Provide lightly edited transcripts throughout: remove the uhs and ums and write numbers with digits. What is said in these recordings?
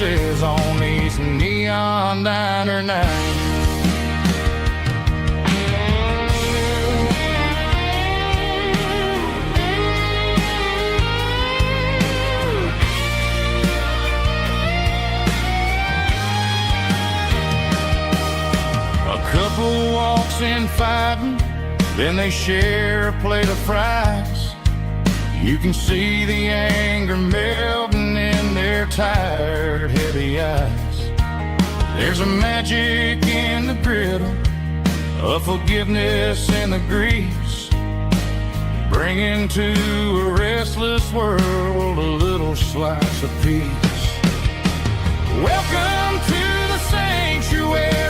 pieces on these neon diner nights. Couple walks in fighting, then they share a plate of fries. You can see the anger melting in their tired, heavy eyes. There's a magic in the griddle, a forgiveness in the grease, bringing to a restless world a little slice of peace. Welcome to the sanctuary.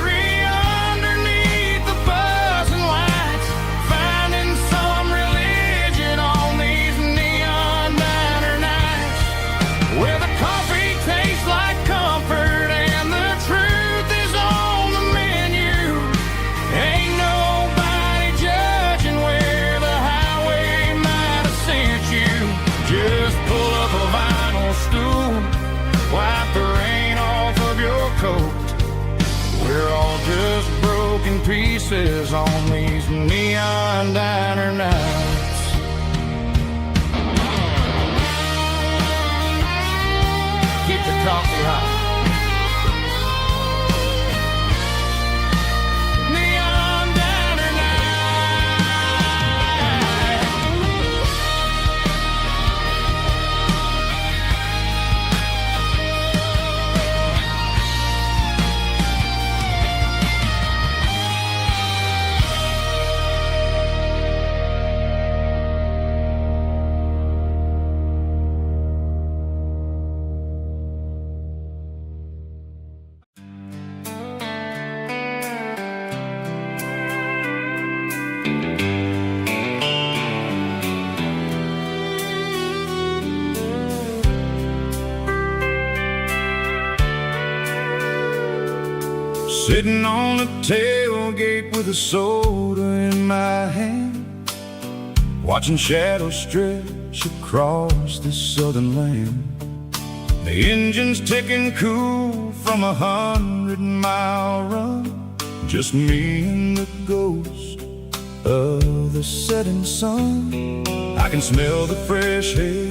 We're all just broken pieces on these neon diner nights. Keep the coffee hot. Sitting on the tailgate with a soda in my hand, watching shadows stretch across this southern land. The engine's ticking cool from 100-mile run, just me and the ghost of the setting sun. I can smell the fresh air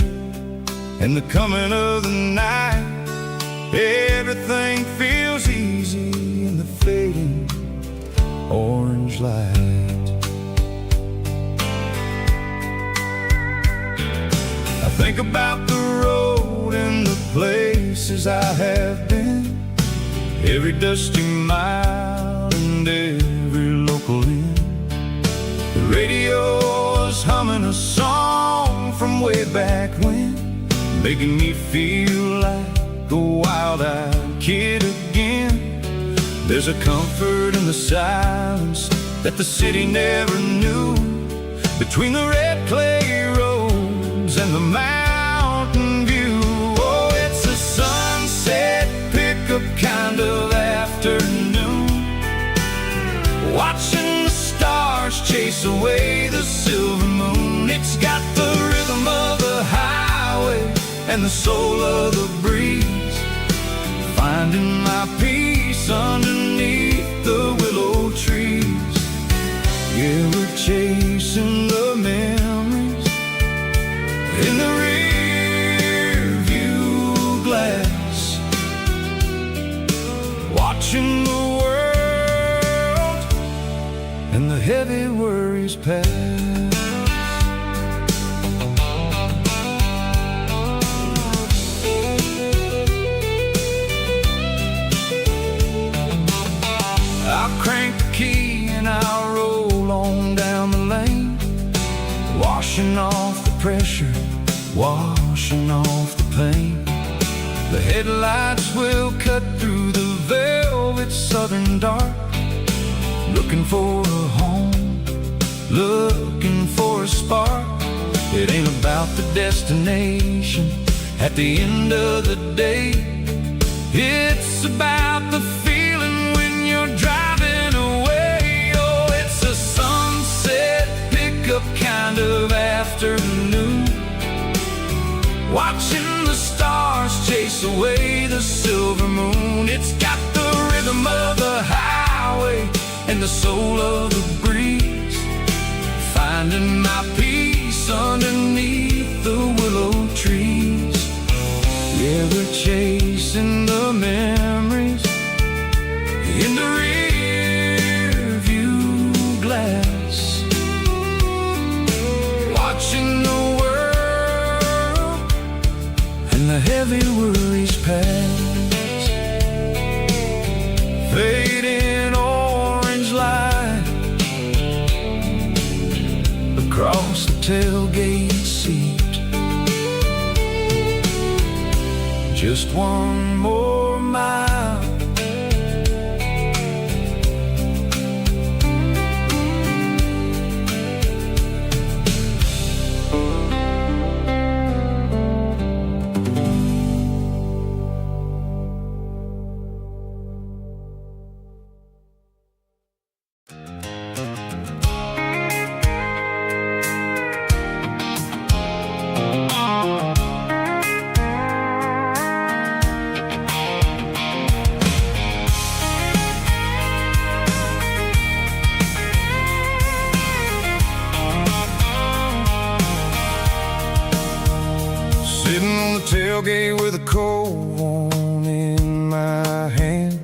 and the coming of the night. Everything feels easy in the fading orange light. I think about the road and the places I have been, every dusty mile and every local inn. The radio is humming a song from way back when, making me feel like a wild-eyed kid again. There's a comfort in the silence that the city never knew, between the red clay roads and the mountain view. Oh, it's a sunset pickup kind of afternoon, watching the stars chase away the silver moon. It's got the rhythm of the highway and the soul of the breeze, finding my peace underneath the willow trees. Yeah, we're chasing the memories in the rear view glass, watching the world and the heavy worries pass. Crank the key and I'll roll on down the lane, washing off the pressure, washing off the pain. The headlights will cut through the velvet southern dark, looking for a home, looking for a spark. It ain't about the destination at the end of the day, it's about the feeling when you're driving away. Oh, it's a sunset pickup kind of afternoon, watching the stars chase away the silver in the soul of the breeze, finding my peace underneath the willow trees. Yeah, we're chasing the memories in the rear view glass, watching the world and the heavy worries pass. Fading orange light across the tailgate seat. Just one more mile. Sitting on the tailgate with a cold one in my hand,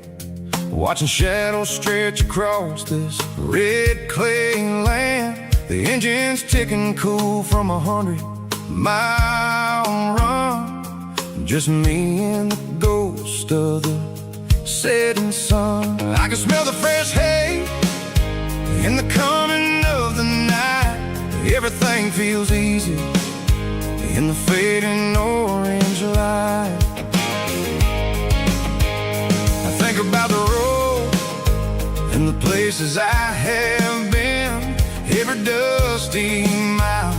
watching shadows stretch across this red clay land. The engine's ticking cool from 100-mile run. Just me and the ghost of the setting sun. I can smell the fresh hay in the coming of the night. Everything feels easy in the fading orange light. I think about the road and the places I have been, every dusty mile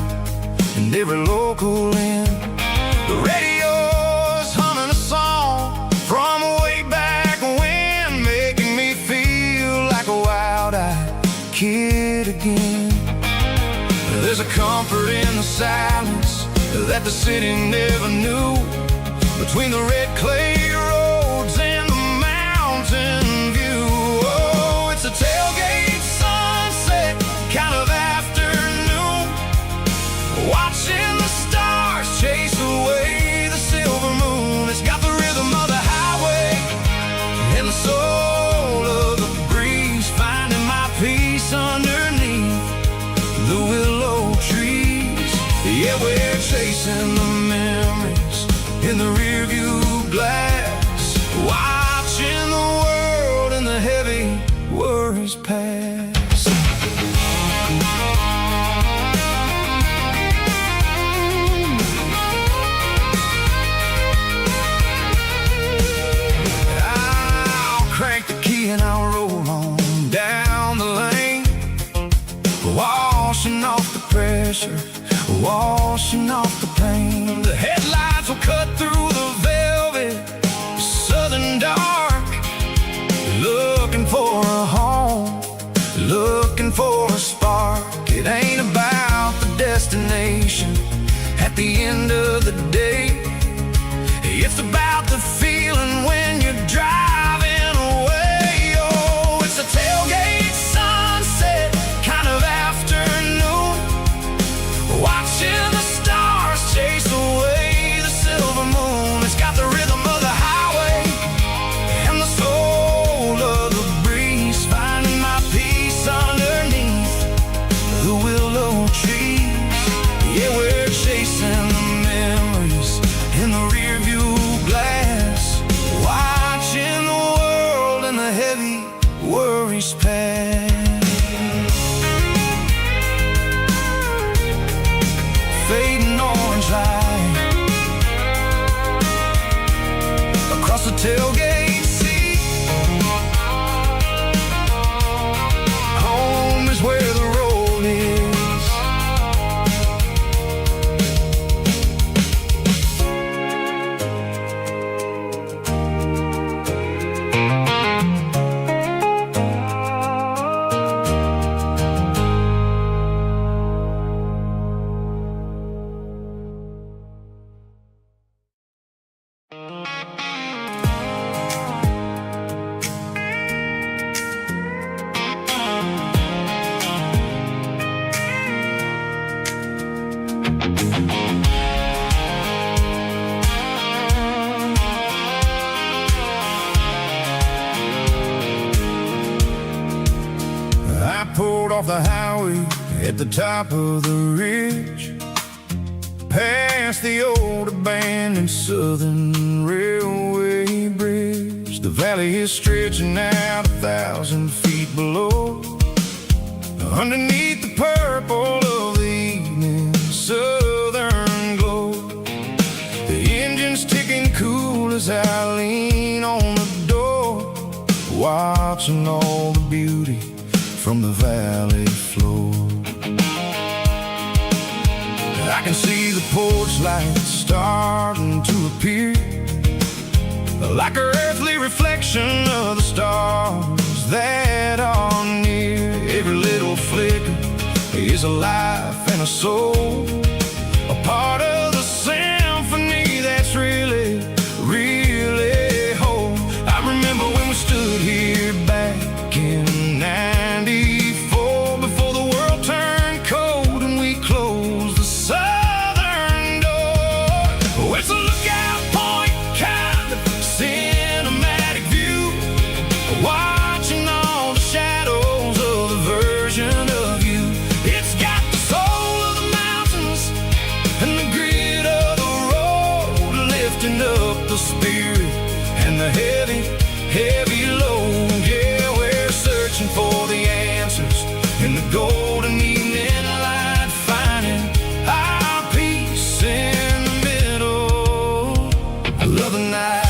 and every local inn. The radio's humming a song from way back when, making me feel like a wild-eyed kid again. There's a comfort in the silence that the city never knew, between the red clay roads and the mountain view. Oh, it's a tailgate sunset kind of afternoon, watching the stars chase away the silver moon. It's got the rhythm of the highway and the soul of the breeze, finding my peace underneath the willow trees. Yeah, we're chasing the memories in the rearview glass, watching the world and the heavy worries pass. I'll crank the key and I'll roll on down the lane, washing off the pressure, washing off the pain. The headlights will cut through the velvet southern dark, looking for a home, looking for a spark. It ain't about the destination at the end of the day, it's about the feeling when you're driving away. Oh, it's a tailgate sunset kind of afternoon, watching the stars chase away the silver moon. It's got the rhythm of the highway and the soul of the breeze, finding my peace underneath the willow trees. Yeah, we're chasing the memories in the rearview glass, watching the pulled off the highway at the top of the ridge, past the old abandoned Southern Railway bridge. The valley is stretching out 1,000 feet below, underneath the purple of the evening southern glow. The engine's ticking cool as I lean on the door, watching all the beauty from the valley floor. I can see the porch lights starting to appear, like an earthly reflection of the stars that are near. Every little flicker is a life and a soul, a part of the symphony that's really, really whole. I remember when we stood here back in '94, before the world turned cold and we closed the southern door. Oh, it's a lookout point, kind of cinematic view, watching all the shadows of the version of you. It's got the soul of the mountains and the grit of the road, lifting up the spirit and the heavy, heavy load. Yeah, we're searching for the answers in the golden evening light, finding our peace in the middle of the night.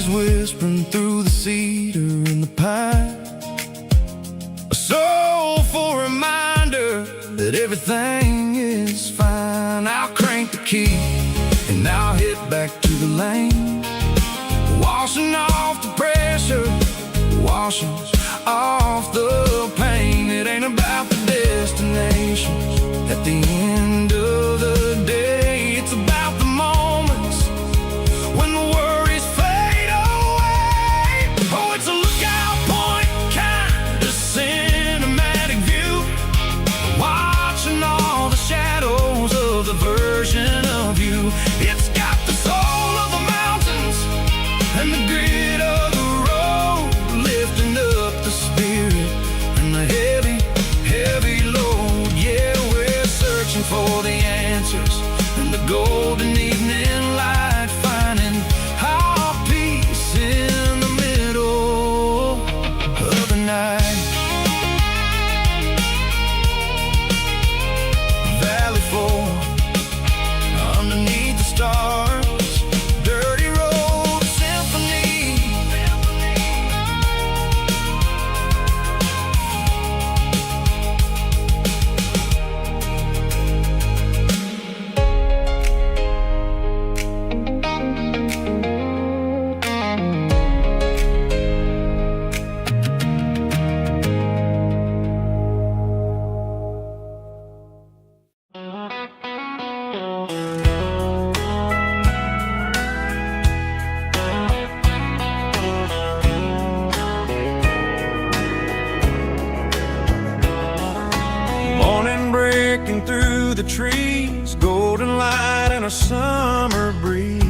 Whispering through the cedar and the pine, a soulful reminder that everything is fine. I'll crank the key and I'll head back to the lane, washing off the pressure, washing off the pain. It ain't about the destinations at the end of the day, it's about the moments when the worries fade away. Oh, it's a lookout point, kind of cinematic view, watching all the shadows of the version of you. It's got the soul of the mountains and the grit of the road, lifting up the spirit and the heavy, heavy load. Yeah, we're searching for the answers in the golden evening light, finding our peace in the middle of the night. Valley floor, underneath the stars, dirty road symphony. Morning breaking through the trees, golden light and a summer breeze.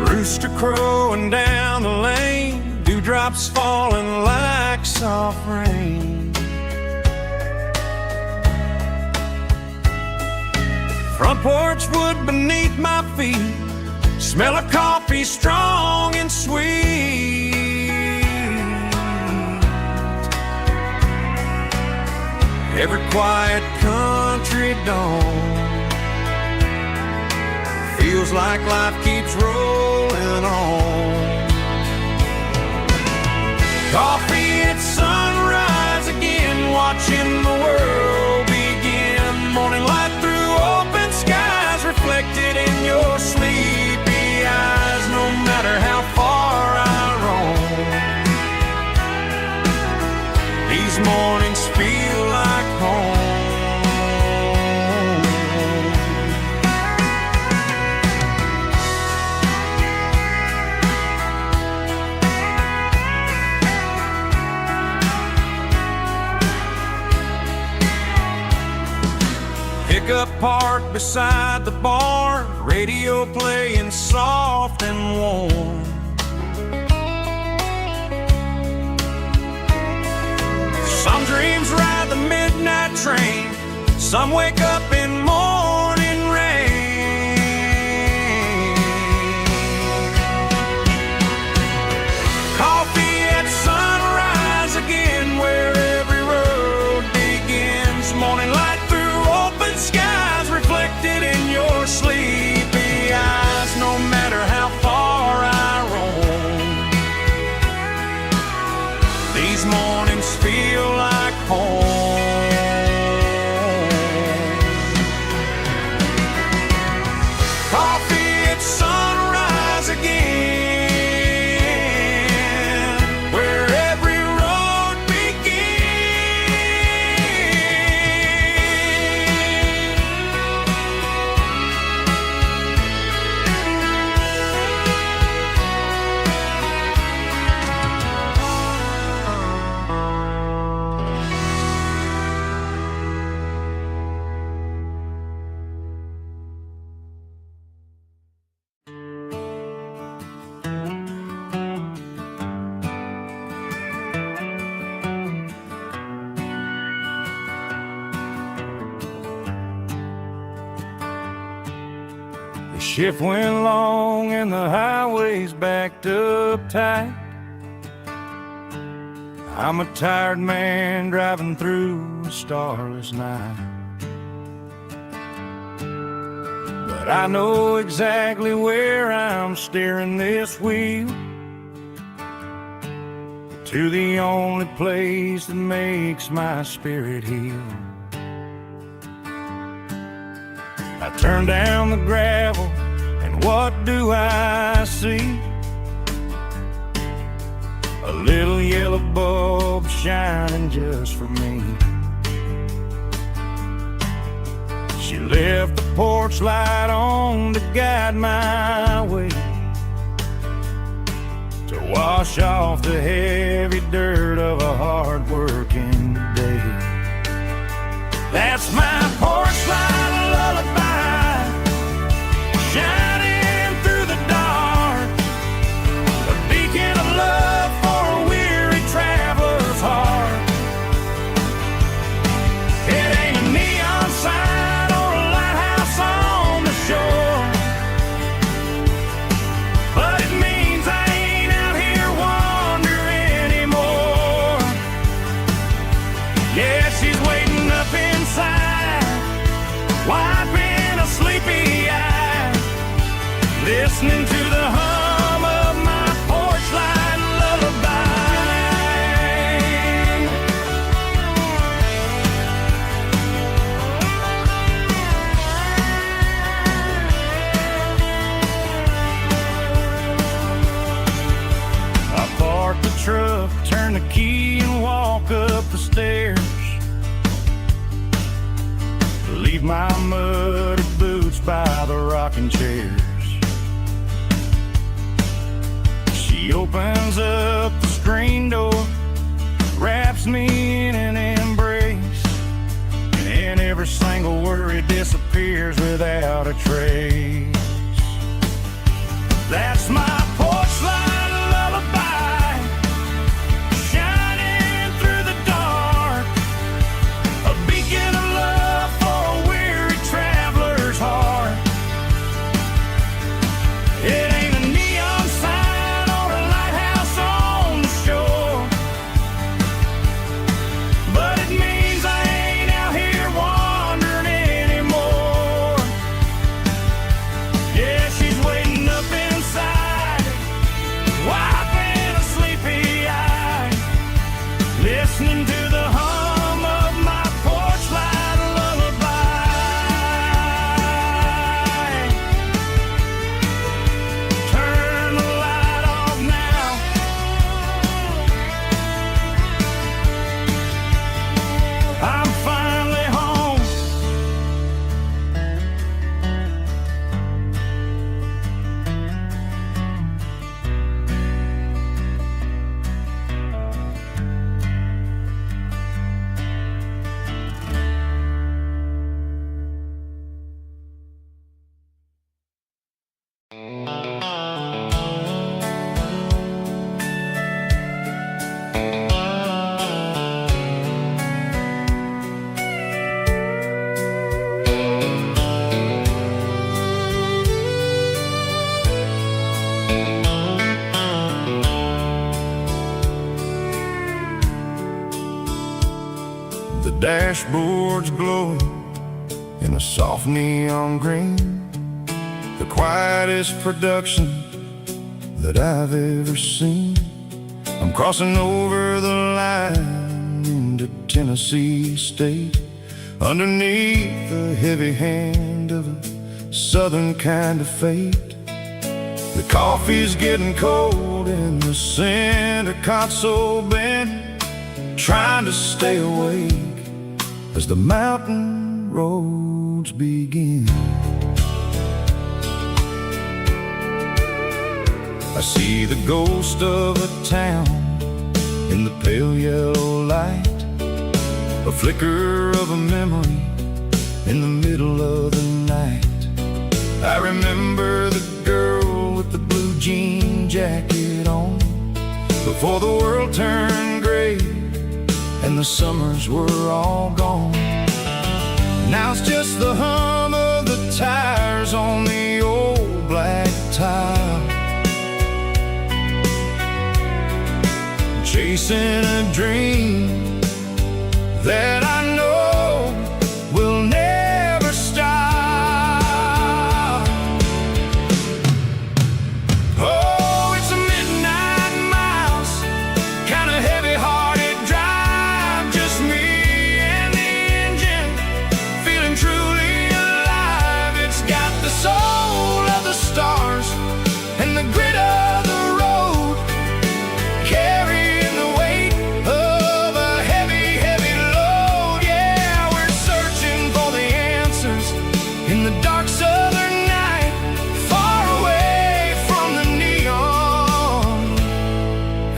Rooster crowing down the lane, dewdrops falling like soft rain. Front porch wood beneath my feet, smell of coffee strong and sweet. Every quiet country dawn feels like life keeps rolling on. Coffee at sunrise again, watching the world begin. Morning light through open skies, reflected in your sleepy eyes. No matter how far I roam, these mornings feel like home. park beside the bar, radio playing soft and warm. Some dreams ride the midnight train, some wake up in morning rain. Coffee at sunrise again, where every road begins. Morning light through open skies, reflected in your sleepy eyes. No matter how far I roam, these mornings feel like home. Coffee at sunrise again, where every road The shift went long and the highway's backed up tight. I'm a tired man driving through a starless night. But I know exactly where I'm steering this wheel, to the only place that makes my spirit heal. I turn down the gravel, and what do I see? A little yellow bulb shining just for me. She left the porch light on to guide my way, to wash off the heavy dirt of a hard-working day. That's my porch light lullaby, shining through the dark, a beacon of love for a weary traveler's heart. It ain't a neon sign or a lighthouse on the shore, but it means I ain't out here wandering anymore. Yeah, she's waiting up inside, wiping a sleepy eye, listening to the hum of my porch light lullaby. I park the truck, turn the key and walk up the stairs, leave my muddy boots by the rocking chairs. She opens up the screen door, wraps me in an embrace, and every single worry disappears without a trace. That's my porch light lullaby, shining through the dark, a beacon of love for a weary traveler's heart. It ain't a neon sign or a lighthouse on the shore, but it means I ain't out here wandering anymore. Yeah, she's waiting up inside, The dashboard's glowing in a soft neon green, the quietest production that I've ever seen. I'm crossing over the line into Tennessee State, underneath the heavy hand of a southern kind of fate. The coffee's getting cold in the center console bin, trying to stay awake as the mountain roads begin. I see the ghost of a town in the pale yellow light, a flicker of a memory in the middle of the night. I remember the girl with the blue jean jacket on, before the world turned gray and the summers were all gone. Now it's just the hum of the tires on the old black tile, chasing a dream that I know will never stop. Oh, it's a midnight mouse, kind of heavy-hearted drive, just me and the engine, feeling truly alive. It's got the soul of the stars and the grit of the road, carrying the weight of a heavy, heavy load. Yeah, we're searching for the answers in the dark southern night, far away from the neon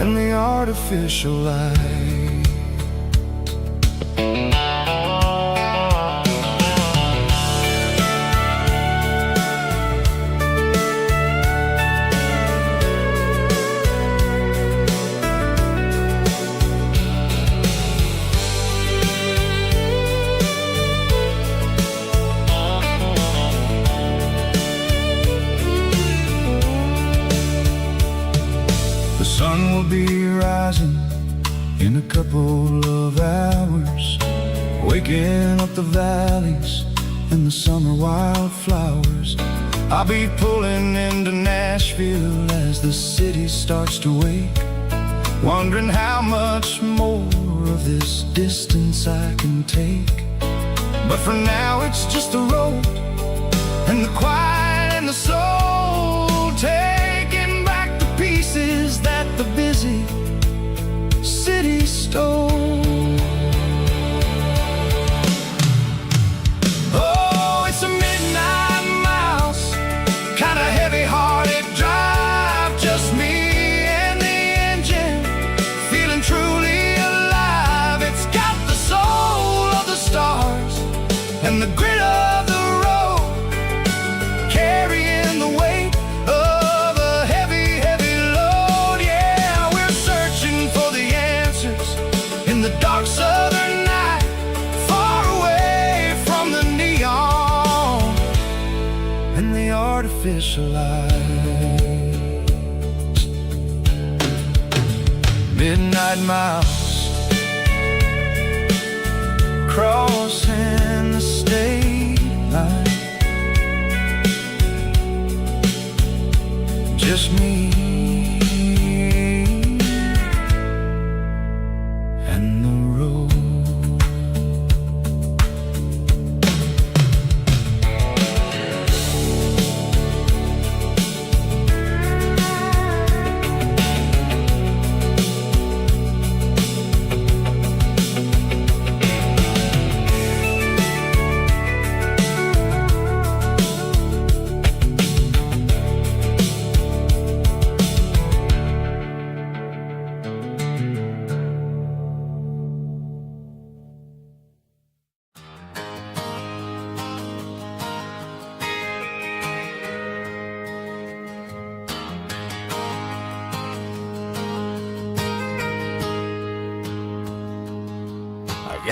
and the artificial light. The sun will be rising in a couple of hours, waking up the valleys and the summer wildflowers. I'll be pulling into Nashville as the city starts to wake, wondering how much more of this distance I can take. But for now it's just the road and the quiet and the soul, taking back the pieces that the busy city stole. Oh, it's a midnight mouse, kind of heavy-hearted drive, just me and the engine, feeling truly alive. It's got the soul of the stars and the grit of the road, carrying the weight of a heavy, heavy load. Yeah, we're searching for the answers in the dark southern night, far away from the neon and the artificial lights. Midnight mouse, crossing the state line, just me and the road.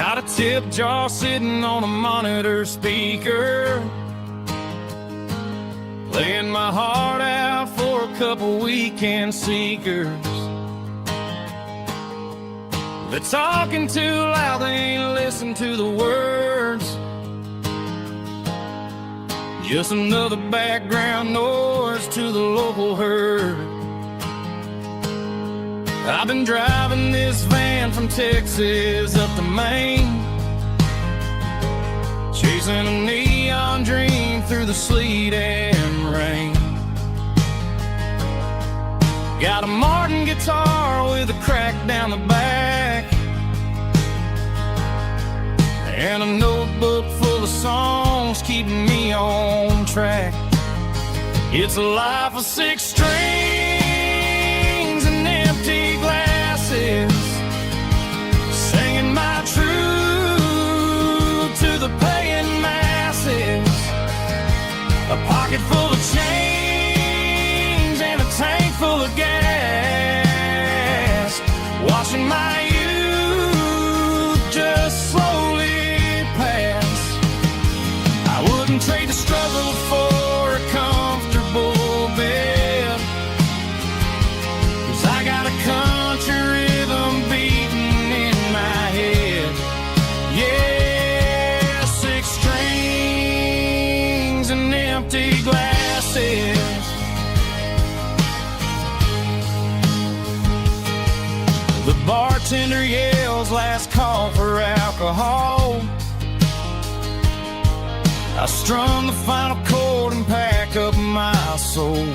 Got a tip jar sitting on a monitor speaker, playing my heart out for a couple weekend seekers. They're talking too loud, they ain't listen to the words. Just another background noise to the local herd. I've been driving this van from Texas up to Maine, chasing a neon dream through the sleet and rain. Got a Martin guitar with a crack down the back, and a notebook full of songs keeping me on track. It's a life of 6 strings and empty glasses, singing my truth to the paying masses. A pocket full of change and a tank full of gas, watching my youth just slowly pass. I wouldn't trade the struggle for a comfortable bed, 'cause I got a country rhythm beating in my head. Yeah, 6 strings and empty glasses. The bartender yells last call for alcohol. I strum the final chord and pack up my soul.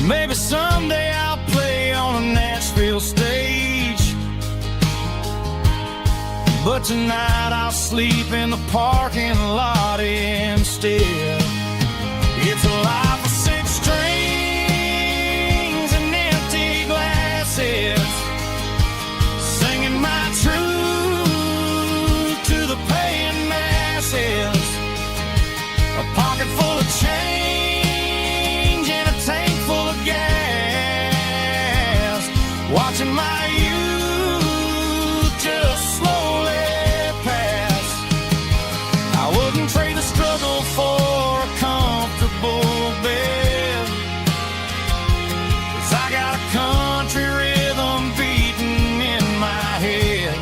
Maybe someday I'll play on a Nashville stage, but tonight I'll sleep in the parking lot instead. It's a life of 6 strings and empty glasses, singing my truth to the paying masses. A pocket full of change and a tank full of gas, watching my youth just slowly pass. I wouldn't trade the struggle for a comfortable bed, 'cause I got a country rhythm beating in my head.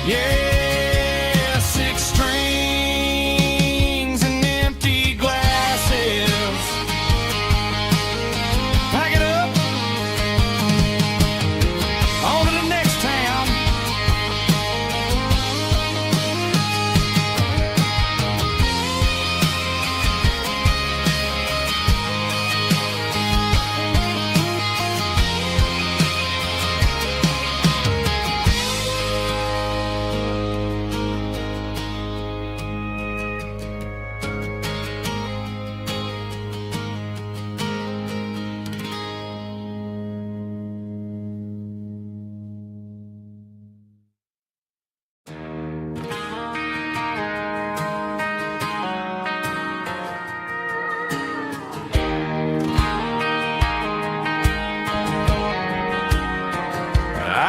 Yeah, 6 strings and empty glasses. Pack it up, on to the next town.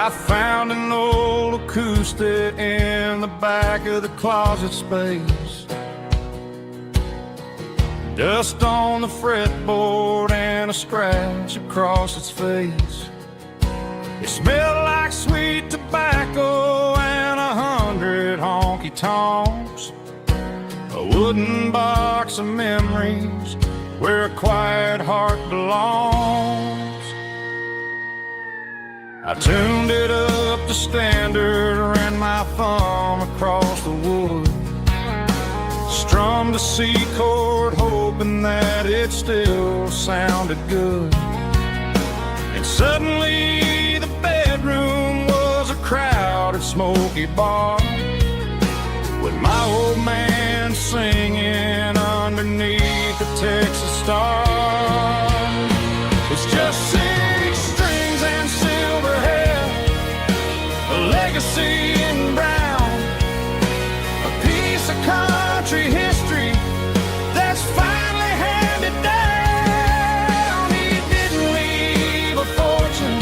I found an old acoustic in the back of the closet space, dust on the fretboard and a scratch across its face. It smelled like sweet tobacco and 100 honky-tonks, a wooden box of memories where a quiet heart belongs. I tuned it up to standard, ran my thumb across the wood, strummed a C chord hoping that it still sounded good. And suddenly the bedroom was a crowded smoky bar, with my old man singing underneath the Texas star. It's just 6 strings and silver hair, a legacy in brown, a piece of country history that's finally handed down. He didn't leave a fortune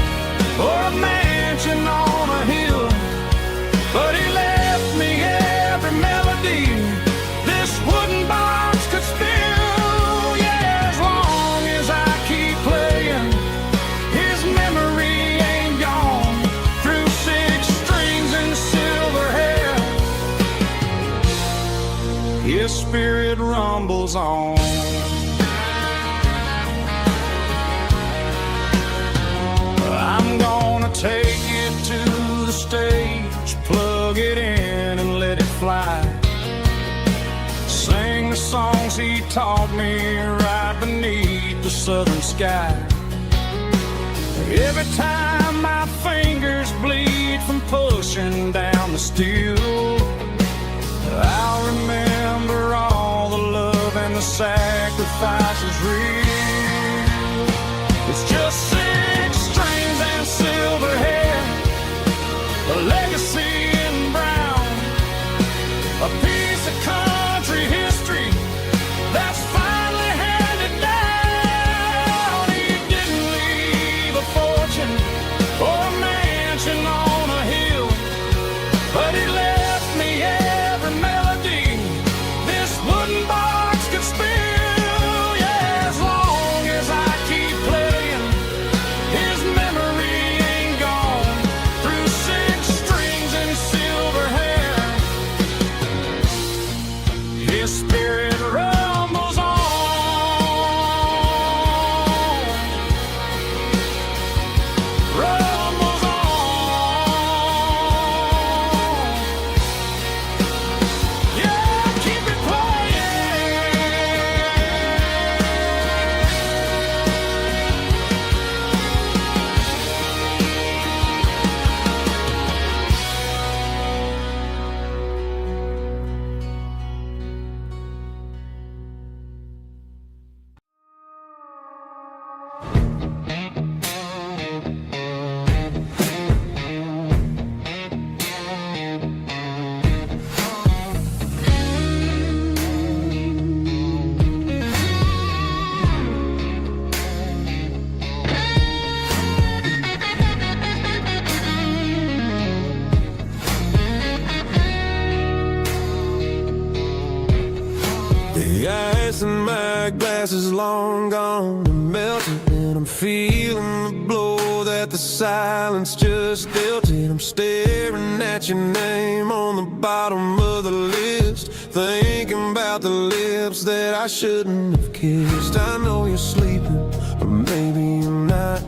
or a mansion on a hill, spirit rumbles on. I'm gonna take it to the stage, plug it in and let it fly. Sing the songs he taught me right beneath the southern sky. Every time my fingers bleed from pushing down the steel, I'll remember all the love and the sacrifices real. It's just 6 strings and silver hair, a legacy in brown, a piece of country history that's finally handed down. He didn't leave a fortune or a mansion on a hill, but he left me every melody this wooden box could spill. Yeah, as long as I keep playing, his memory ain't gone. Through 6 strings and silver hair, his spirit rumbles on. Rumbles on. Yeah, keep it playing. The ice in my glass is long gone and melted, and I'm feeling the blow that the silence just dealt it. I'm staring at your name on the bottom of the list, thinking about the lips that I shouldn't have kissed. I know you're sleeping, or maybe you're not.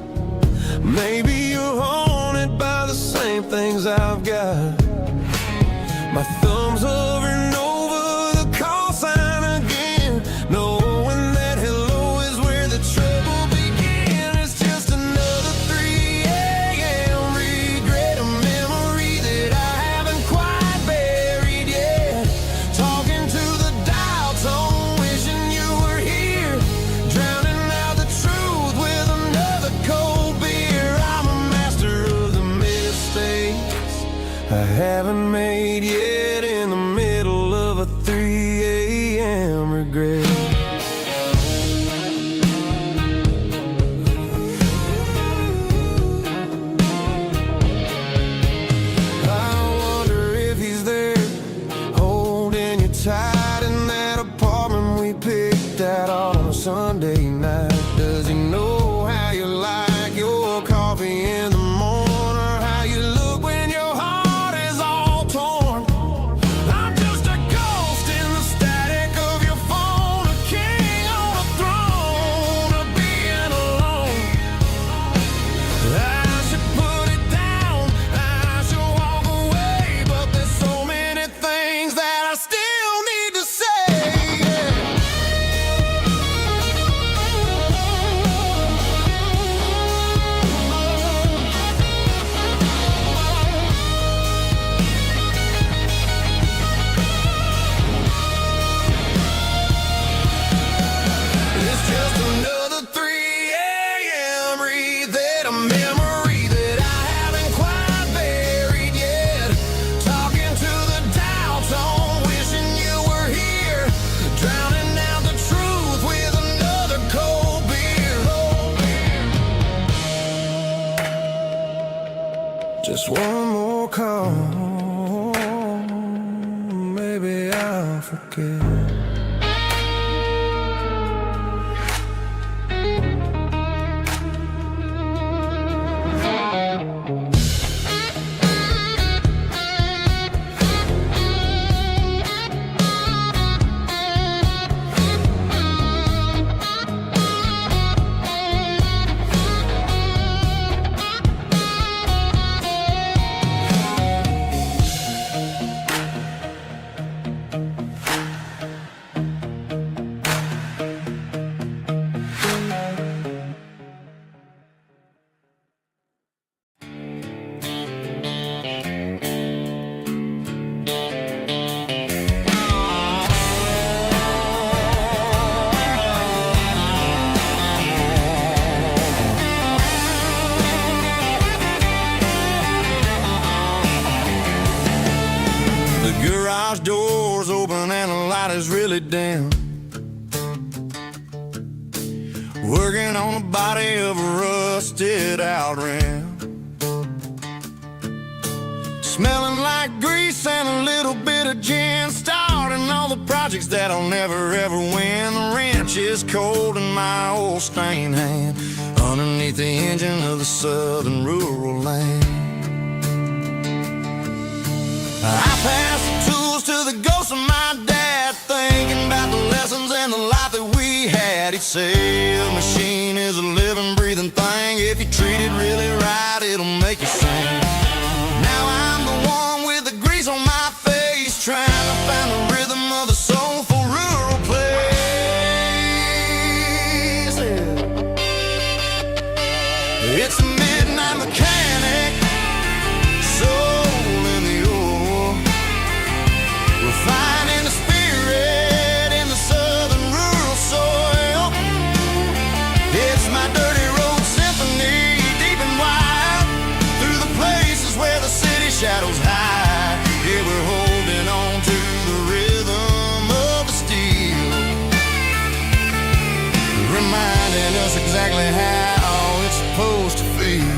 Maybe you're haunted by the same things I've got. My thumb's hovering over the call sign again, knowing that hello is where the trouble began. It's just another 3 a.m. regret, a memory that I haven't quite buried yet. Talking to the dial tone, wishing you were here, drowning out the truth with another cold beer. I'm a master of the mistakes I haven't made yet, in the middle of a 3 a.m. regret. I wonder if he's there, holding you tight in that apartment we picked out on a Sunday night. Does he know how you like your coffee in the morning, or how you look when your heart is all torn? I'm just a ghost in the static of your phone, a king on a throne, of being alone. I should put it down, I should walk away, but there's so many things that I still need to say. It's just another 3 a.m. read, a memory that I haven't quite buried yet. Talking to the dial tone, wishing you were here, drowning out the truth with another cold beer. Just one more call, maybe I'll forget. Willie down, working on the body of a rusted out ram, smelling like grease and a little bit of gin, starting all the projects that'll never ever win. The wrench is cold in my old stained hand, underneath the engine of the southern rural land. I pass the tools to the ghost of my dad, thinking about the lessons and the life that we had. He'd say a machine is a living, breathing thing. If you treat it really right, it'll make you sing. Now I'm the one with the grease on my face, trying to find the rhythm of the soulful rural place. It's a midnight mechanic, soul in the ore, refining the spirit in the southern rural soil. It's my dirty road symphony, deep and wide, through the places where the city shadows hide. Yeah, we're holding on to the rhythm of the steel, reminding us exactly how it's supposed to feel.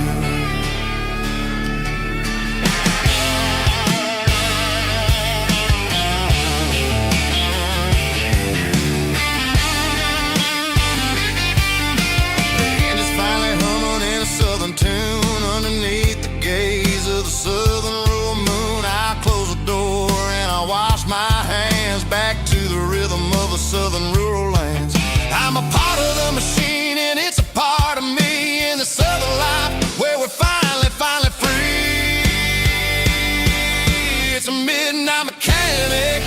Tune underneath the gaze of the southern rural moon. I close the door and I wash my hands, back to the rhythm of the southern rural lands. I'm a part of the machine and it's a part of me, in the southern life where we're finally free. It's a midnight mechanic,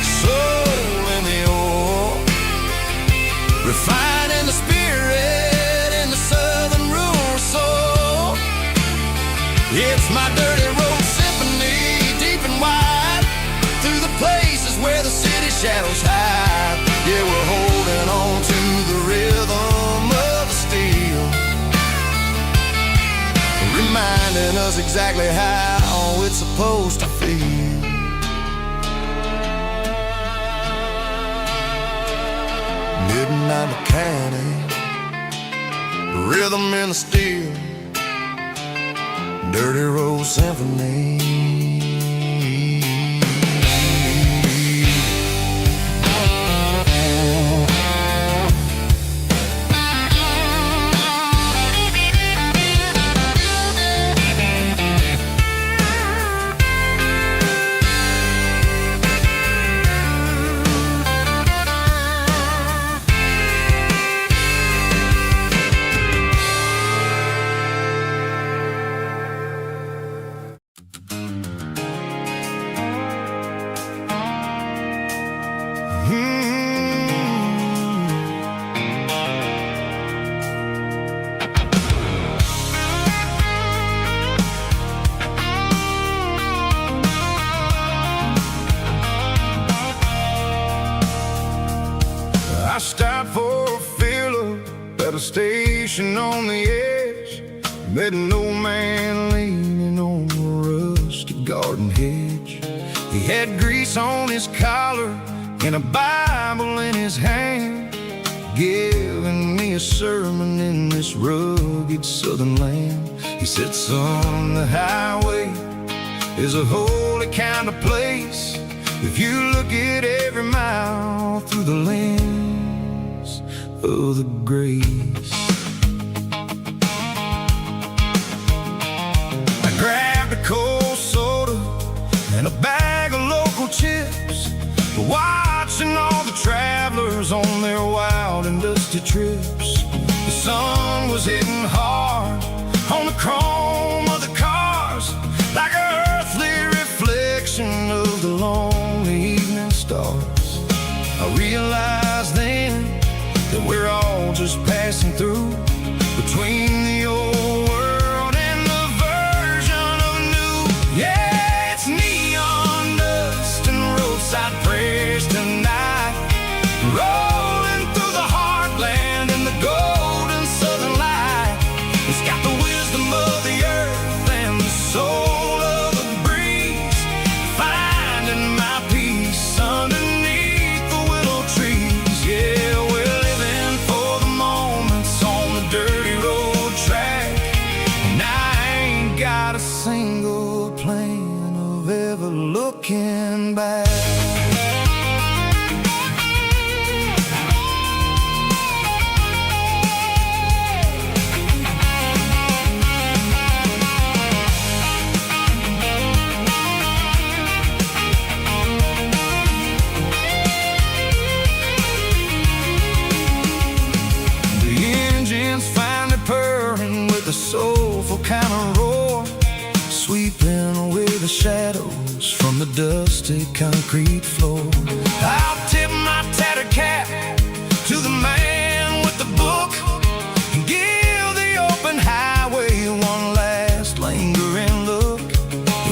soul in the ore, refining the spirit in the southern rural soul. It's my dirty road symphony, deep and wide, through the places where the city shadows hide. Yeah, we're holding on to the rhythm of the steel, reminding us exactly how it's supposed to feel. Midnight mechanic, rhythm in the steel, dirty road symphony. I stopped for a fill-up at a station on the edge, met an old man leaning on a rusty garden hedge. He had grease on his collar and a Bible in his hand, giving me a sermon in this rugged southern land. He said, son, the highway is a holy kind of place if you look at every mile through the lens of the grace. I grabbed a cold soda and a bag of local chips, watching all the travelers on their wild and dusty trips. The sun was hitting hard on the chrome of the cars, like an earthly reflection of the lonely evening stars. I realized then that we're all just passing through, between the old world and the version of new. Yeah, it's neon dust and roadside prayers tonight, rolling through the heartland in the golden southern light. It's got the wisdom of the dusty concrete floor. I'll tip my tattered cap to the man with the book and give the open highway one last lingering look.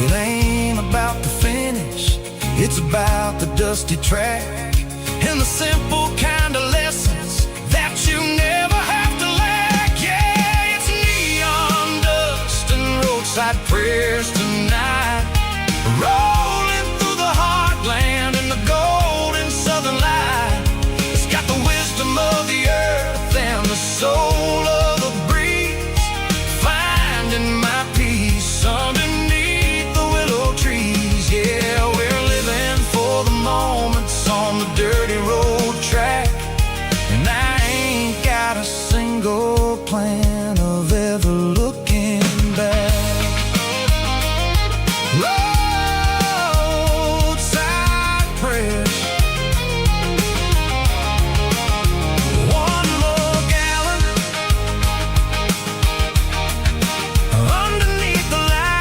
It ain't about the finish, it's about the dusty track and the simple kind of lessons that you never have to lack. Yeah, it's neon dust and roadside prayers tonight, rolling through the heartland in the golden southern light. It's got the wisdom of the earth and the soul of the breeze, finding my peace underneath the willow trees. Yeah, we're living for the moments on the dirty road track, and I ain't got a single plan of ever looking back. Roadside prayers, one more gallon underneath the light.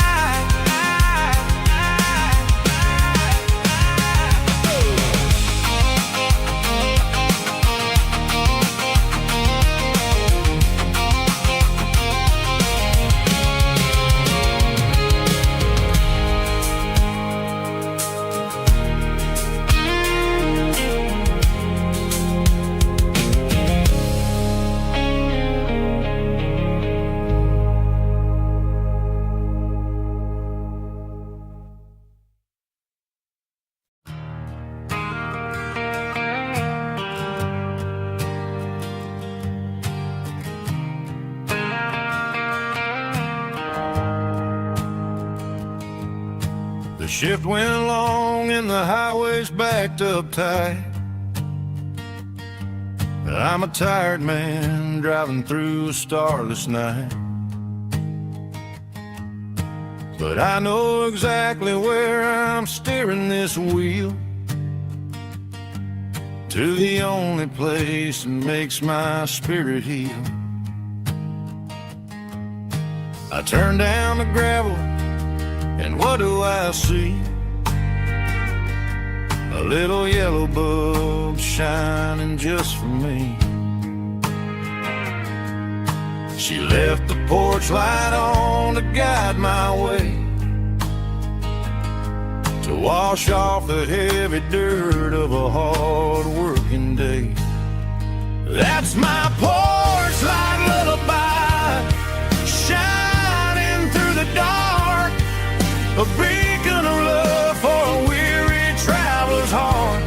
The shift went long and the highway's backed up tight. I'm a tired man driving through a starless night, but I know exactly where I'm steering this wheel, to the only place that makes my spirit heal. I turn down the gravel, and what do I see? A little yellow bulb shining just for me. She left the porch light on to guide my way, to wash off the heavy dirt of a hard working day. That's my porch light lullaby, shining through the dark, a beacon of love for a weary traveler's heart.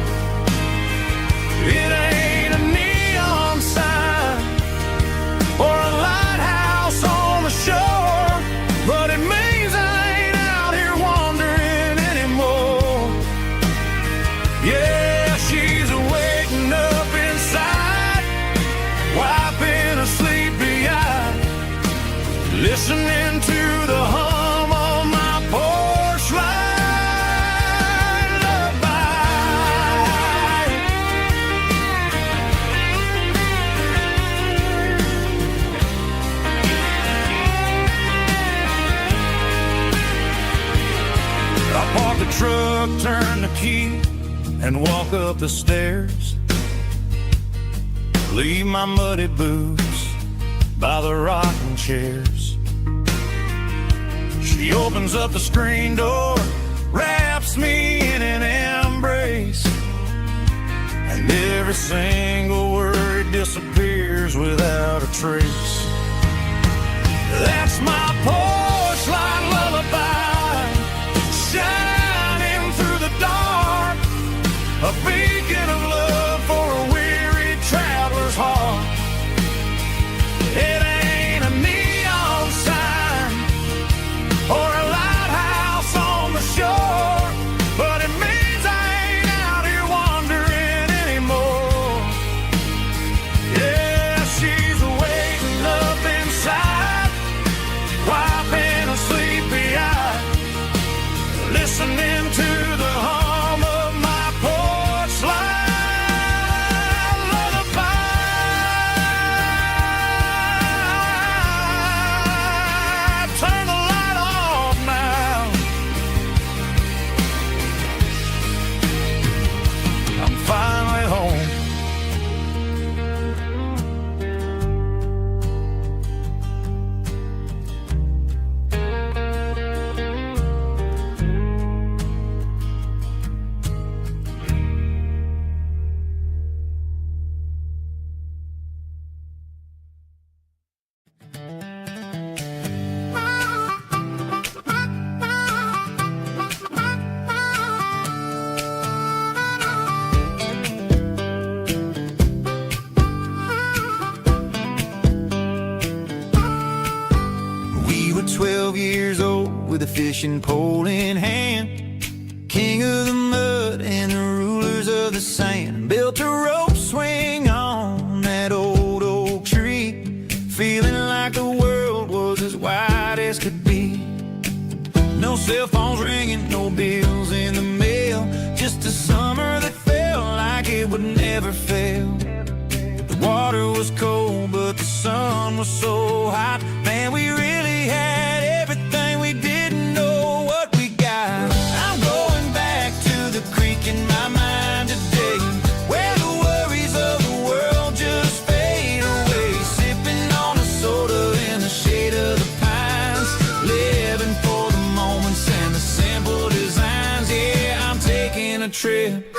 It ain't a neon sign or a lighthouse on the shore, but it means I ain't out here wandering anymore. Yeah, she's waiting up inside, wiping a sleepy eye, listening to the hum of my porch light lullaby. I park the truck, turn the key, and walk up the stairs. Leave my muddy boots by the rocking chairs. She opens up the screen door, wraps me in an embrace, and every single word disappears without a trace. That's my porch light lullaby, shining through the dark, a beacon of love for a weary traveler's heart. It ain't a neon sign or a lighthouse on the shore, but it means I ain't out here wandering anymore. Yeah, she's waiting up inside, fishing pole in hand, king of the mud and the rulers of the sand. Built a rope swing on that old oak tree, feeling like the world was as wide as could be. No cell phones ringing, no bills in the mail, just a summer that felt like it would never fail. The water was cold, but the sun was so hot. Man, we really had everything, we didn't know what we got. I'm going back to the creek in my mind today, where the worries of the world just fade away. Sipping on a soda in the shade of the pines, living for the moments and the simple designs. Yeah, I'm taking a trip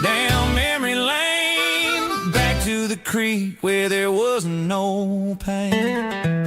down memory lane, back to the creek where there was no pain.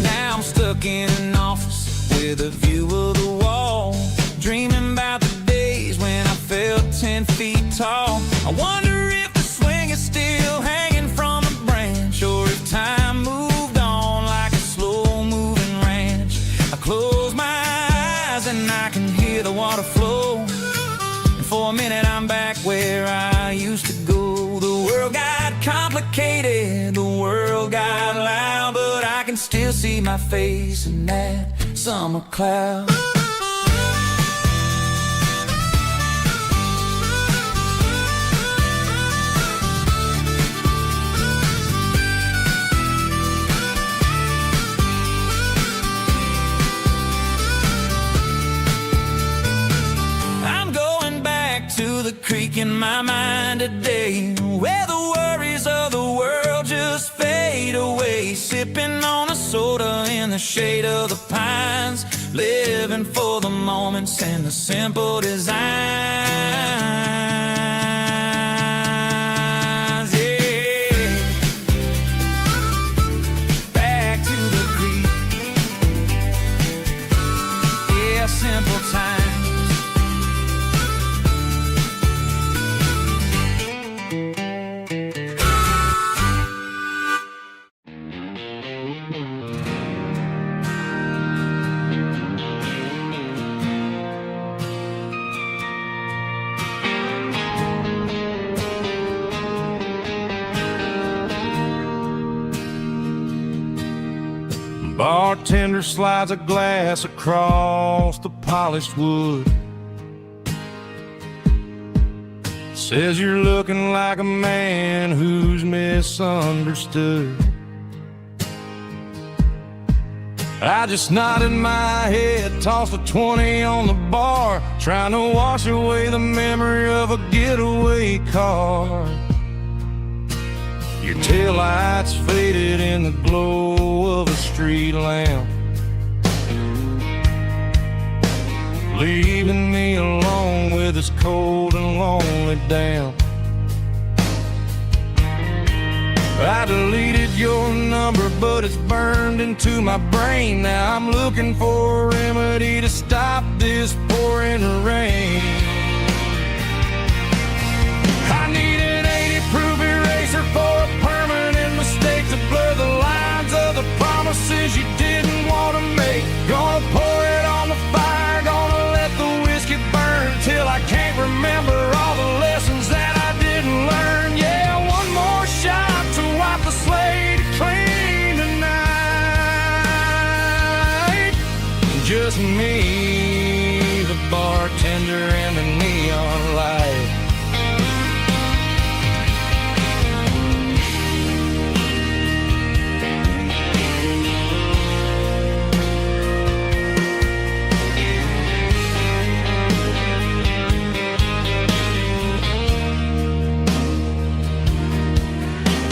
Now I'm stuck in an office with a view of the wall, dreaming about the days when I felt 10 feet tall. I wonder if the swing is still hanging from a branch, or if time moved on like a slow-moving ranch. I close my eyes and I can hear the water flow, and for a minute I'm back where I used to go. The world got complicated, the world got loud, but I can still see my face in that summer cloud. To the creek in my mind today, where the worries of the world just fade away. Sipping on a soda in the shade of the pines, living for the moments and the simple designs. Yeah, back to the creek. Yeah, simple times. Bartender slides a glass across the polished wood, says you're looking like a man who's misunderstood. I just nodded my head, tossed a 20 on the bar, trying to wash away the memory of a getaway car. Your taillights faded in the glow of a street lamp, leaving me alone with this cold and lonely damp. I deleted your number, but it's burned into my brain. Now I'm looking for a remedy to stop this pouring rain. I need an 80-proof eraser for a permanent mistake, to blur the lines of the promises you didn't want to make. Gonna pour it on the fire, gonna let the whiskey burn till I can't remember all the lessons that I didn't learn. Yeah, one more shot to wipe the slate clean tonight. Just me, the bartender, and the neon light.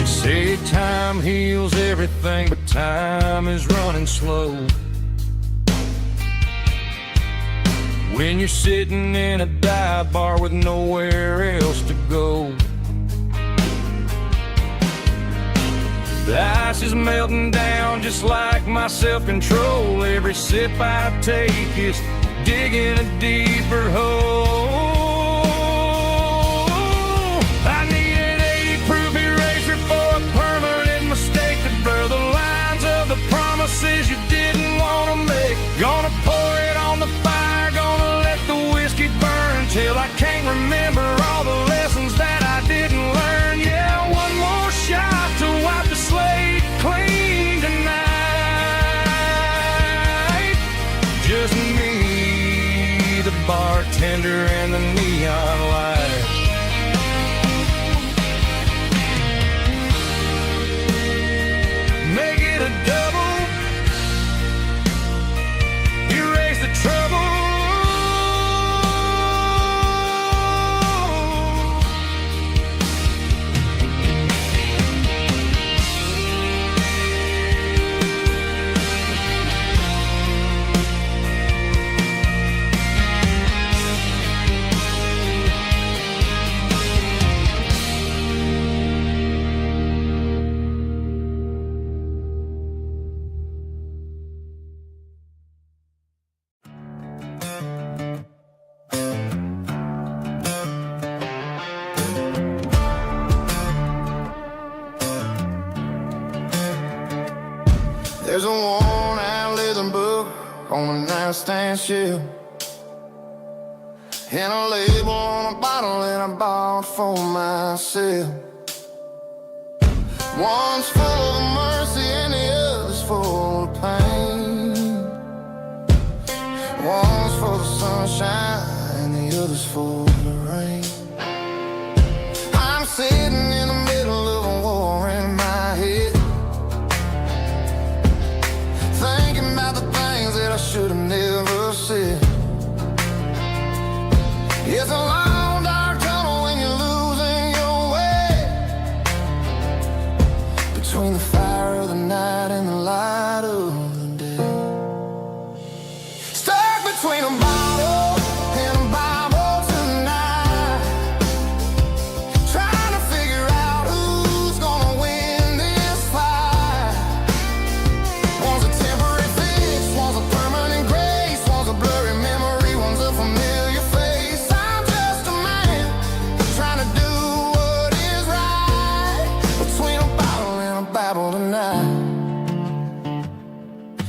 Say time heals everything, but time is running slow. When you're sitting in a dive bar with nowhere else to go, the ice is melting down just like my self-control. Every sip I take is digging a deeper hole. I need an 80-proof eraser for a permanent mistake, to blur the lines of the promises you remember all the lessons that I didn't learn. Yeah, one more shot to wipe the slate clean tonight. Just me, the bartender, and the neon light. Make it a double, erase the trouble. There's a worn-out leather book on a nightstand shelf, and a label on a bottle that I bought for myself. One's full of mercy and the other's full of pain. One's full of sunshine and the other's full of rain. I'm sitting in the middle of a war in my head, thinking about the things that I should have never said. It's a long dark tunnel when you're losing your way, between the fire of the night and the light of the day. Stuck between a bottle and a Bible tonight, trying to figure out who's gonna win this fight. One's a temporary fix, one's a permanent grace, one's a blurry memory, one's a familiar face. I'm just a man trying to do what is right, between a bottle and a Bible tonight.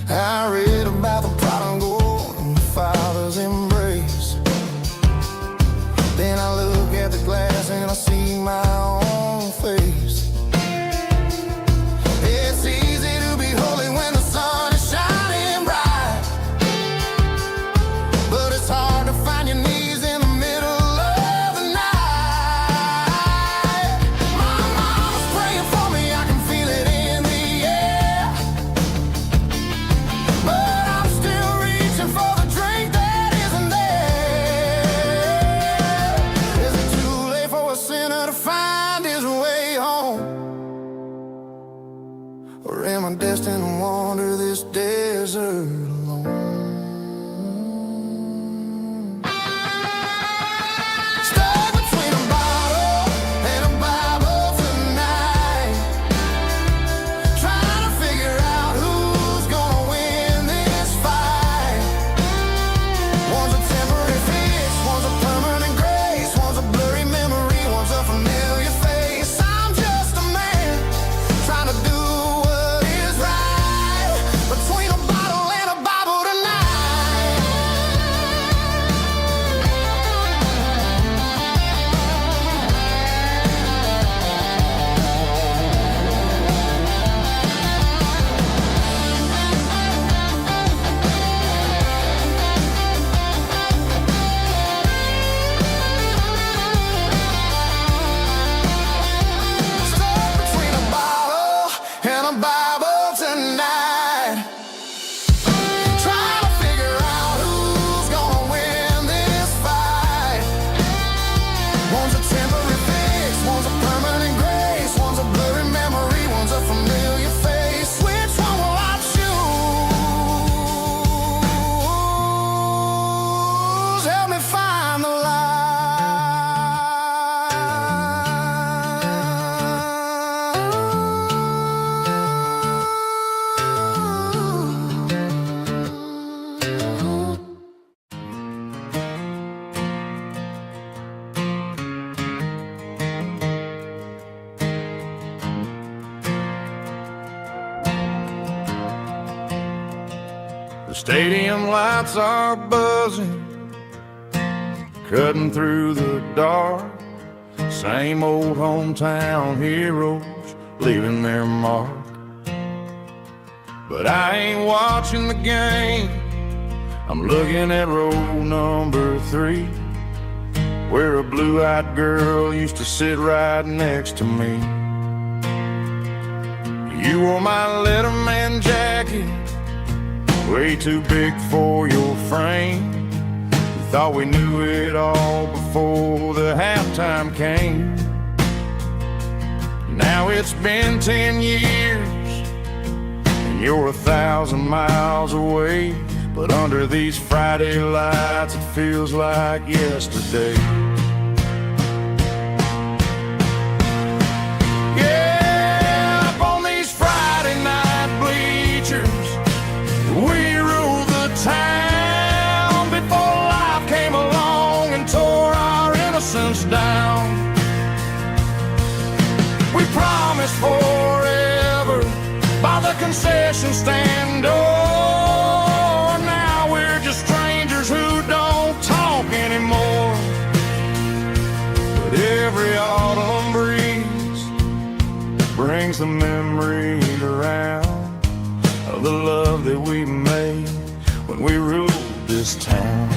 I read about the prodigal and the father's embrace. Then I look at the glass and I see my own face. It's easy to be holy when the sun is shining bright, but it's hard to find your knees in the middle of the night. My mama's praying for me, I can feel it in the air, but I'm still reaching for the drink that isn't there. Is it too late for a sinner to find his way home? Or am I destined to wander this desert alone? Stuck between a bottle and a Bible tonight, trying to figure out who's gonna win this fight. One's a temporary fix, one's a permanent grace, one's a blurry memory, one's a familiar face. I'm just a man trying to do what is right, between a bottle and a Bible tonight. Stuck between a bottle and a Bible tonight, trying to figure out who's gonna win this fight. One's a temporary fix, one's a permanent grace, one's a blurry memory, one's a familiar face. Which one will I choose? Help me find the light. The stadium lights are buzzing, cutting through the dark. Same old hometown heroes leaving their mark. But I ain't watching the game, I'm looking at row number 3, where a blue-eyed girl used to sit right next to me. You wore my Letterman jacket, way too big for your frame. We thought we knew it all before the halftime came. Now it's been 10 years, and you're 1,000 miles away. But under these Friday lights, it feels like yesterday. Yeah, up on these Friday night bleachers, we ruled the town before life came along and tore our innocence down. We promised forever by the concession stand door. Now we're just strangers who don't talk anymore. But every autumn breeze brings the memories around of the love that we made when we ruled this town.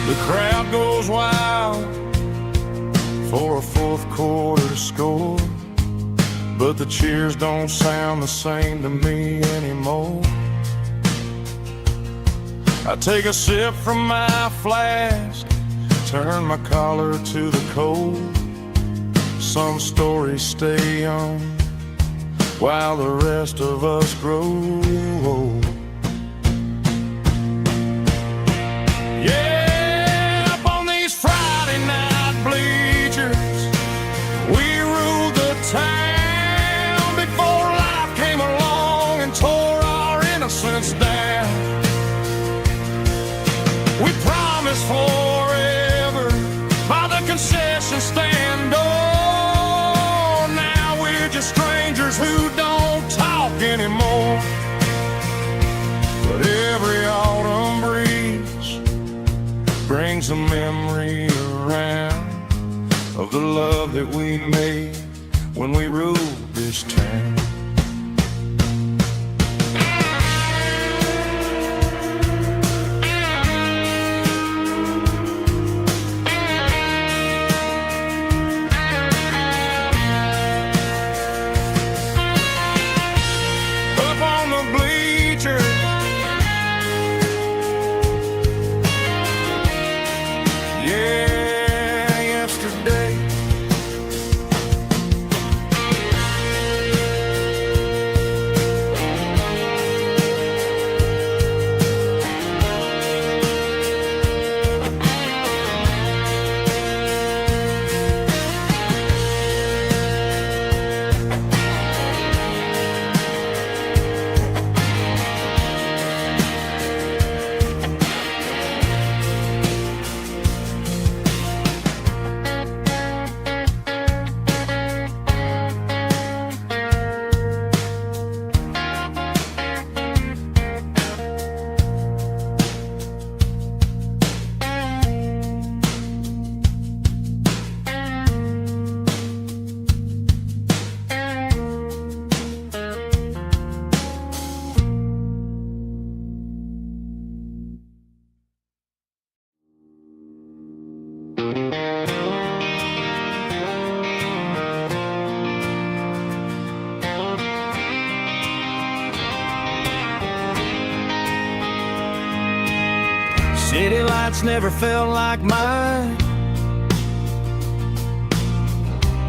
The crowd goes wild for a fourth quarter score, but the cheers don't sound the same to me anymore. I take a sip from my flask, turn my collar to the cold. Some stories stay young while the rest of us grow old. Yeah, up on these Friday night bleachers, we ruled the town before life came along and tore our innocence down. We promised forever by the concession stand door. Now we're just strangers who don't talk anymore. But every autumn breeze brings a memory around of the love that we made when we ruled this town. Up on the bleachers, yeah, yesterday. City lights never felt like mine.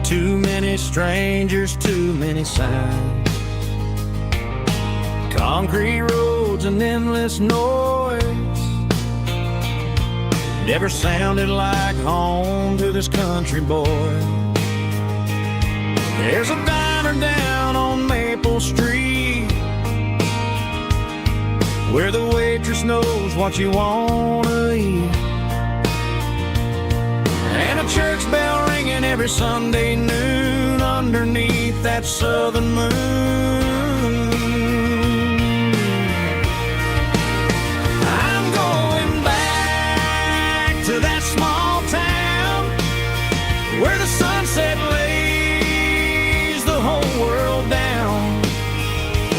Too many strangers, too many signs. Concrete roads and endless noise never sounded like home to this country boy. There's a diner down on Maple Street where the waitress knows what you wanna eat. every Sunday noon underneath that southern moon. I'm going back to that small town where the sunset lays the whole world down,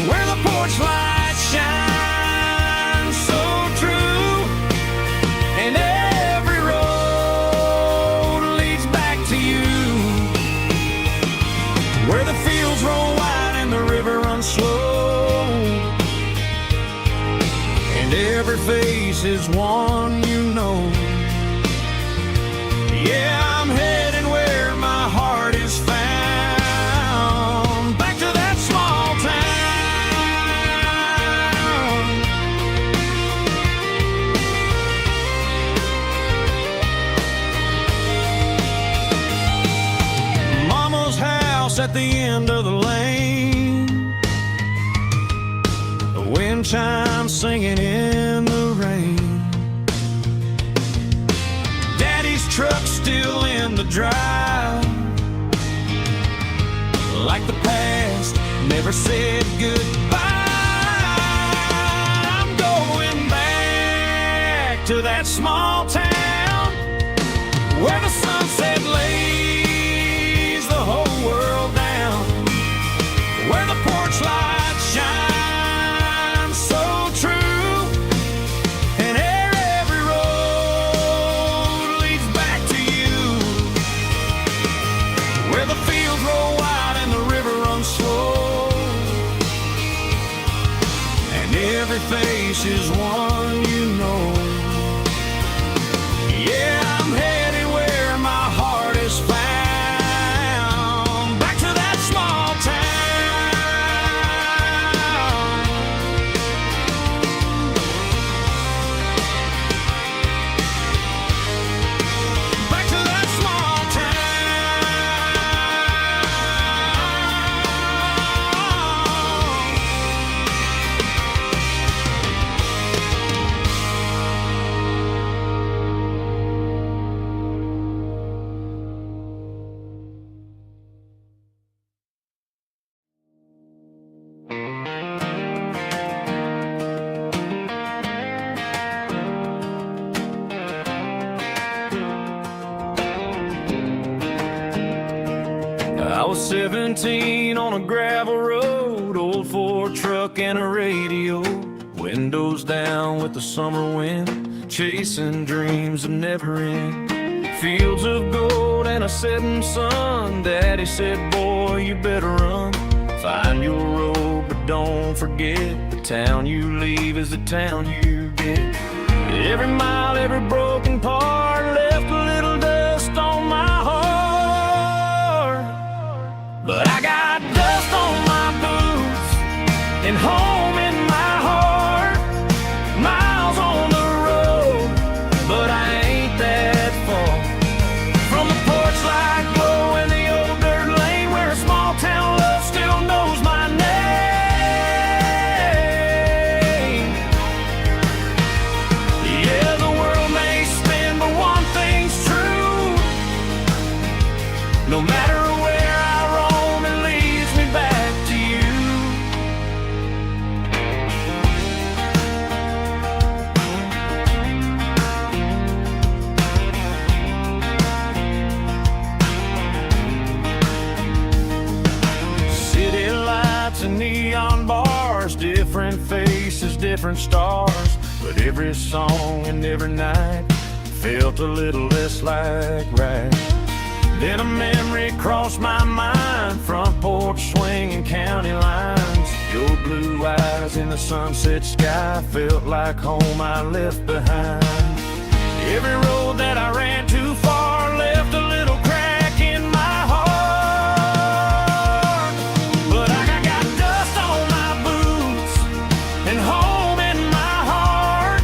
where the porch lights shine so true, and every road leads back to you, where the fields roll wide and the river runs slow, and every face is one you know. Yeah, I'm heading where my heart is found, back to that small town. Mama's house at the end of the lane, the wind chimes singing in the rain, Daddy's truck still in the drive, like the past never said goodbye. I'm going back to that small town where the sunset lays the whole world down, where the porch lights shine so true, and every road leads back to you, where the fields roll wide and the river runs slow, and every face is one you know. Yeah, I'm headed where my heart is found, back to that small town. Back to that small I was 17 on a gravel road, old Ford truck and a radio, windows down with the summer wind, chasing dreams that never end. Fields of gold and a setting sun, Daddy said, boy, you better run. Find your road, but don't forget, the town you leave is the town you get. Every mile, every broken part left a little dust on my heart, but I got dust on my boots and home in my heart. Miles on the road, but I ain't that far from the porch light glow in the old dirt lane, where a small town love still knows my name. Yeah, the world may spin, but one thing's true: no matter where I roam, it leads me back to you. City lights and neon bars, different faces, different stars, but every song and every night felt a little less like right. Then a memory crossed my mind, front porch swinging county lines, your blue eyes in the sunset sky felt like home I left behind. Every road that I ran too far left a little crack in my heart, but I got dust on my boots and home in my heart.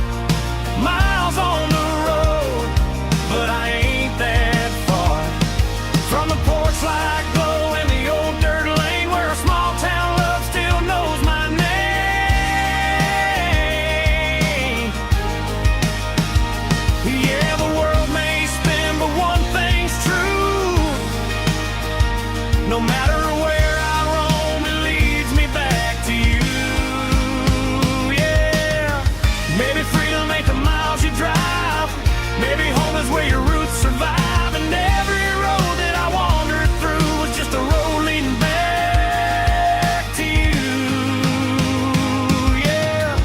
Miles on the road, but I ain't that far from the porch light glow in the old dirt lane, where a small town love still knows my name. Yeah, the world may spin, but one thing's true: No matter where I roam, it leads me back to you. Yeah, maybe freedom ain't the miles you drive. Maybe home is where your roots survive. And every road that I wandered through was just a road leading back to you. Yeah.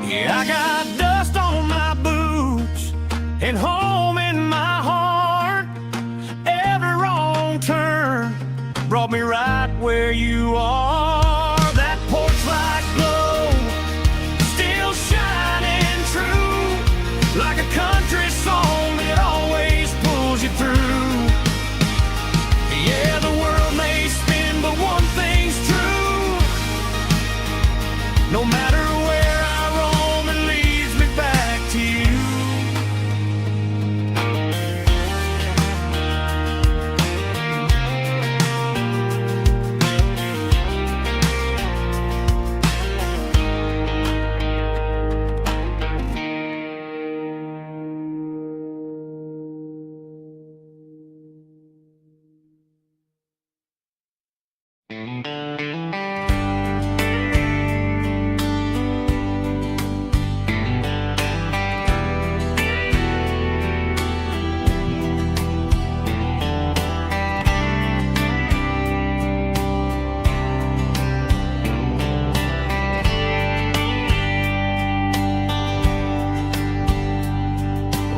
Yeah, I got dust on my boots and home in my heart. Every wrong turn brought me right where you are. That porch light glow, still shining true, like a country song that always pulls you through. Yeah, the world may spin, but one thing's true. No matter where I roam, it leads me back to you.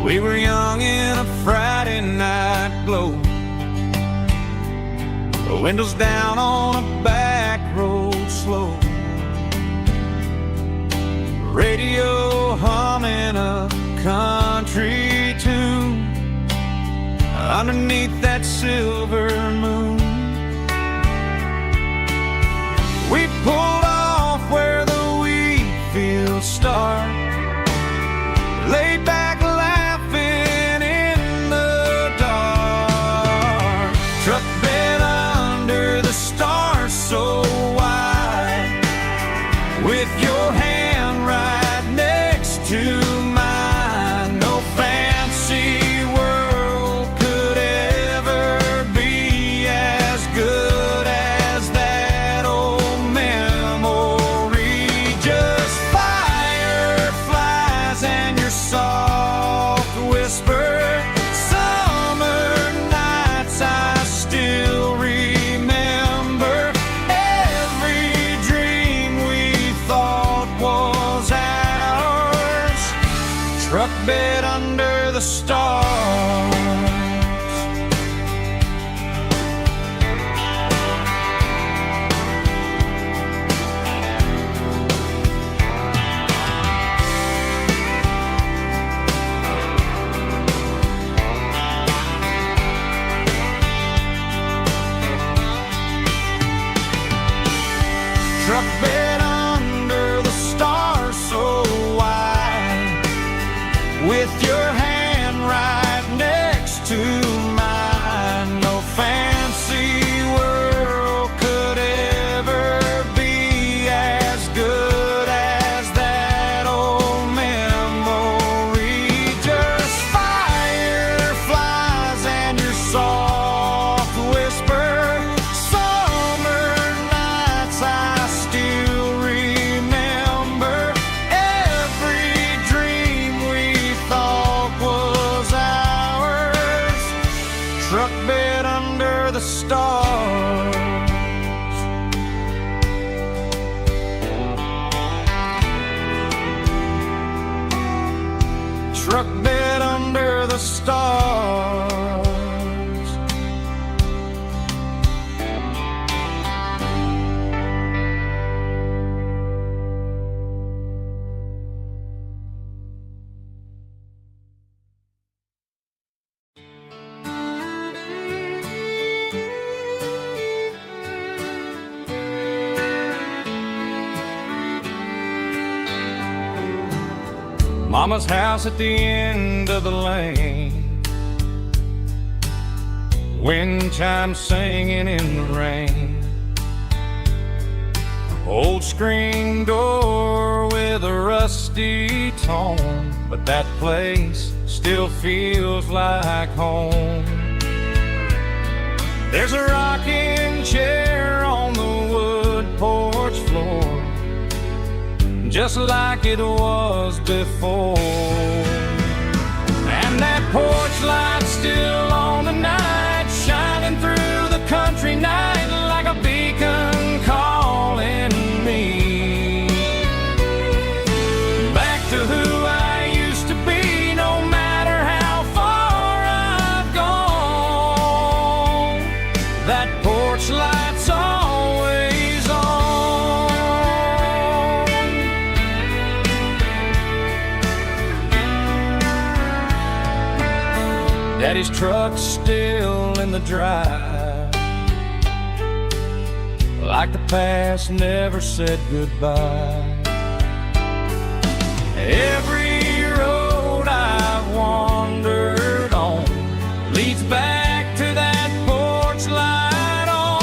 We were young in a Friday night glow, the windows down on a back road slow, radio humming a country tune underneath that silver moon. We pulled off where the wheat fields start, laid back laughing in the dark. Truck bed under the stars so wide, with your hand right next to mine. No fancy world could ever be as good as that old memory. Just fireflies and your soft whisper. Summer nights I still remember. Every dream we thought was ours. Truck bed under the stars. Truck bed under the stars so wide, with your hand right next to mine. No fancy world could ever be as good as that old memory. Just fireflies and your soft whisper. Summer nights I still remember. Every dream we thought was ours. Truck bed under the stars. Truck bed under the stars. Mama's house at the end of the lane, wind chimes singing in the rain. Old screen door with rusty tone, but that place still feels like home. There's a rocking chair on the wood porch floor, just like it was before. And that porch light's still on tonight, shining through the country night like a beacon calling me back to who I used to be. No matter how far I've gone, that porch light's always on. Daddy's truck's still in the drive, like the past never said goodbye. Every road I've wandered on leads back to that porch light on.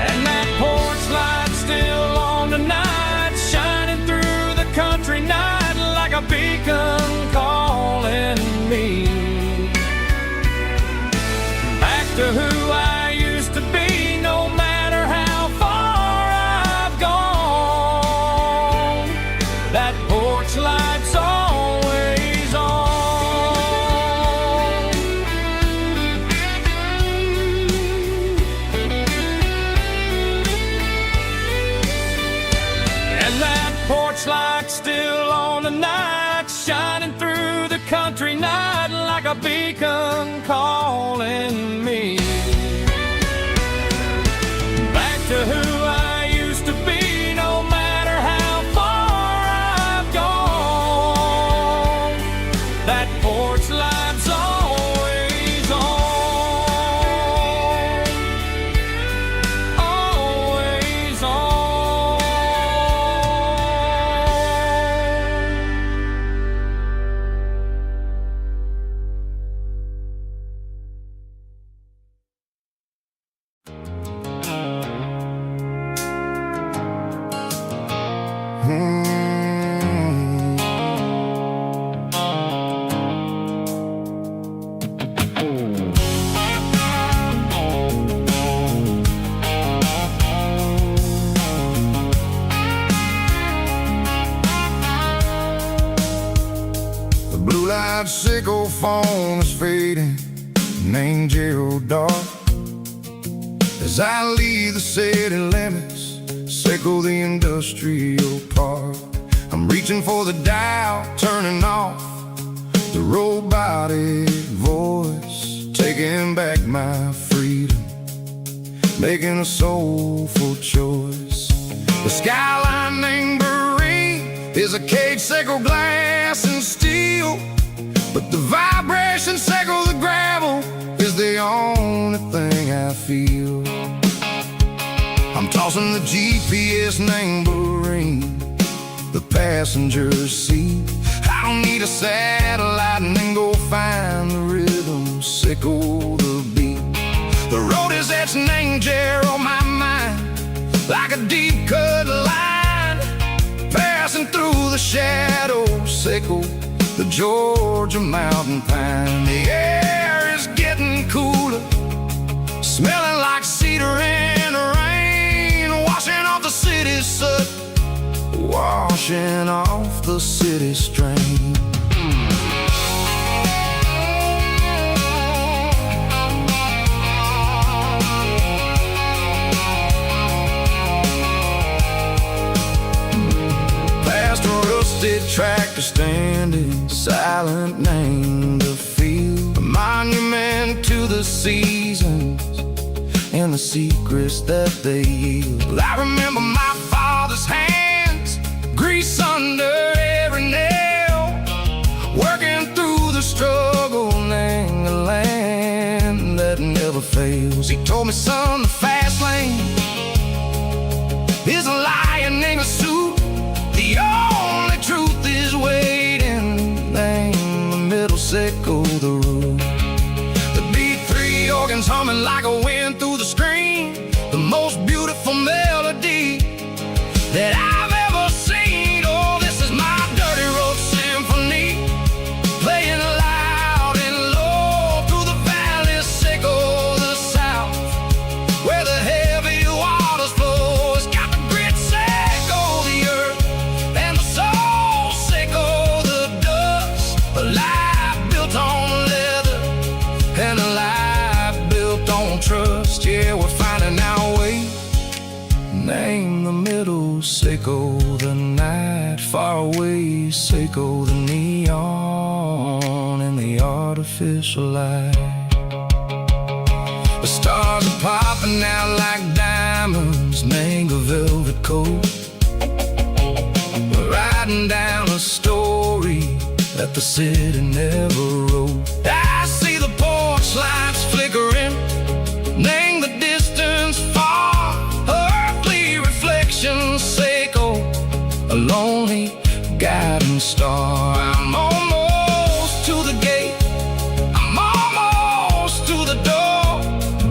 And that porch light's still on tonight, shining through the country night like a beacon calling me back to who I used to be. No matter how far I've gone, that porch light's always on. And that porch light's still on tonight, shining through the country night like a beacon calling me back to who I used to be. No matter how far I've gone, that porch light's always on, always on. The blue light sickle phone is fading, named Gerald dark. As I leave the city limits, sickle the industrial park. I'm reaching for the dial, turning off the robotic voice, taking back my freedom, making a soulful choice. The skyline named Marine is a cage, sickle glass and steel, but the vibration sickle the gravel is the only thing I feel. I'm tossing the GPS named Marine, the passenger seat. I don't need a satellite and then go find the rhythm, sickle the beat. The road is etched named Jer on my mind, like a deep cut line, passing through the shadows, sickle the Georgia mountain pine. The air is getting cooler, smelling like cedar in the rain, washing off the city soot, washing off the city strain. Past a rusted tractor standing silent, named the field, a monument to the seasons and the secrets that they yield. I remember my father's hands, grease under every nail, working through the struggle in the land that never fails. He told me, son, the fast lane is a lion in a suit. The only truth is waiting. Name the middle, sickle the root. The B3 organs humming like a wind through the screen, the most beautiful melody that I've ever seen. Seco the night, far away, Seco the neon and the artificial light. The stars are popping out like diamonds, mango velvet coat. We're riding down a story that the city never wrote. I see the porch lights flickering, name the distance far, earthly reflections, Seco, a lonely guiding star. I'm almost to the gate, I'm almost to the door,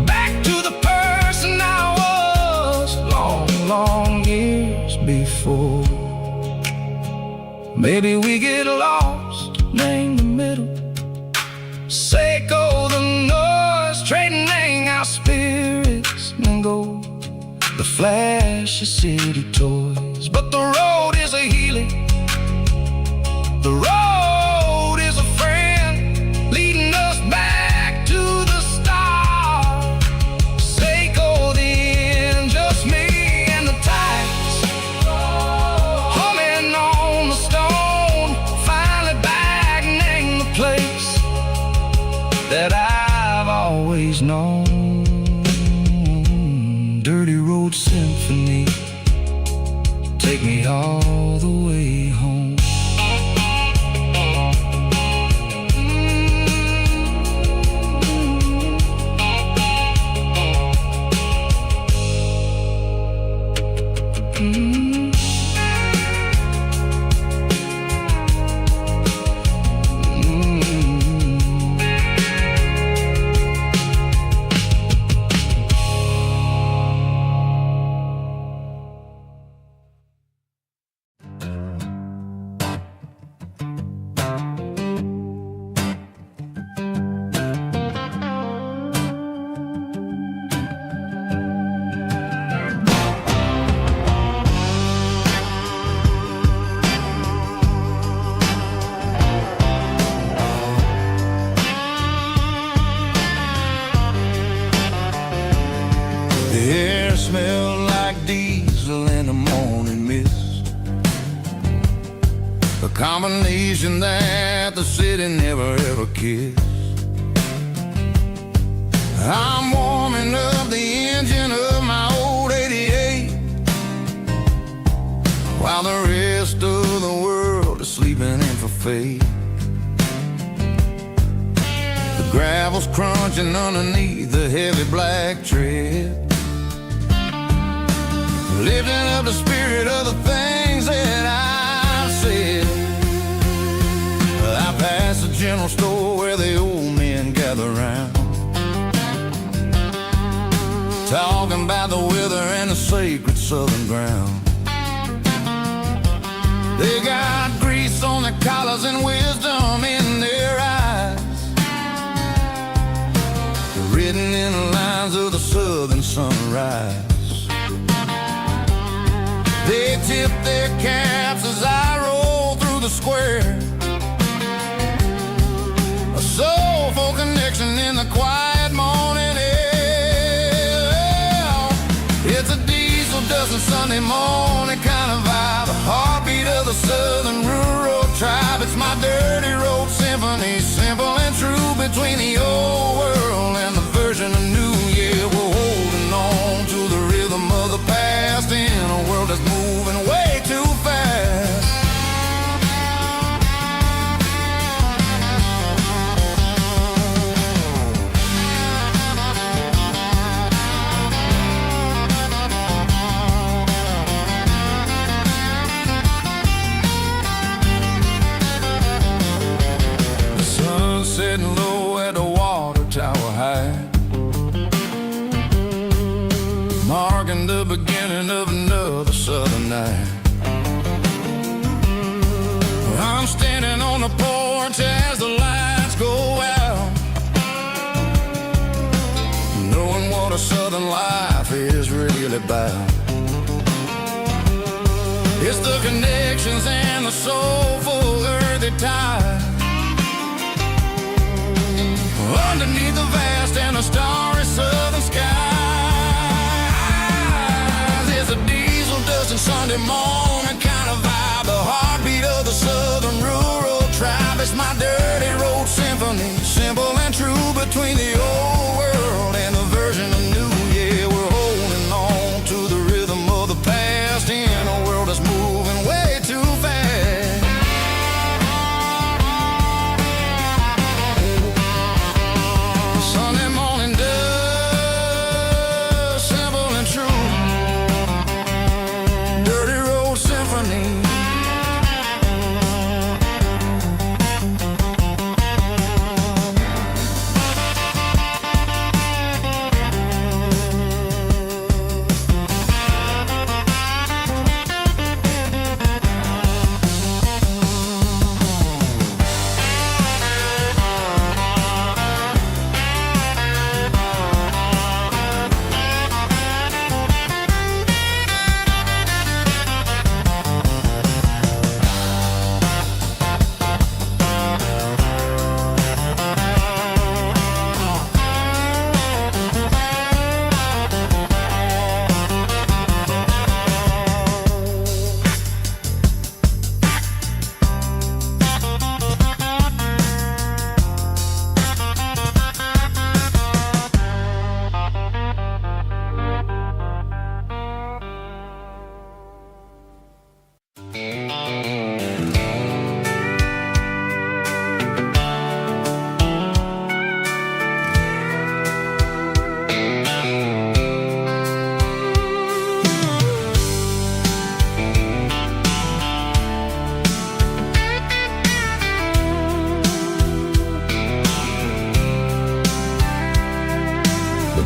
back to the person I was long, long years before. Maybe we get lost, name the middle, Seco the noise, trading our spirits and go the flash of city toys. But the road is a healing, the road is a friend, leading us back to the start. Seco the end, just me and the tides, humming on the stone, finally back, name the place that I've always known. Dirty road symphony, take me all the way home. The air smelled like diesel in the morning mist, a combination that the city never ever kissed. I'm warming up the engine of my old 88, while the rest of the world is sleeping in for fate. The gravel's crunching underneath the heavy black tread, lifting up the spirit of the things that I've said. I passed the general store where the old men gather round, talking about the weather and the sacred southern ground. They got grease on their collars and wisdom in their eyes, written in the lines of the southern sunrise. They tip their caps as I roll through the square, a soulful connection in the quiet morning air. It's a diesel dusting Sunday morning kind of vibe, a heartbeat of the southern rural tribe. It's my dirty road symphony, simple and true, between the old world and the version of new. Yeah, we're holding on to the rhythm of the past in a world that's moving way too fast. The sun's setting low at the water tower high, marking the beginning of another southern night. I'm standing on the porch as the lights go out, knowing what a southern life is really about. It's the connections and the soulful earthy tide, underneath the vast and the starry southern skies. It's a diesel dusting Sunday Sunday morning kind of vibe, the heartbeat of the southern rural tribe. It's my dirty road symphony, simple and true, between the old world and the version of new. Yeah, we're holding on to the rhythm of the past in a world that's moving way too fast. Sunday morning dust, simple and true, dirty road symphony.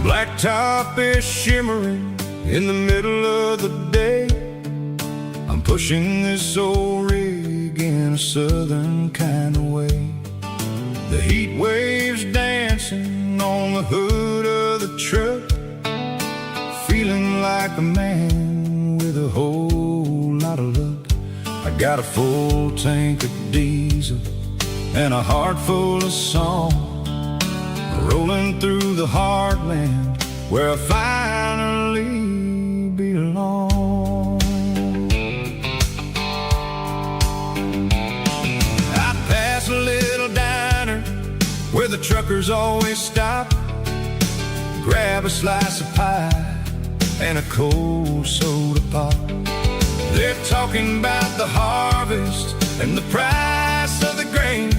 Blacktop is shimmering in the middle of the day. I'm pushing this old rig in a southern kind of way. The heat waves dancing on the hood of the truck, feeling like a man with a whole lot of luck. I got a full tank of diesel and a heart full of song, rolling through the heartland where I finally belong. I pass a little diner where the truckers always stop, grab a slice of pie and a cold soda pop. They're talking about the harvest and the price of the grain,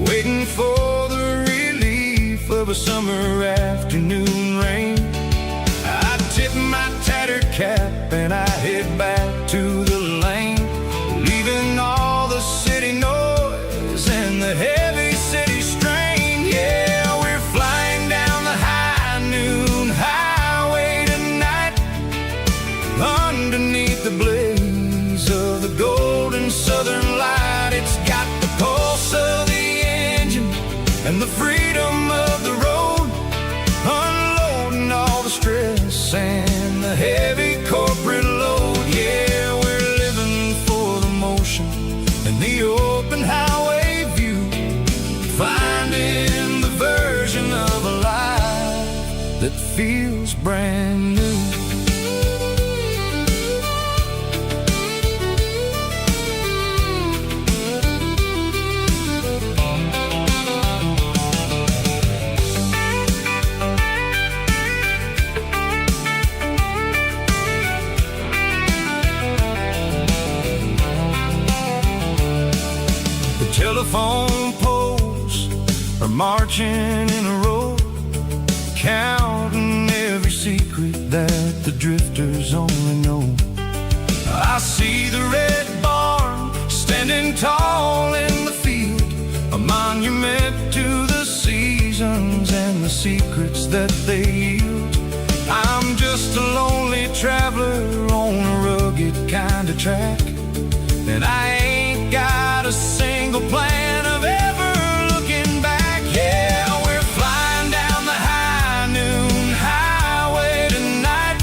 waiting for the relief of a summer afternoon rain. I tip my tattered cap and I head back to the lane, leaving all the city noise and the heavy city strain. Yeah, we're flying down the high noon highway tonight, underneath the blaze of the golden southern light. It's got the pulse of the engine and the freedom of the road, unloading all the stress and the heavy corporate load. Yeah, we're living for the motion and the open highway view, finding the version of a life that feels brand new. Telephone poles are marching in a row, counting every secret that the drifters only know. I see the red barn standing tall in the field, a monument to the seasons and the secrets that they yield. I'm just a lonely traveler on a rugged kind of track, and I ain't got a single plan of ever looking back. Yeah, we're flying down the high noon highway tonight,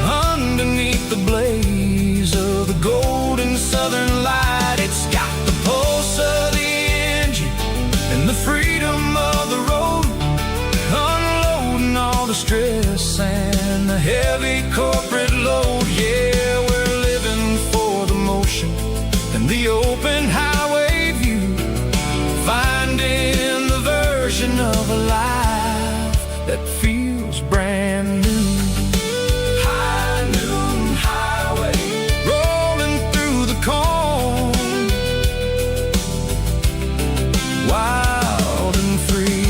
underneath the blaze of the golden southern light. It's got the pulse of the engine and the freedom of the road, stress and the heavy corporate load. Yeah, we're living ocean and the open highway view, finding the version of a life that feels brand new. High noon highway, rolling through the corn, wild and free.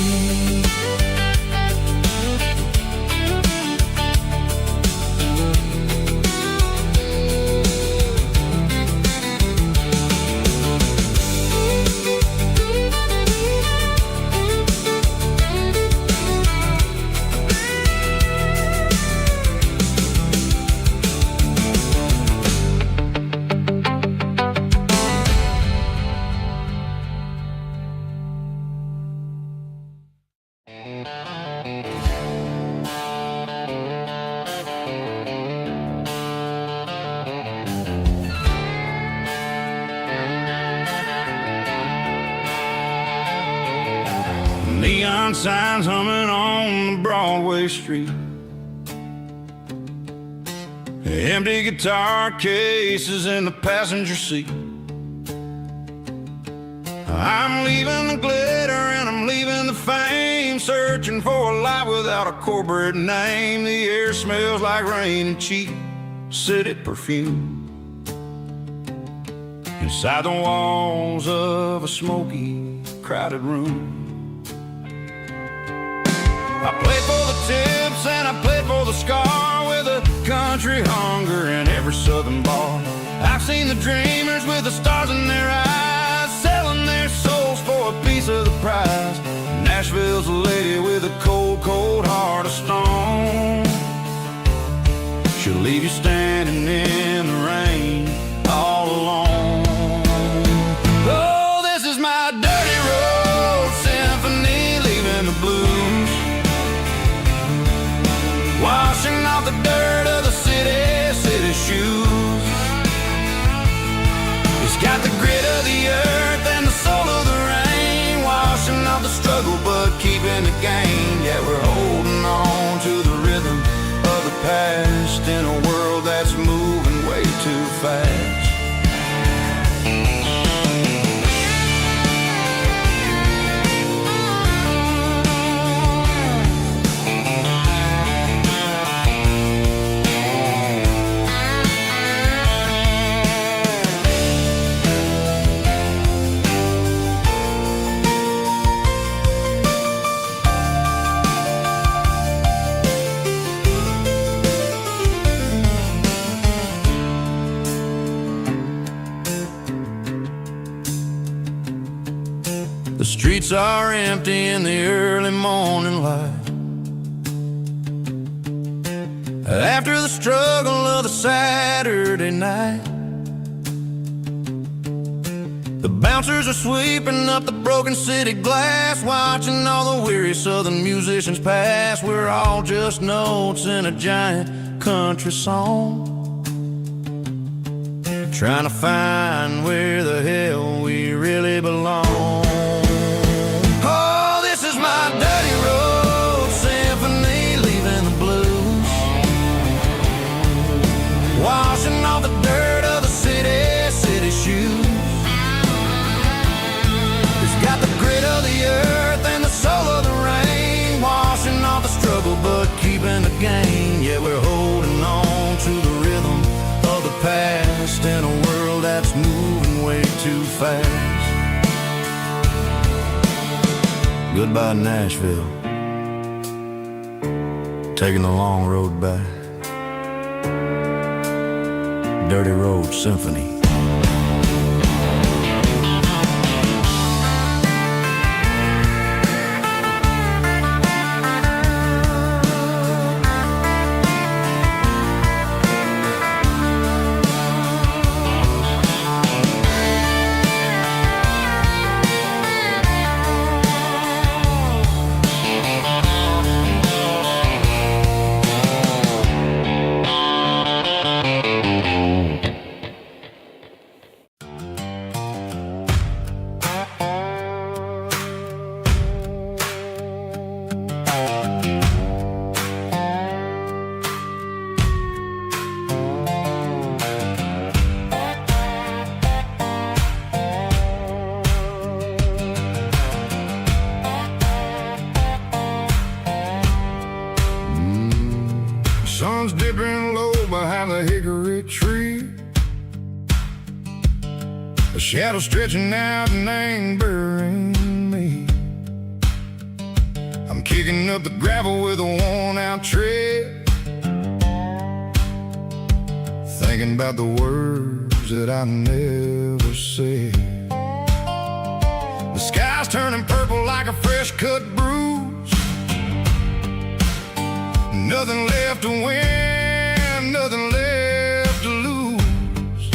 Neon signs humming on the Broadway street, empty guitar cases in the passenger seat. I'm leaving the glitter and I'm leaving the fame, searching for a life without a corporate name. The air smells like rain and cheap city perfume inside the walls of a smoky, crowded room. I played for the tips and I played for the scar, with a country hunger in every southern bar. I've seen the dreamers with the stars in their eyes, selling their souls for a piece of the prize. Nashville's a lady with a cold, cold heart of stone. She'll leave you standing in the rain all alone. Oh, this is my dirty road symphony, leaving the blues, washing off the dirt of the city shoes. It's got the grit of the earth and the soul of the rain, washing off the struggle but keeping the gain. Yeah, we're holding on to the rhythm of the past in a world that's moving way too fast. The streets are empty in the early morning light, after the struggle of the Saturday night. The bouncers are sweeping up the broken city glass, watching all the weary southern musicians pass. We're all just notes in a giant country song, trying to find where the hell we really belong. My dirty road symphony, leaving the blues, washing off the dirt of the city shoes. It's got the grit of the earth and the soul of the rain, washing off the struggle but keeping the gain. Yeah, we're holding on to the rhythm of the past in a world that's moving way too fast. Goodbye, Nashville, taking the long road back. Dirty Road Symphony. A shadow stretching out and ain't burying me. I'm kicking up the gravel with a worn-out tread, thinking about the words that I never said. The sky's turning purple like a fresh-cut bruise. Nothing left to win, nothing left to lose.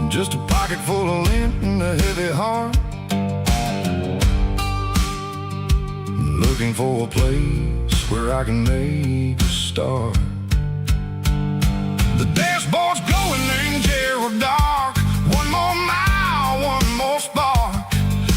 Just a pocket full of lint and a heavy heart, looking for a place where I can make a start. The dashboard's glowing, ain't Gerald dark. One more mile, one more spark.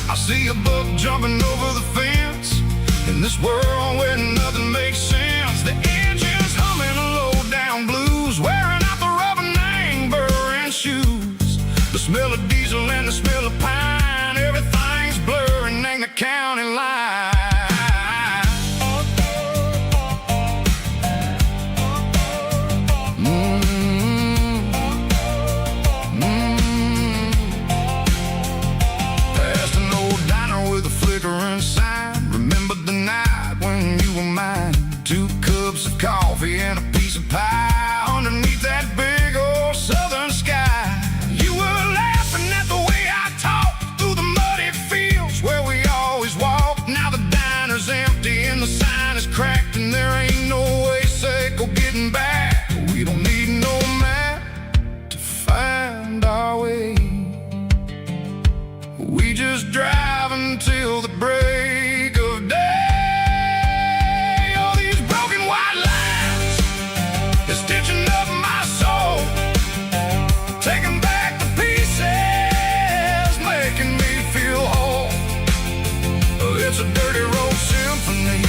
I see a buck jumping over the fence in this world where nothing makes sense. The engine's humming a low-down blues, wearing out the rubber name burring shoes. The smell of diesel and the smell of pine, everything's blurring, ain't the county line. Coffee and a piece of pie underneath that big old southern sky. You were laughing at the way I talked through the muddy fields where we always walked. Now the diner's empty and the sign is cracked, and there ain't no way safe or getting back. We don't need no map to find our way. We just drive until the break of day. It's a dirty road symphony,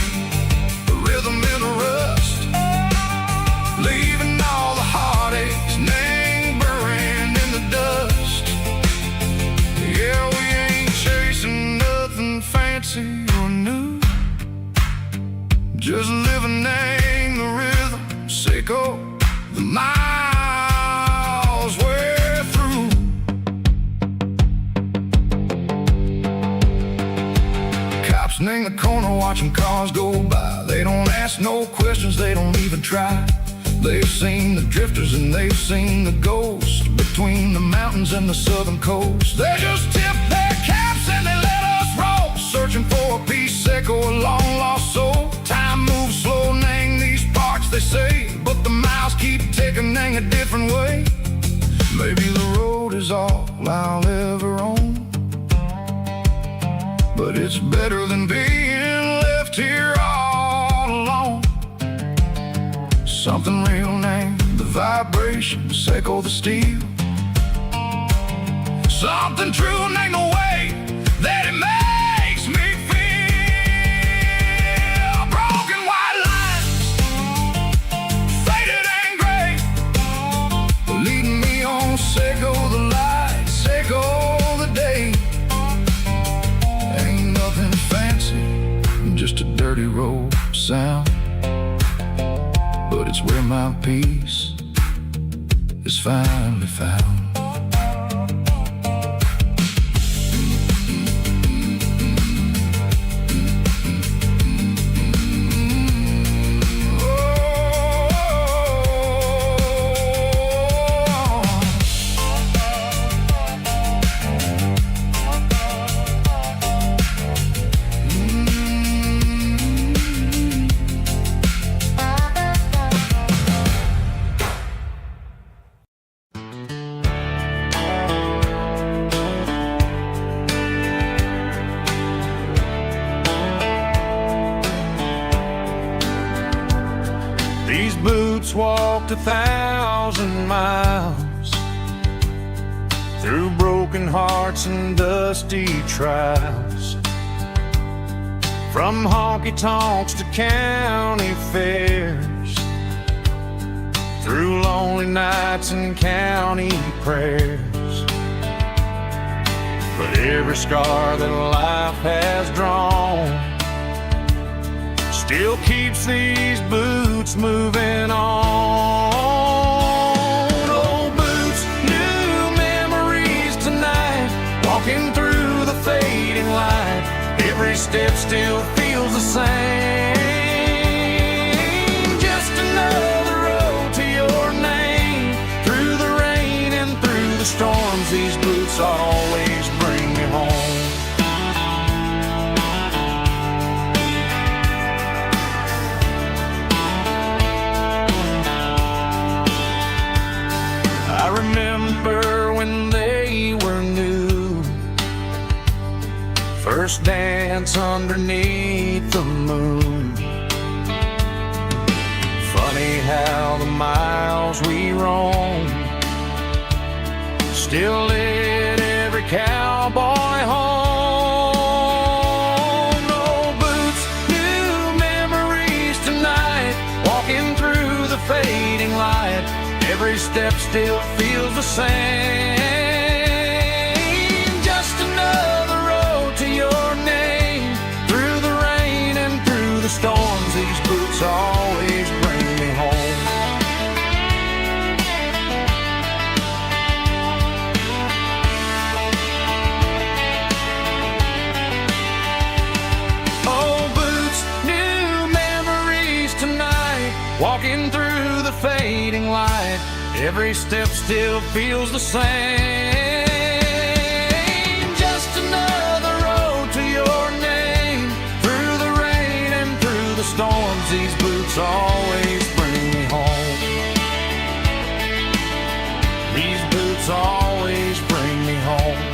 a rhythm in the rust, leaving all the heartaches, name buried in the dust. Yeah, we ain't chasing nothing fancy or new, just living in the rhythm, sick of the miles we're through. In the corner watching cars go by, they don't ask no questions, they don't even try. They've seen the drifters and they've seen the ghosts between the mountains and the southern coast. They just tip their caps and they let us roll, searching for a piece or a long lost soul. Time moves slow, nang these parts they say, but the miles keep ticking, nang a different way. Maybe the road is all I'll ever own, but it's better than being left here all alone. Something real named the vibration, echo the steel. Something true named the way that it makes me feel. Broken white lines, faded and gray, leading me on, echo the lights, echo the day. Just a dirty road sound, but it's where my peace is finally found. These boots walked 1,000 miles through broken hearts and dusty trials, from honky-tonks to county fairs, through lonely nights and county prayers. But every scar that life has drawn still keeps these boots moving on. Old boots, new memories tonight. step still feels the same. Just another road to your name. Through the rain and through the storms, these boots always bring me home. I remember when they were new, first dance underneath the moon. Funny how the miles we roam still lit every cowboy home. Old boots, new memories tonight, walking through the fading light. Every step still feels the same. Just another road to your name. Through the rain and through the storms, these boots always bring me home. Old boots, new memories tonight, walking through the fading light. Every step still feels the same. Just another road to your name. Through the rain and through the storms, these boots always bring me home. These boots always bring me home.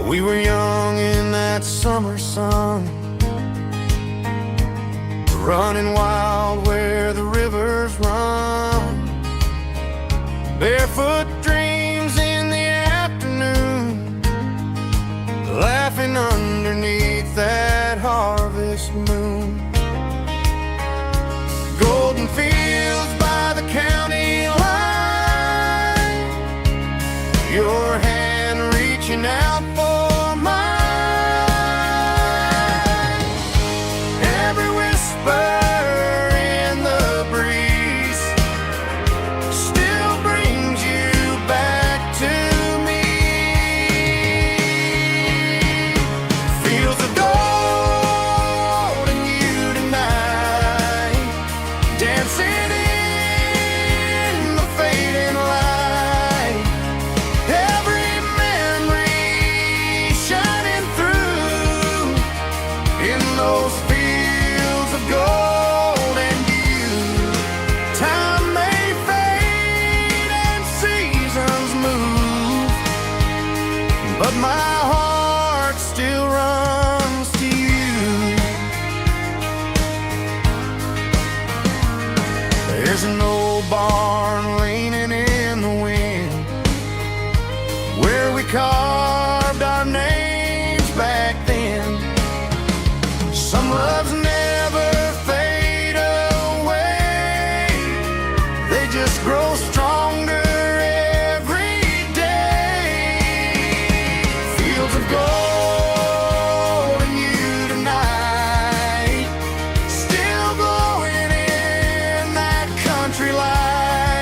We were young in that summer sun, running wild where the rivers run. Barefoot dreams in the afternoon, laughing underneath that harvest moon. Golden fields by the county line, your hand reaching out for but my heart still runs to you. There's an old barn leaning in the wind, where we carved our names back then. Some loves never fade away, they just grow stronger. Light,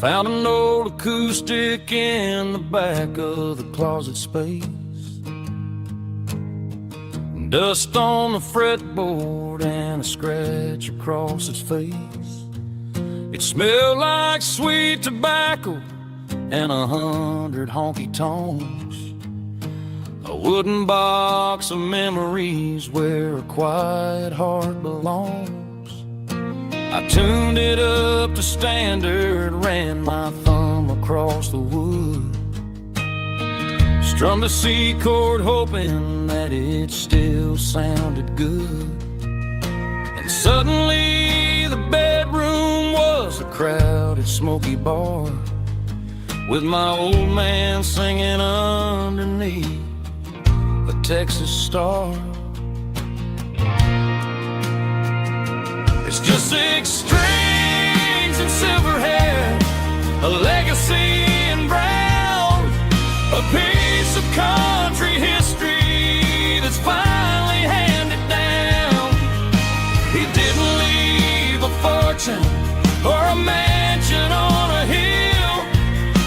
Found an old acoustic in the back of the closet space. Dust on the fretboard and a scratch across its face. It smelled like sweet tobacco and 100 honky-tonks. A wooden box of memories where a quiet heart belongs. I tuned it up to standard, ran my thumb across the wood. Strummed a C chord hoping that it still sounded good. And suddenly the bedroom was a crowded smoky bar, with my old man singing underneath the Texas star. It's just 6 strings and silver hair, a legacy in brown, a piece of country history that's finally handed down. He didn't leave a fortune or a mansion on a hill,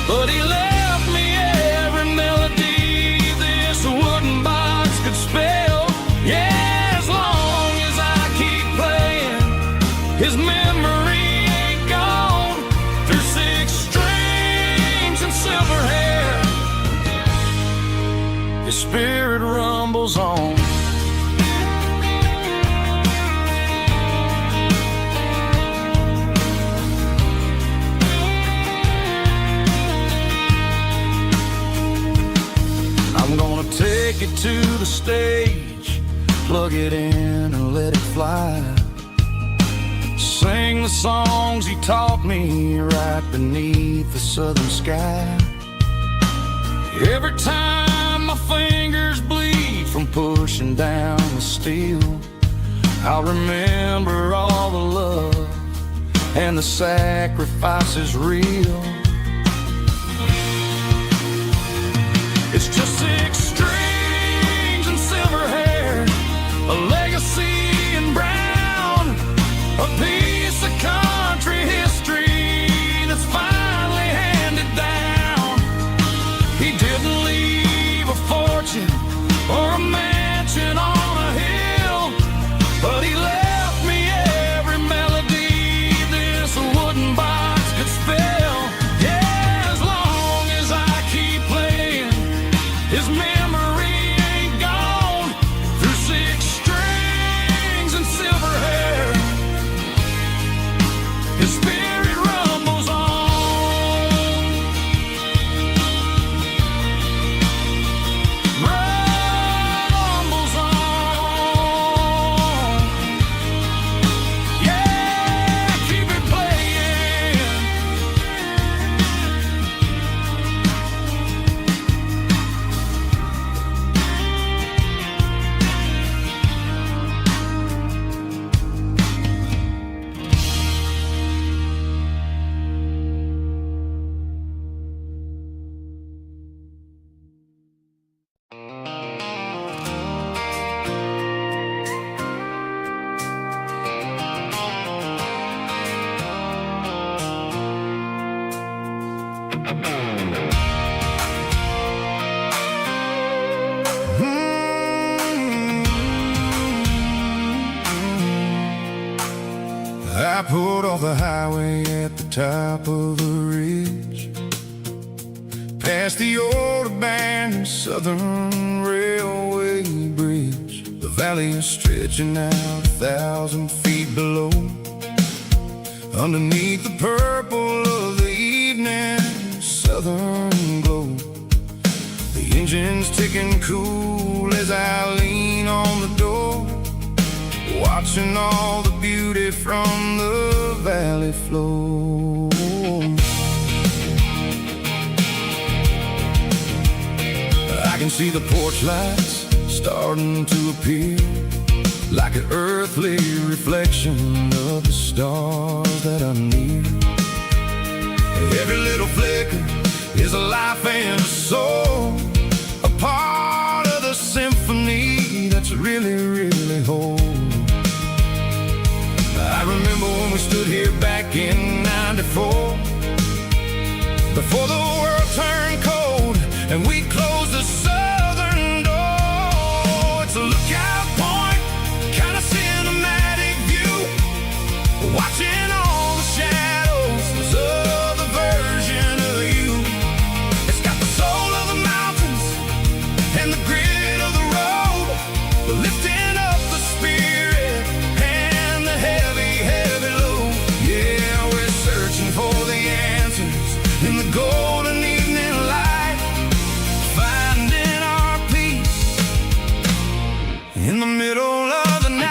but he left me every melody this wooden box could spell. Yeah, as long as I keep playing, his memory ain't gone. Through 6 strings and silver hair, his spirit rumbles on. I'm gonna take it to the stage, plug it in and let it fly. Sing the songs he taught me right beneath the southern sky. Every time my fingers bleed from pushing down the steel, I'll remember all the love and the sacrifices real. It's just 6 strings and silver hair, a legacy in brown, a piece of country history that's finally handed down. He didn't leave a fortune or a mansion on a hill, but he left me every melody this wooden box could spell. Yeah, as long as I keep playing, his memory ain't gone. Through 6 strings and silver hair, his spirit rumbles on. Rumbles on. Yeah, keep it playing. I pulled off the highway at the top of the ridge, past the old abandoned Southern Railway bridge. The valley is stretching out 1,000 feet below, underneath the purple of the evening southern glow. The engine's ticking cool as I lean on the door, watching all the beauty from the valley flow. I can see the porch lights starting to appear, like an earthly reflection of the stars that are near. Every little flicker is a life and a soul, a part of the symphony that's really, really whole. I remember when we stood here back in '94, middle of the night.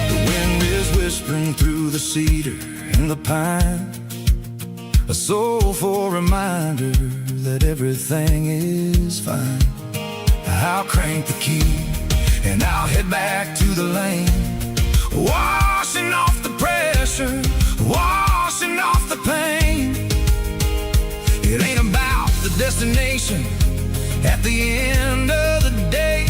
The wind is whispering through the cedar and the pine, a soulful reminder that everything is fine. I'll crank the key and I'll head back to the lane, washing off the pressure, washing off the pain. It ain't about the destination at the end of the day.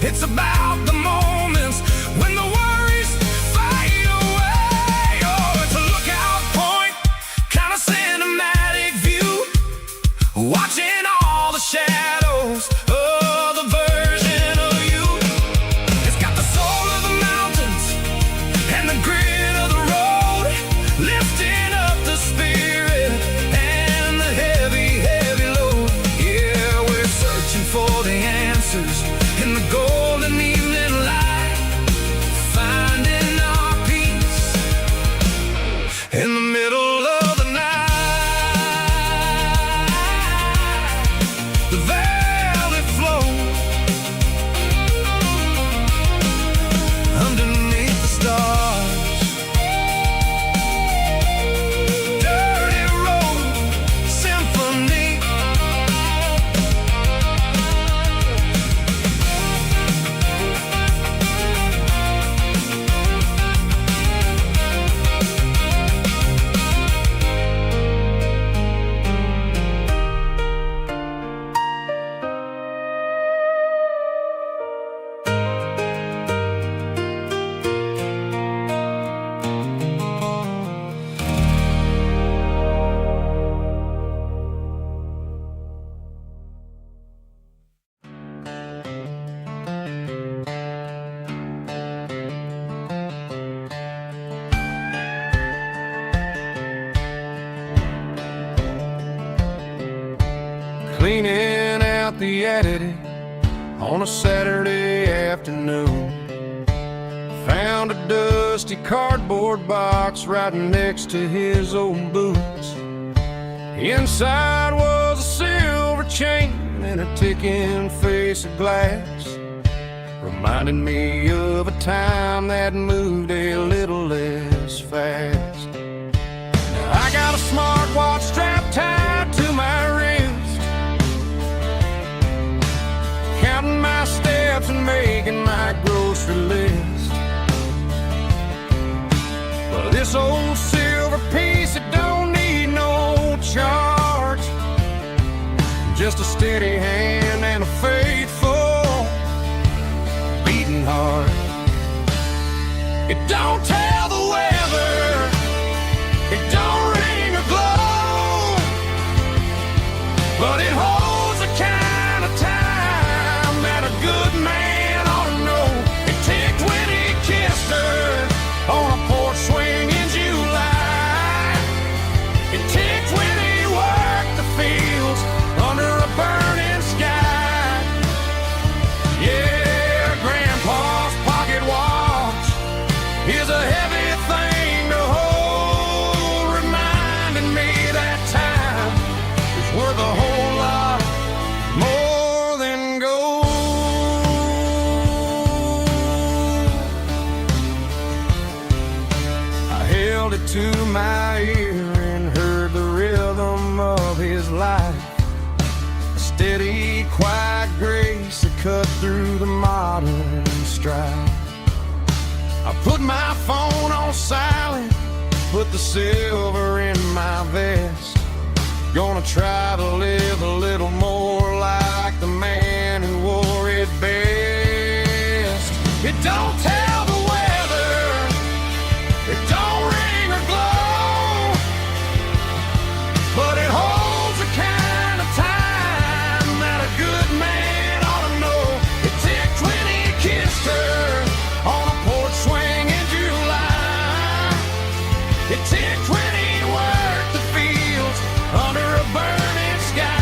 It's about the moments when the worries fade away. Oh, it's a lookout point, kind of cinematic view, watching all the shadows of the version of you. It's got the soul of the mountains and the grit of the road, lifting up the spirit and the heavy, heavy load. Yeah, we're searching for the answers in the golden evening light, finding our peace in the middle of the night. The velvet flow underneath the stars, dirty road symphony. Cleaning out the attic on a Saturday afternoon, found a dusty cardboard box right next to his old boots. Inside was a silver chain and a ticking face of glass, reminding me of a time that moved a little less fast. Now I got a smartwatch strapped tied to my wrist, counting my steps and making my grocery list. But this old silver piece, it don't need no charge, just a steady hand and a faithful beating heart. It don't tell the weather, it don't ring or glow, but it holds the kind of time that a good man ought to know. It ticked when he kissed her on a porch swing in July. It ticked when he worked the fields under a burning sky. Yeah, Grandpa's pocket watch is a heavy thing to hold, reminding me that time is worth a whole lot more than gold. I held it to my ear and heard the rhythm of his life, a steady, quiet grace that cut through the modern strife. I put my phone on silent, put the silver in my vest. Gonna try to live a little more like the man who wore it best. It don't tell the weather, it don't ring or glow, but it holds the kind of time that a good man ought to know. It ticked when he kissed her on a porch swing in July. It ticked when he worked the fields under a burning sky.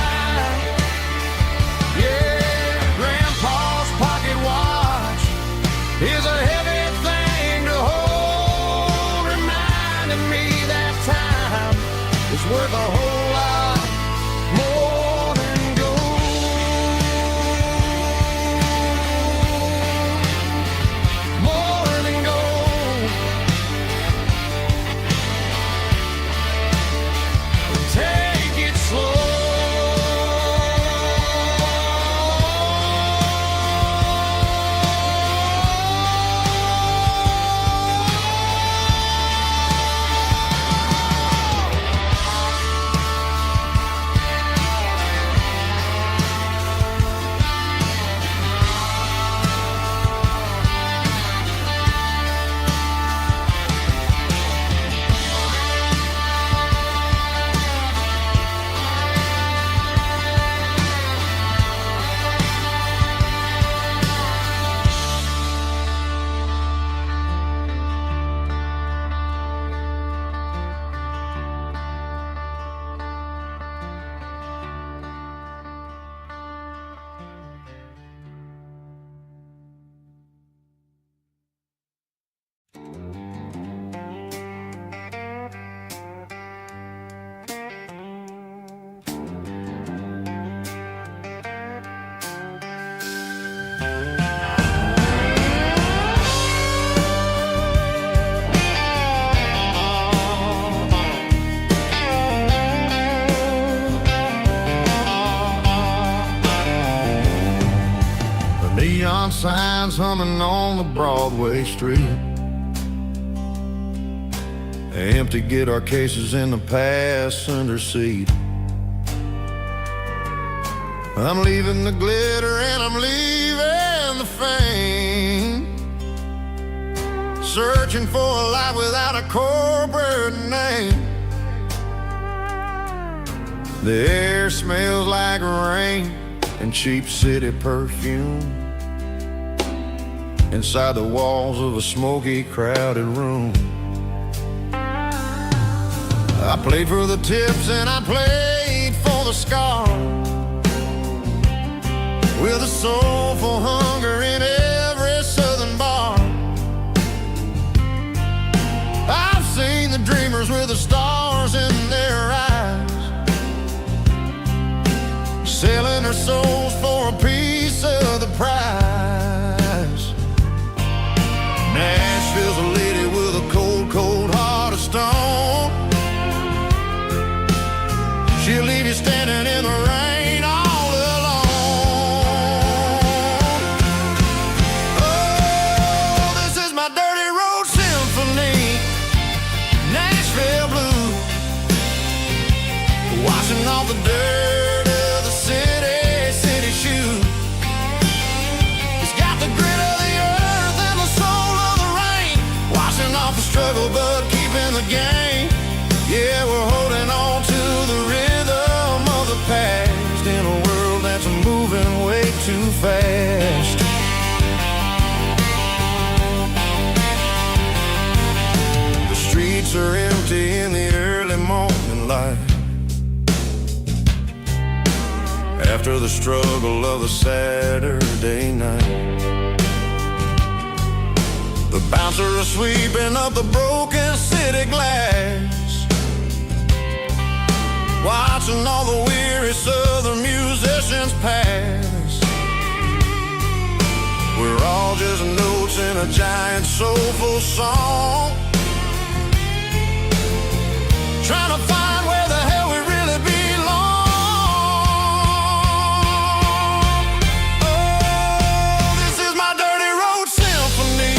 neon signs humming on the Broadway street. Empty guitar cases in the passenger seat. I'm leaving the glitter and I'm leaving the fame, searching for a life without a corporate name. The air smells like rain and cheap city perfume inside the walls of a smoky, crowded room. I played for the tips and I played for the scars, with a soulful hunger in every southern bar. I've seen the dreamers with the stars in their eyes, selling their souls for a piece of the prize. Nashville's a lady with a cold, cold heart of stone. She'll leave you standing in the rain all alone. Oh, this is my dirty road symphony, Nashville blues, washing off the dirt of the city shoes. It's got the grit of the earth and the soul of the rain, washing off the struggle but keeping the game. Yeah, we're holding on to the rhythm of the past in a world that's moving way too fast. The streets are empty in the early morning light, after the struggle of a Saturday night. The bouncer is sweeping up the broken city glass, watching all the weary southern musicians pass. We're all just notes in a giant soulful song, trying to find where the hell we really belong. Oh, this is my dirty road symphony,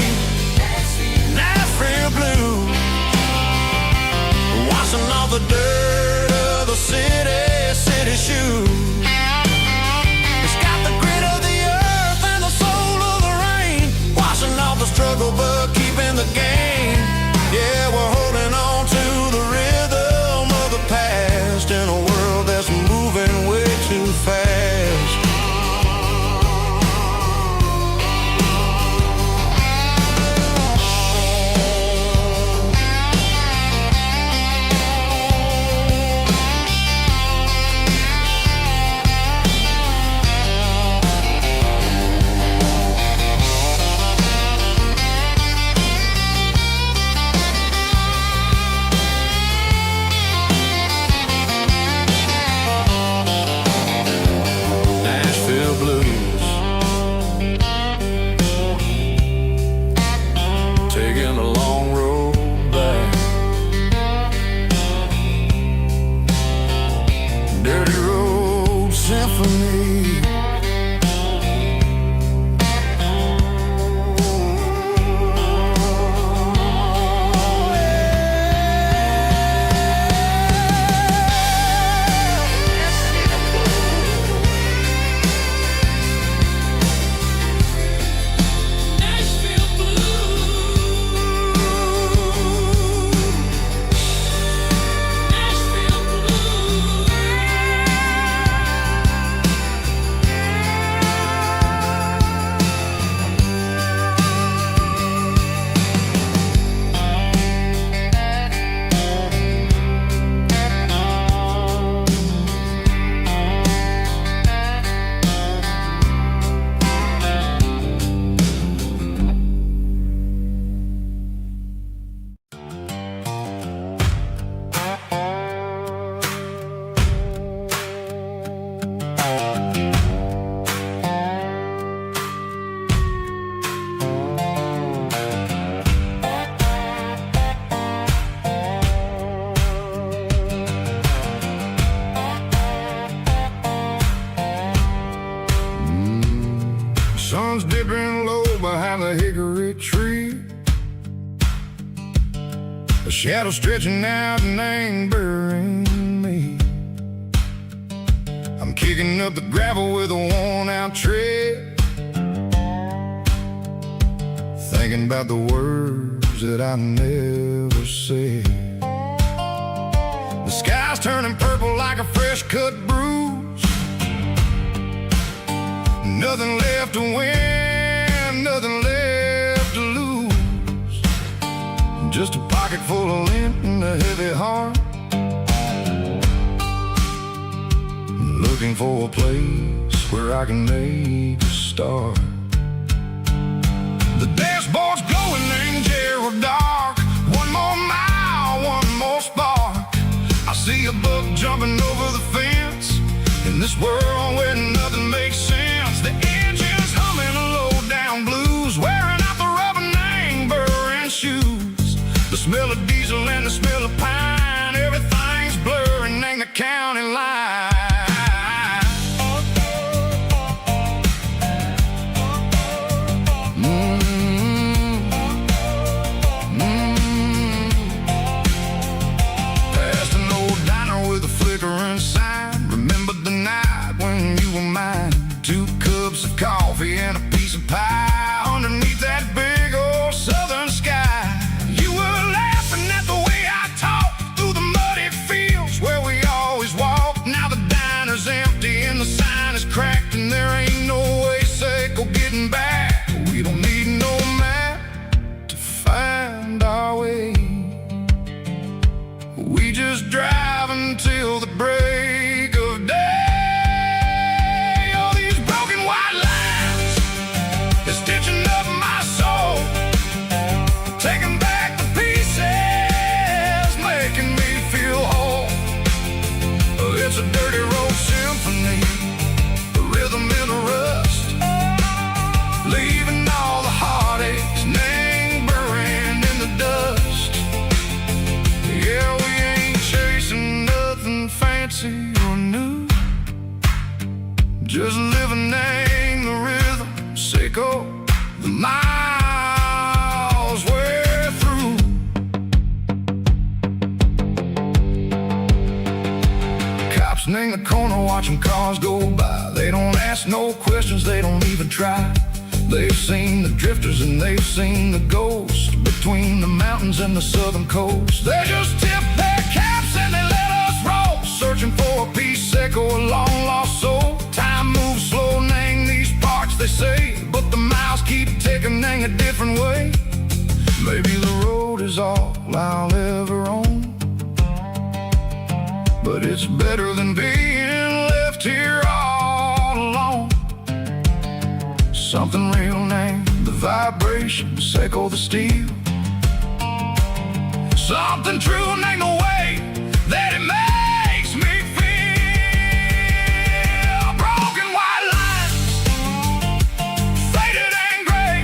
Nashville blues, washing off the dirt of the city shoes. It's got the grit of the earth and the soul of the rain, washing off the struggle but keeping the game. Yeah, we're holding on to the rhythm Sun's dipping low behind the hickory tree. A shadow stretching out and angering me. I'm kicking up the gravel with a worn-out tread, thinking about the words that I never said. The sky's turning purple like a fresh-cut bruise. Nothing left to win, nothing left to lose. Just a pocket full of lint and a heavy heart, looking for a place where I can make a start. The dashboard's glowing, angel dark. One more mile, one more spark. I see a buck jumping over the fence in this world where nothing makes sense. The engine's humming a low-down blues, wearing out the rubber name burring shoes. The smell of diesel and the smell of pine, everything's blurring, ain't the county line. Past an old diner with a flickering sign. Remember the night when you were mine. 2 cups of coffee and a piece of pie underneath that big old southern sky. You were laughing at the way I talked through the muddy fields where we always walked. Now the diner's empty and the sign is cracked, and there ain't no way safe or getting back. We don't need no map to find our way. We just drive until the break of day. All these broken white lines is stitching up my soul, taking back the pieces, making me feel whole. It's a dirty road symphony, a rhythm in the rust, leaving all the heartaches, name buried in the dust. Yeah, we ain't chasing nothing fancy or new, just living in the rhythm, sick of the miles we're through. Cops in the corner watching cars go by. They don't ask no questions, they don't even try. They've seen the drifters and they've seen the ghosts between the mountains and the southern coast. They just tip their caps and they let us roll, searching for a piece or a long-lost soul. Time moves slow, nang these parts, they say, but the miles keep ticking, nang a different way. Maybe the road is all I'll ever own, but it's better than being left here all alone. Something real, name the vibration, echo the steel. Something true, name the way that it makes me feel. Broken white lines, faded and gray,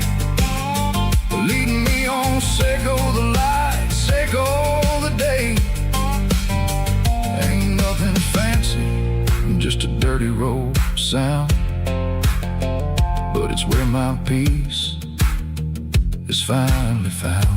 leading me on, echo the light, echo the day. Ain't nothing fancy, just a dirty road sound, but it's where my peace is finally found.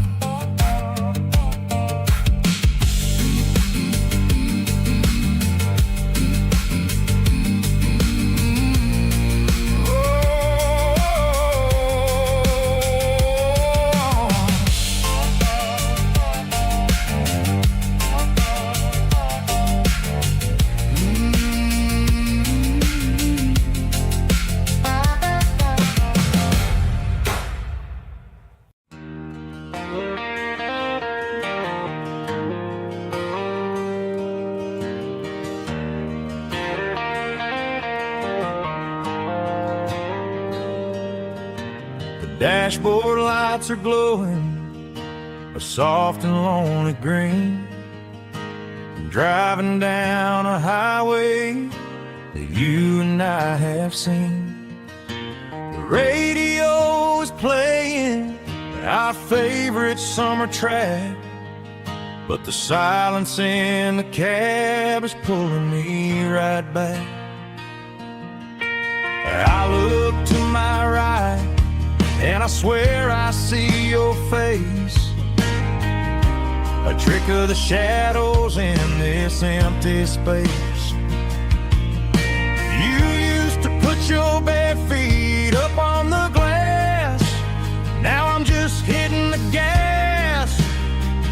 Dashboard lights are glowing a soft and lonely green. I'm driving down a highway that you and I have seen. The radio is playing our favorite summer track, but the silence in the cab is pulling me right back. I look to my right I swear I see your face, a trick of the shadows in this empty space. You used to put your bare feet up on the glass. Now I'm just hitting the gas,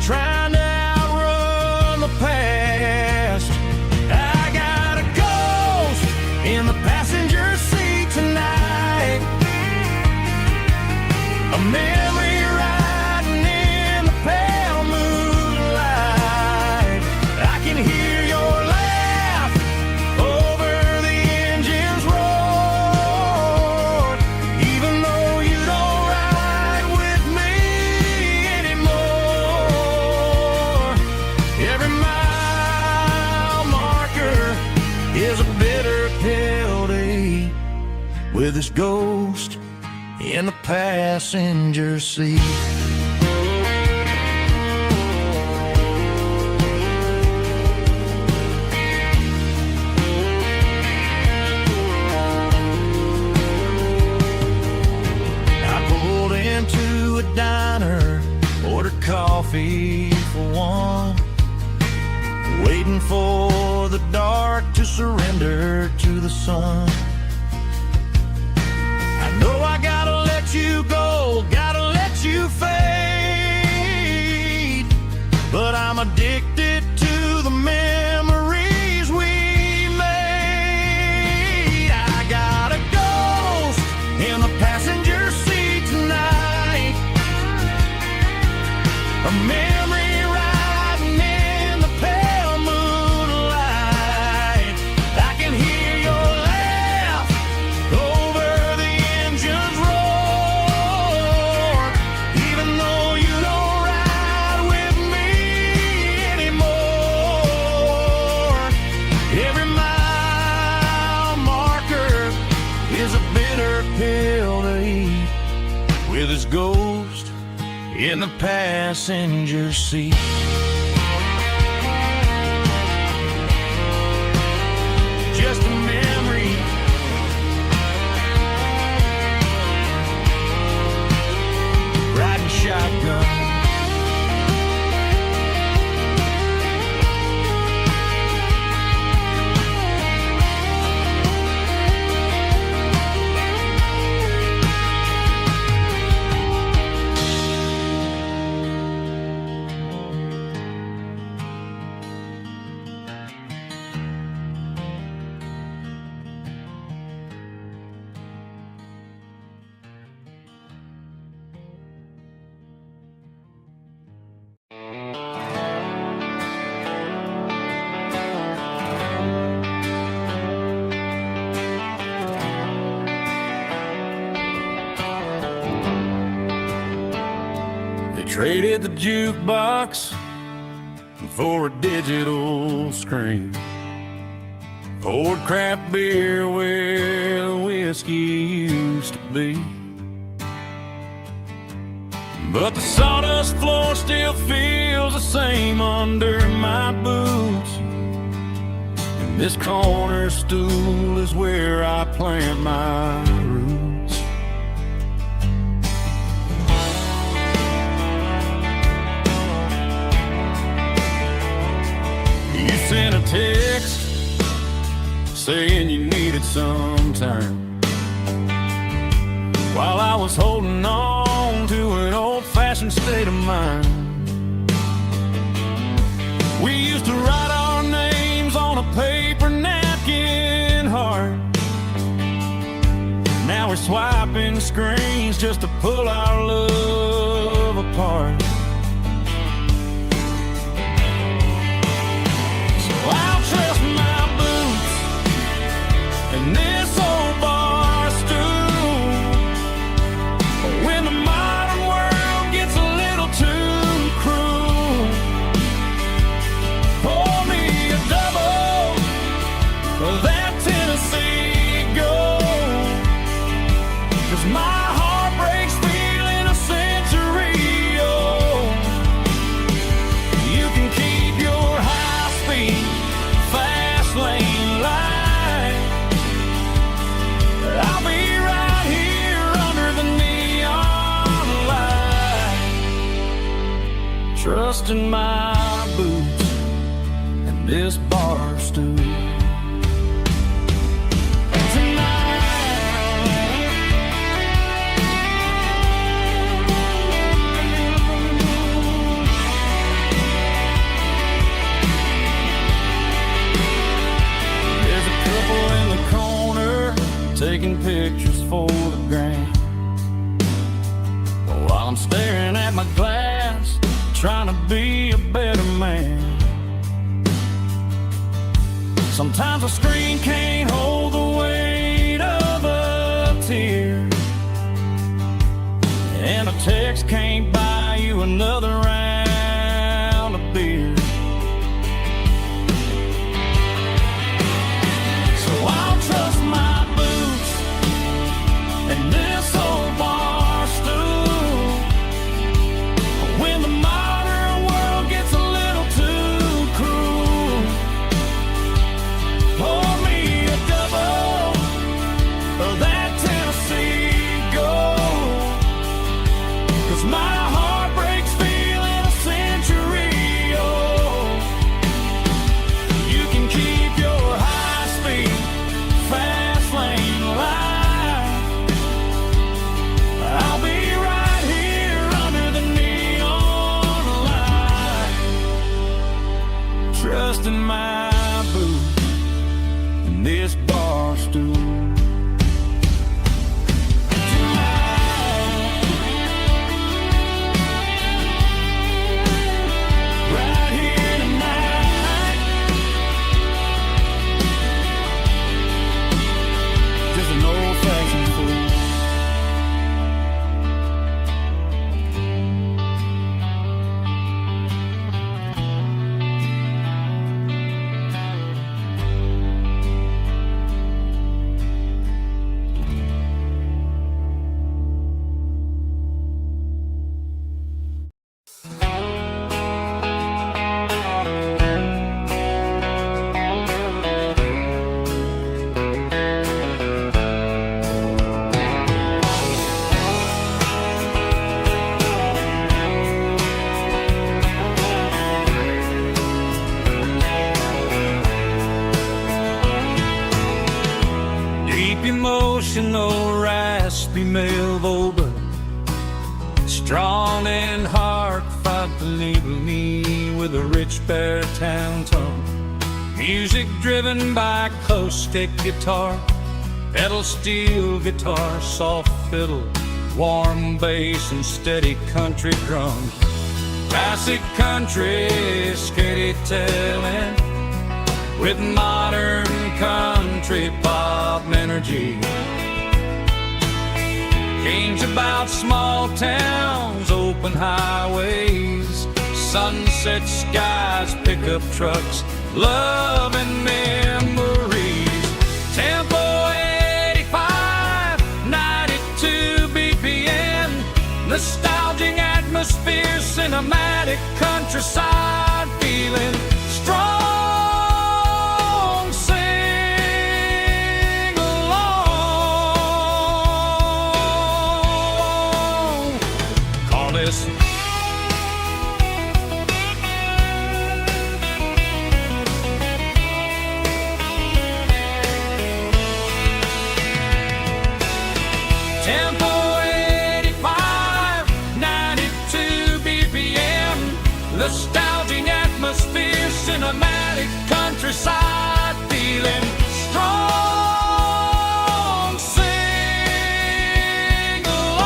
trying to outrun the past. I got a ghost in the passenger seat tonight, a memory riding in the pale moonlight. I can hear your laugh over the engine's roar, even though you don't ride with me anymore. Every mile marker is a bitter pill to eat, with this ghost in the passenger seat. I pulled into a diner, ordered coffee for one, waiting for the dark to surrender to the sun. I know I gotta let you go, gotta let you fade, but I'm addicted to the memories we made. I got a ghost in the passenger seat tonight, a memory riding in the pale moonlight. I can hear your laugh over the engine's roar, even though you don't ride with me anymore. Every mile marker is a bitter pill to eat, with his ghost in the passenger seat. Just a memory, riding shotgun. They traded the jukebox for a digital screen, poured craft beer where the whiskey used to be. But the sawdust floor still feels the same under my boots, and this corner stool is where I plant my roots. You sent a text saying you needed some time, while I was holding on to an old-fashioned state of mind. We used to write our names on a paper napkin heart. Now we're swiping screens just to pull our love apart. So I'll trust my boots and this old bar stool when the modern world gets a little too cruel. Pour me a double of that Tennessee Gold, 'cause my heart breaks feeling a century old. trust in my boots and this bar stool. Taking pictures for the gram, while I'm staring at my glass, trying to be a better man. Sometimes a screen can't hold the weight of a tear, and a text can't buy you another round of beer. So I'll trust my and this old bar stool when the modern world gets a little too cruel. Pour me a double of that Tennessee Gold, 'cause my heart breaks feeling a century old. You can keep your high-speed fast lane life. I'll be right here under the neon light, trusting my boots and this bar stool. Right here tonight, just an old-fashioned fool. Emotional, raspy male vocal, strong and heartfelt, believe me, with a rich baritone tone. Music driven by acoustic guitar, pedal steel guitar, soft fiddle, warm bass and steady country drums. Classic country storytelling with modern country pop energy. Games about small towns, open highways, sunset skies, pickup trucks, love and memories. Tempo 85, 92 BPM, nostalgic atmosphere, cinematic countryside feeling strong. Tempo 85, 92 BPM, nostalgic atmosphere, cinematic countryside feeling strong. Sing along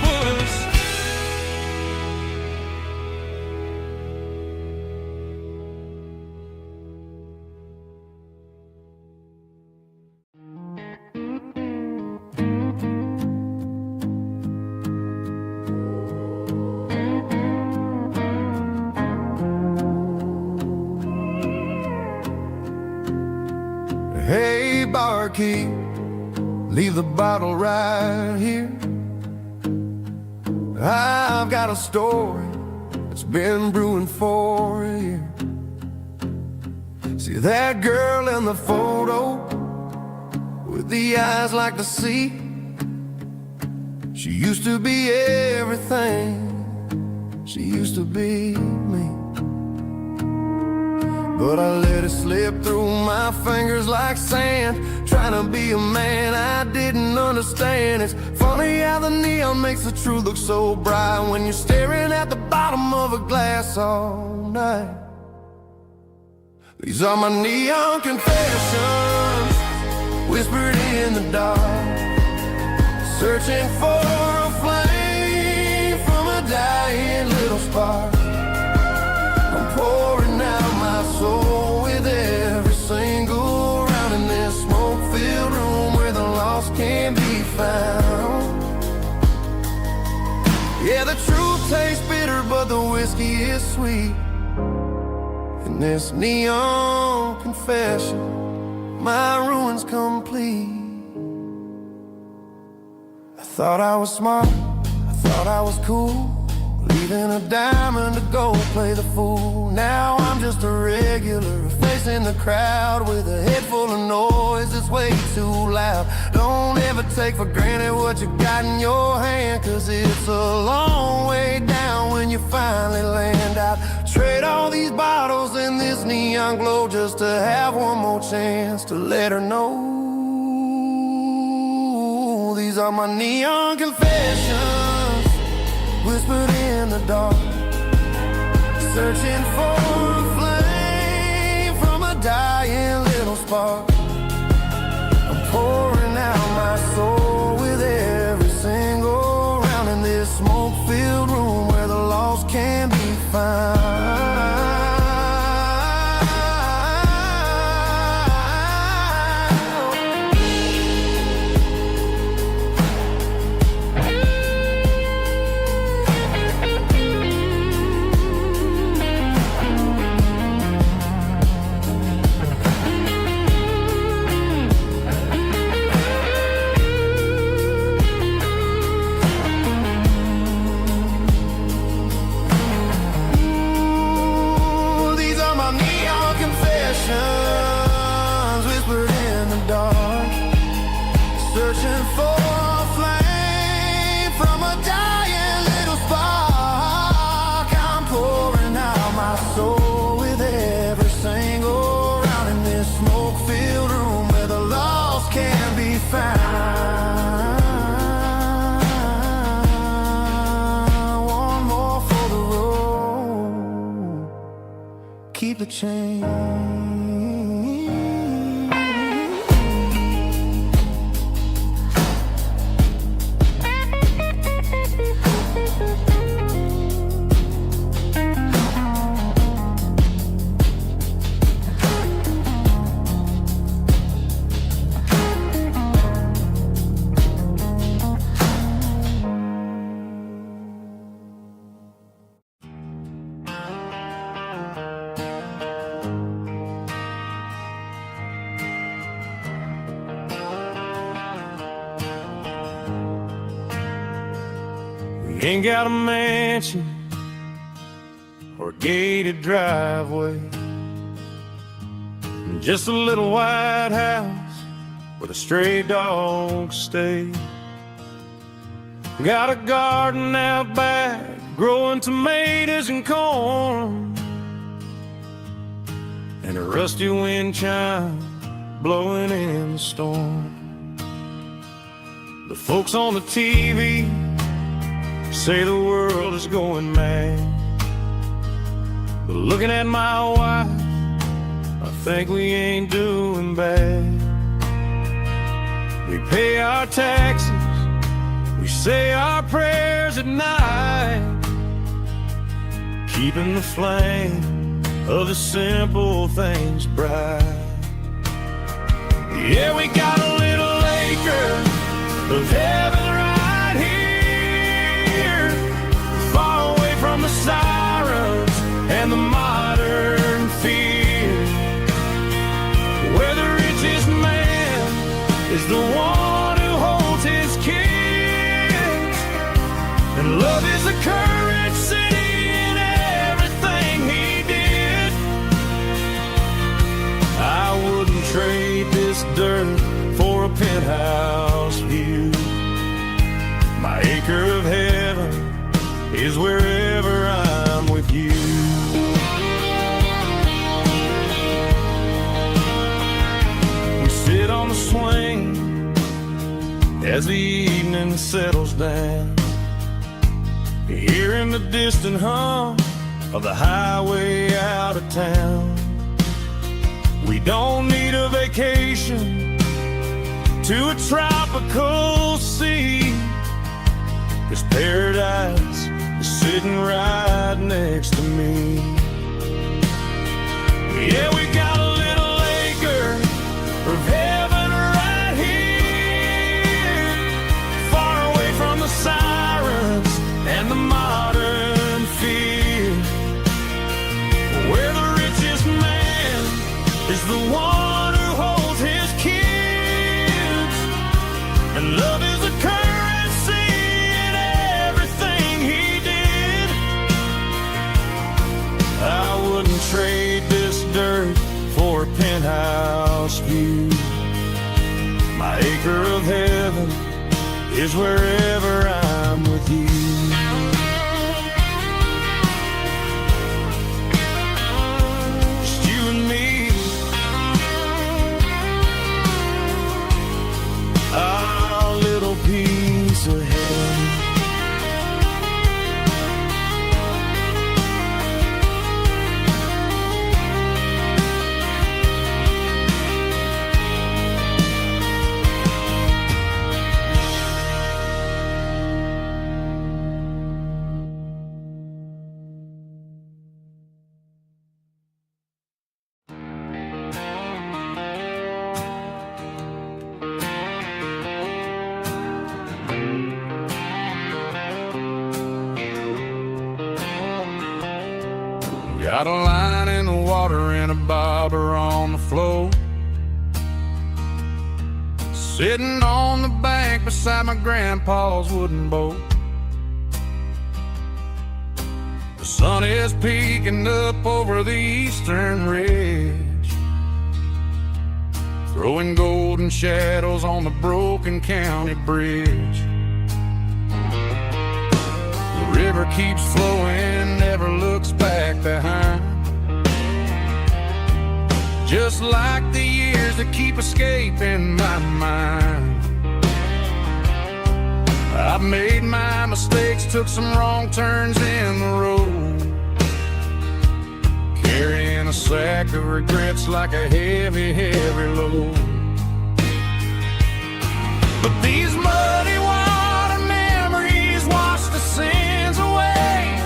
with us. Hey, barkeep, leave the bottle right here. I've got a story that's been brewing for a year. See that girl in the photo with the eyes like the sea? She used to be everything, she used to be me. But I let it slip through my fingers like sand, trying to be a man I didn't understand. It's funny how the neon makes the truth look so bright when you're staring at the bottom of a glass all night. These are my neon confessions, whispered in the dark, searching for a flame from a dying little spark. I'm pouring out my soul with every single round in this smoke-filled room where the lost can be found. Yeah, the truth tastes bitter, but the whiskey is sweet. In this neon confession, my ruin's complete. I thought I was smart, I thought I was cool, leaving a diamond to go play the fool. Now I'm just a regular, facing the crowd with a head full of noise that's way too loud. Don't ever take for granted what you got in your hand, cause it's a long way down when you finally land out. Trade all these bottles and this neon glow just to have one more chance to let her know. These are my neon confessions, whispered in the dark, searching for a flame from a dying little spark. I'm pouring out my soul with every single round in this smoke-filled room where the lost can be found. Whispered in the dark, searching for a flame from a dying little spark. I'm pouring out my soul with every single round in this smoke-filled room where the lost can be found. One more for the road, keep the change. Ain't got a mansion or a gated driveway, just a little white house where the stray dogs stay. Got a garden out back growing tomatoes and corn, and a rusty wind chime blowing in the storm. The folks on the TV say the world is going mad, but looking at my wife, I think we ain't doing bad. We pay our taxes, we say our prayers at night, keeping the flame of the simple things bright. Yeah, we got a little acre of heaven right here, far away from the sirens and the modern fear, where the richest man is the one who holds his kids, and love is the courage city in everything he did. I wouldn't trade this dirt for a penthouse view. My is wherever I'm with you. We sit on the swing as the evening settles down, hearing the distant hum of the highway out of town. We don't need a vacation to a tropical sea, 'cause paradise is sitting right next to me. Yeah, we got a little acre of heaven right here, far away from the sirens and the modern fear, where the richest man is the one who holds his kids, and love is a currency in everything he did. I wouldn't trade this dirt for a penthouse view. My acre of heaven is wherever I'm with you. Just you and me, our little piece of heaven. Got a line in the water and a bobber on the floor, sitting on the bank beside my grandpa's wooden boat. The sun is peeking up over the eastern ridge, throwing golden shadows on the broken county bridge. The river keeps flowing, never looks back behind, just like the years that keep escaping my mind. I've made my mistakes, took some wrong turns in the road, carrying a sack of regrets like a heavy, heavy load. But these muddy water memories wash the sins away,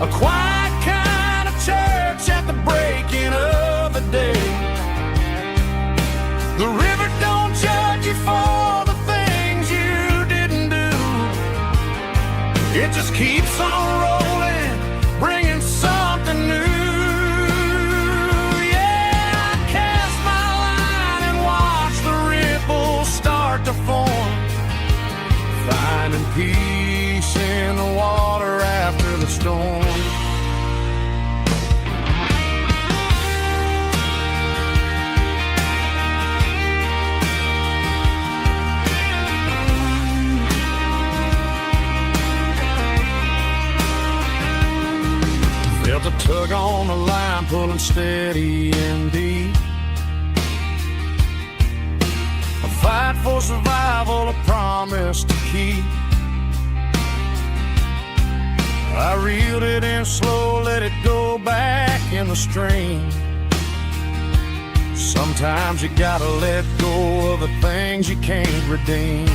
a quiet kind of church at the breaking of the day. The river don't judge you for the things you didn't do, it just keeps on rolling, bringing something new. Yeah, I cast my line and watch the ripples start to form, finding peace in the water after the storm. Felt a tug on the line, pulling steady and deep, a fight for survival, a promise to keep. I reeled it in slow, let it go back in the stream. Sometimes you gotta let go of the things you can't redeem.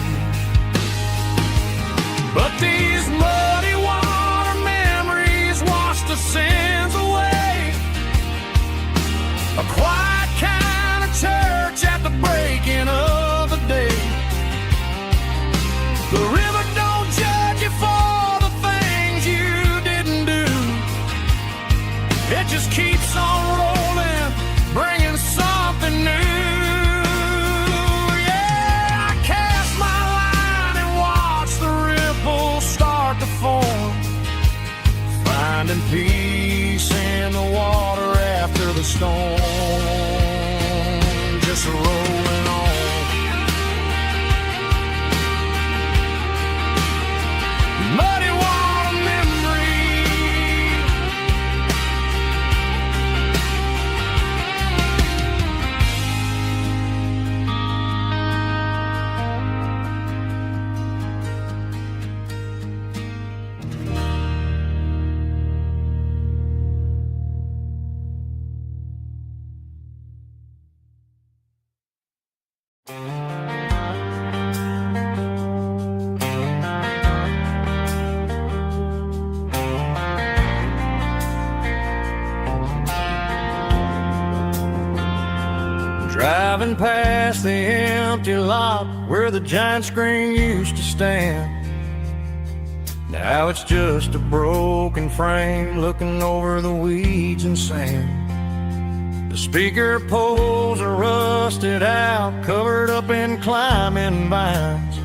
But these muddy water memories wash the sins away, a quiet kind of church at the breaking of the day. The river don't judge you for the things you didn't do, it just keeps on rolling, bringing something new. Yeah, I cast my line and watch the ripples start to form, finding peace in the water after the storm, just rolling on. Muddy water Driving past the empty lot where the giant screen used to stand. Now it's just a broken frame looking over the weeds and sand. The speaker poles are rusted out, covered up in climbing vines.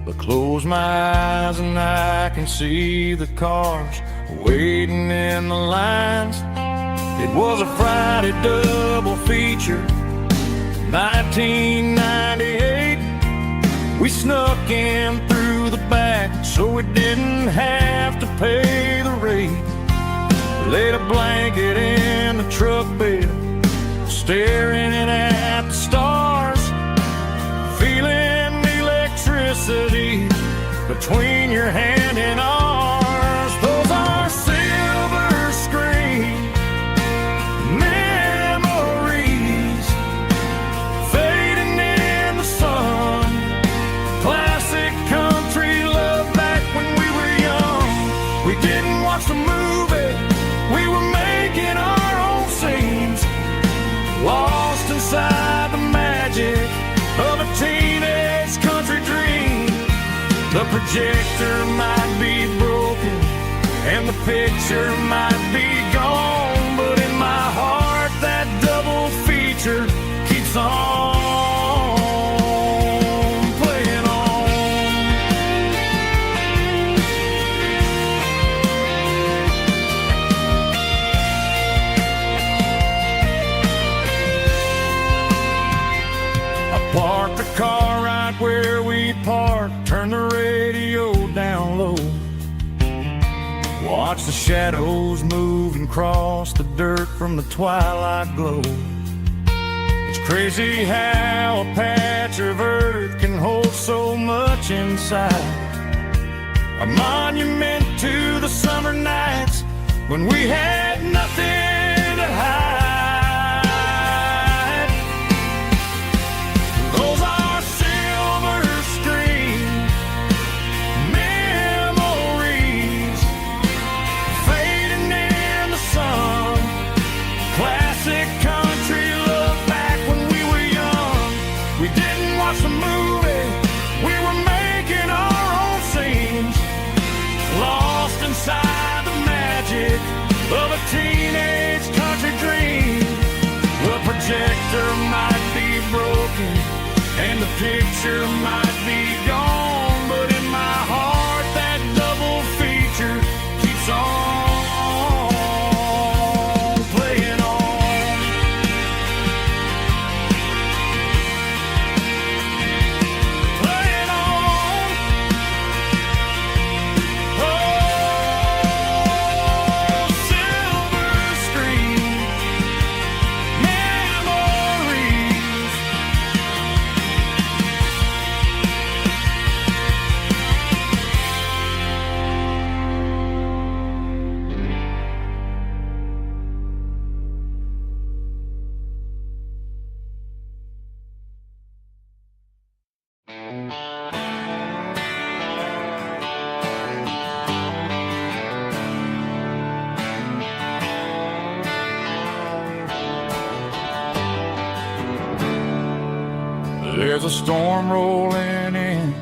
But close my eyes and I can see the cars waiting in the lines. It was a Friday double feature, 1998. We snuck in through the back so we didn't have to pay the rate. Laid a blanket in the truck bed, staring at the stars, feeling the electricity between your hand and ours. Those are silver screen memories fading in the sun. Classic country love back when we were young. We didn't watch the movie, we were making our own scenes, lost inside the magic of a teenage country dream. The projector might be broken and the picture might be gone, but in my heart that double feature keeps on playing on. I parked the car right where we parked, turned the radio down low, watch the shadows move and cross the dirt from the twilight glow. It's crazy how a patch of earth can hold so much inside. A monument to the summer nights when we had nothing to hide. Those are silver screen memories fading in the sun. Classic country love back when we were young. We didn't watch the movie, we were making our own scenes, lost inside the magic of a teenage country dream. The projector might be broken and the picture might be gone, but in my heart that double feature keeps on playing on. Playing on. Oh, silver screen memories. There's a storm rolling in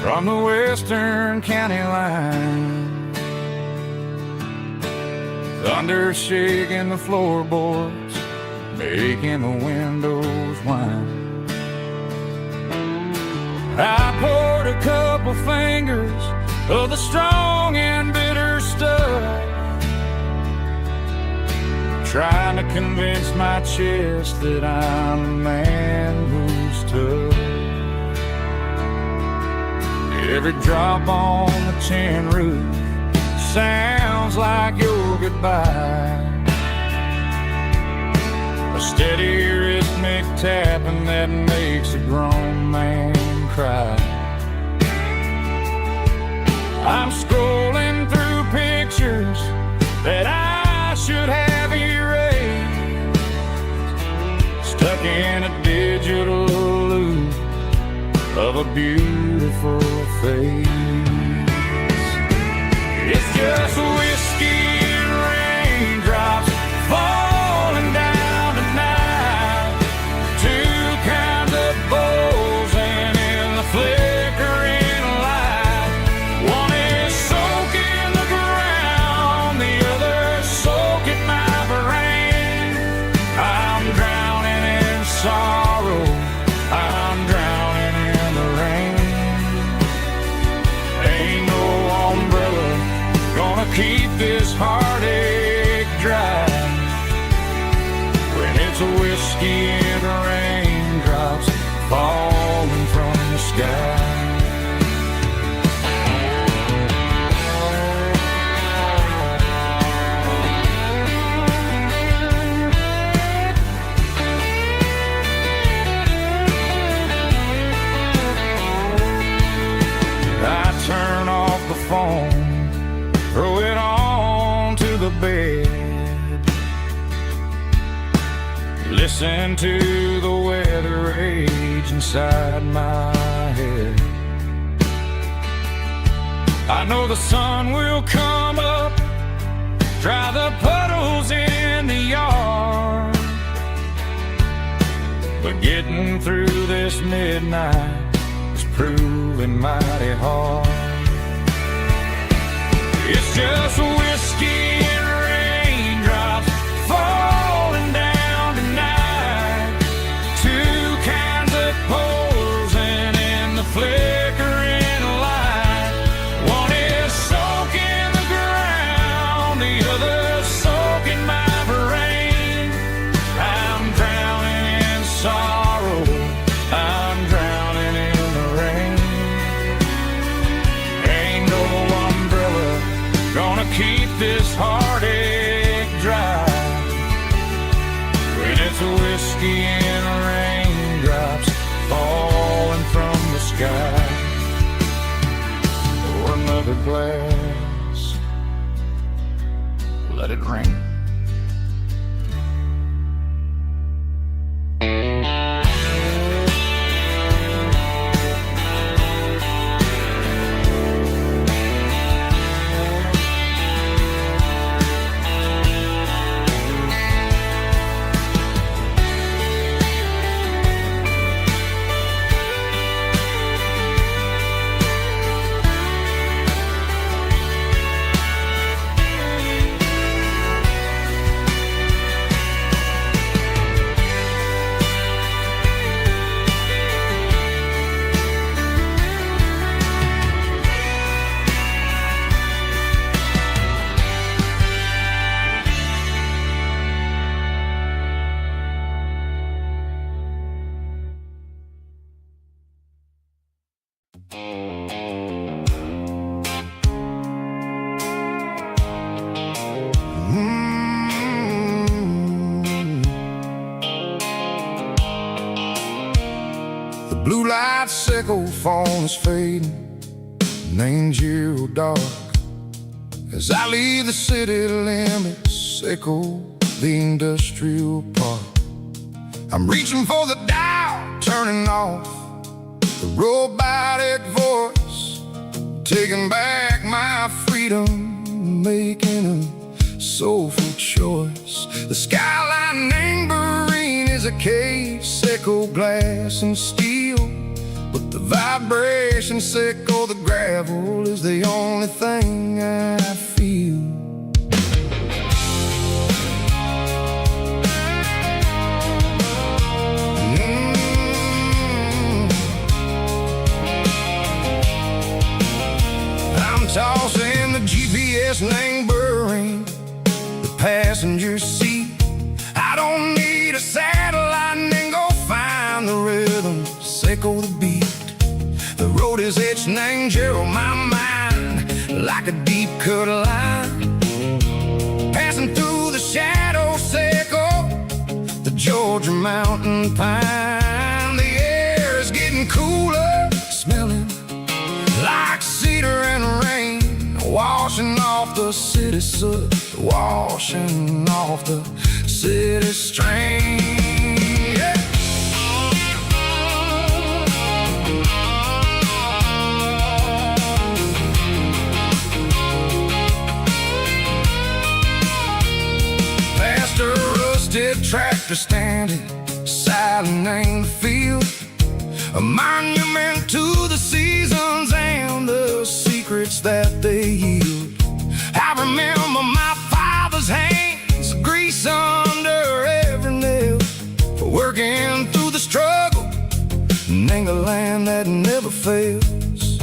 from the western county line. Thunder shaking the floorboards, making the windows whine. I poured a couple fingers of the strong and bitter stuff, trying to convince my chest that I'm a man who's tough. Every drop on the tin roof sounds like your goodbye, a steady rhythmic tapping that makes a grown man cry. I'm scrolling through pictures that I should have erased, stuck in a digital of a beautiful face. It's just whiskey and raindrops falling down tonight. Two kinds of bowls and in the flickering light. One is soaking the ground, the other soaking my brain. I'm drowning in sorrow, I'm drowning in the rain. Ain't no umbrella gonna keep this heartache dry when it's a whiskey and raindrops falling from the sky. I turn off the phone, throw it on to the bed, listen to the weather rage inside my head. I know the sun will come up, dry the puddles in the yard, but getting through this midnight is proving mighty hard. It's just whiskey and raindrops falling down tonight. Two kinds of poles and in the flickering light. One is soaking the ground, the other soaking my brain. I'm drowning in sorrow, I'm drowning in the rain. Ain't no umbrella gonna keep this heartache dry when it's a whiskey and raindrops falling from the sky. Pour another glass, let it rain. The blue light sickle phone is fading, and ain't you dark as I leave the city limits, sickle the industrial park. I'm reaching for the dial, turning off the robotic voice, taking back my freedom, making a soulful choice. The skyline neighboring is a cave, sickle glass and steel, but the vibration sickle, the gravel is the only thing I feel. I'm tossing the GPS neighboring the passenger seat. I don't need a satellite and go find the rhythm, sickle the beat. The road is etched and Gerald my mind like a deep cut line, passing through the shadow sickle, the Georgia mountain pine. The air is getting cooler, smelling like cedar and rain, washing off the city soot, washing off the city strain. Yeah. tractor standing silent in the field, a monument to the seasons and the secrets that they yield. I remember my father's hands, grease under every nail, for working through the struggle and the land that never fails.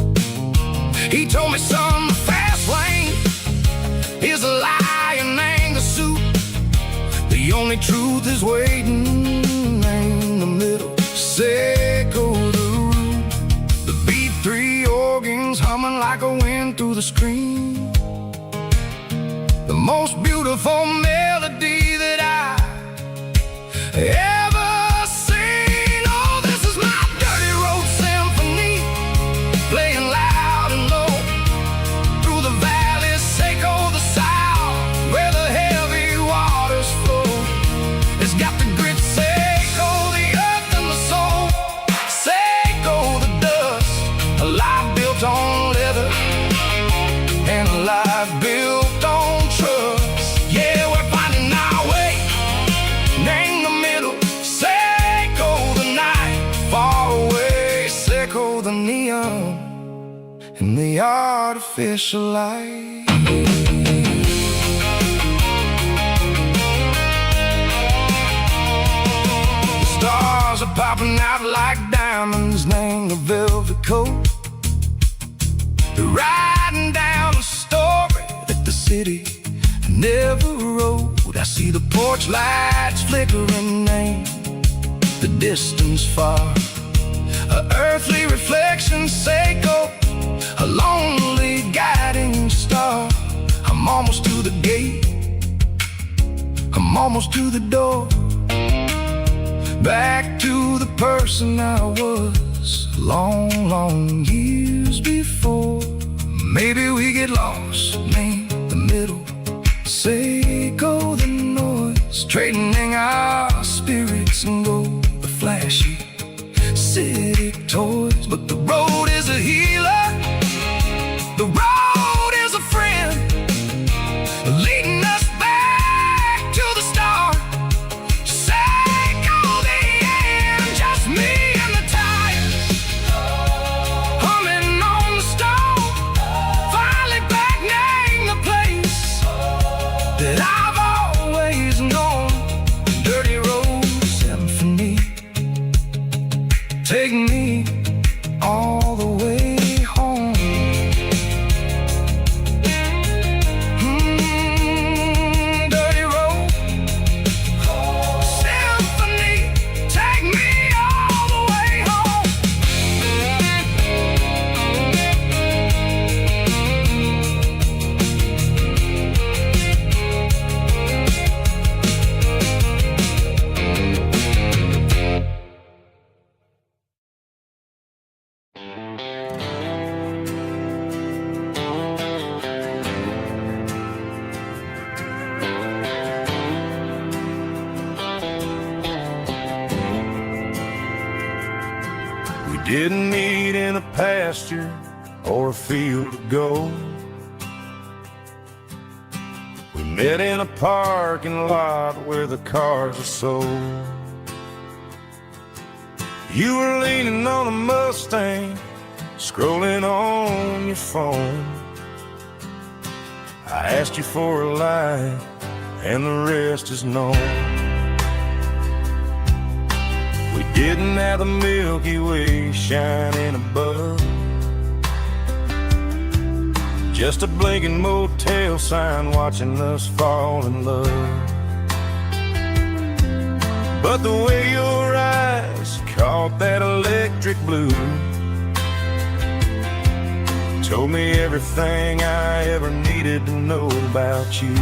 He told me, son, the fast lane is a lie and anger suit. The only truth is waiting in the middle. Seco the root, the B3 organs humming like a wind through the screen. The most beautiful melody that I ever seen. Oh, this is my dirty road symphony, playing loud and low through the valleys, Seco the south, where the heavy waters flow. It's got the grit, Seco the earth and the soul, Seco the dust, a life built on leather and a life built on trust. Yeah, we're finding our way in the middle. Seco the night, far away. Seco the neon and the artificial light. The stars are popping out like diamonds, name the velvet coat. They're riding down a story that the city never wrote. I see the porch lights flickering in the distance far, a earthly reflection, Seco, a lonely guiding star. I'm almost to the gate, I'm almost to the door, back to the person I was long, long years before. Maybe we get lost in the middle, Seco the noise, trading our spirits and gold, the flashy city toys. But the road is a healer, the road is a friend, leading us back to the start. Seco the end, just me and the tires, humming on the stove, finally back name the place that I've always known. Dirty road symphony, take me all the way home. Dirty road symphony, take me all the way home. We didn't meet in a pasture or a field of gold. We met in a parking lot where the cars are sold. You were leaning on a Mustang, scrolling on your phone. I asked you for a light, and the rest is known. We didn't have the Milky Way shining above, just a blinking motel sign watching us fall in love. But the way your eyes caught that electric blue told me everything I ever needed to know about you.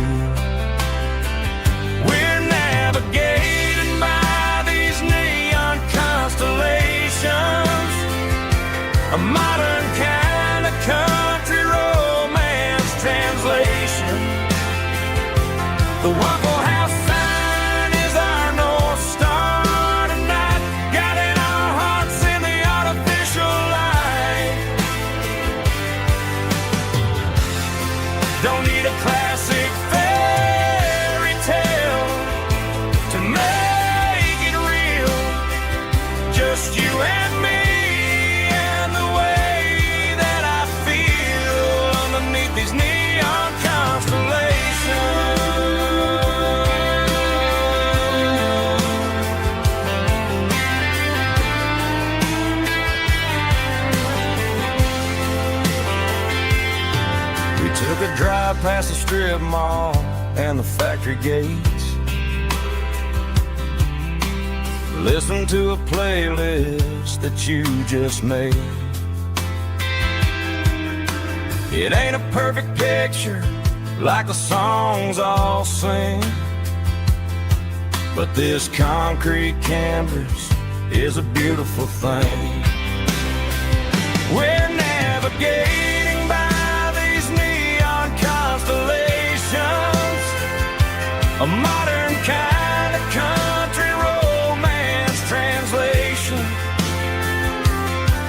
We're navigated by these neon constellations, a modern kind of country romance translation. The Waffle House sign is our North Star tonight, guiding our hearts in the artificial light. Don't need a classic fare, past the strip mall and the factory gates. Listen to a playlist that you just made. It ain't a perfect picture like the songs all sing, but this concrete canvas is a beautiful thing. We're navigating by these neon constellations, a modern kind of country romance translation.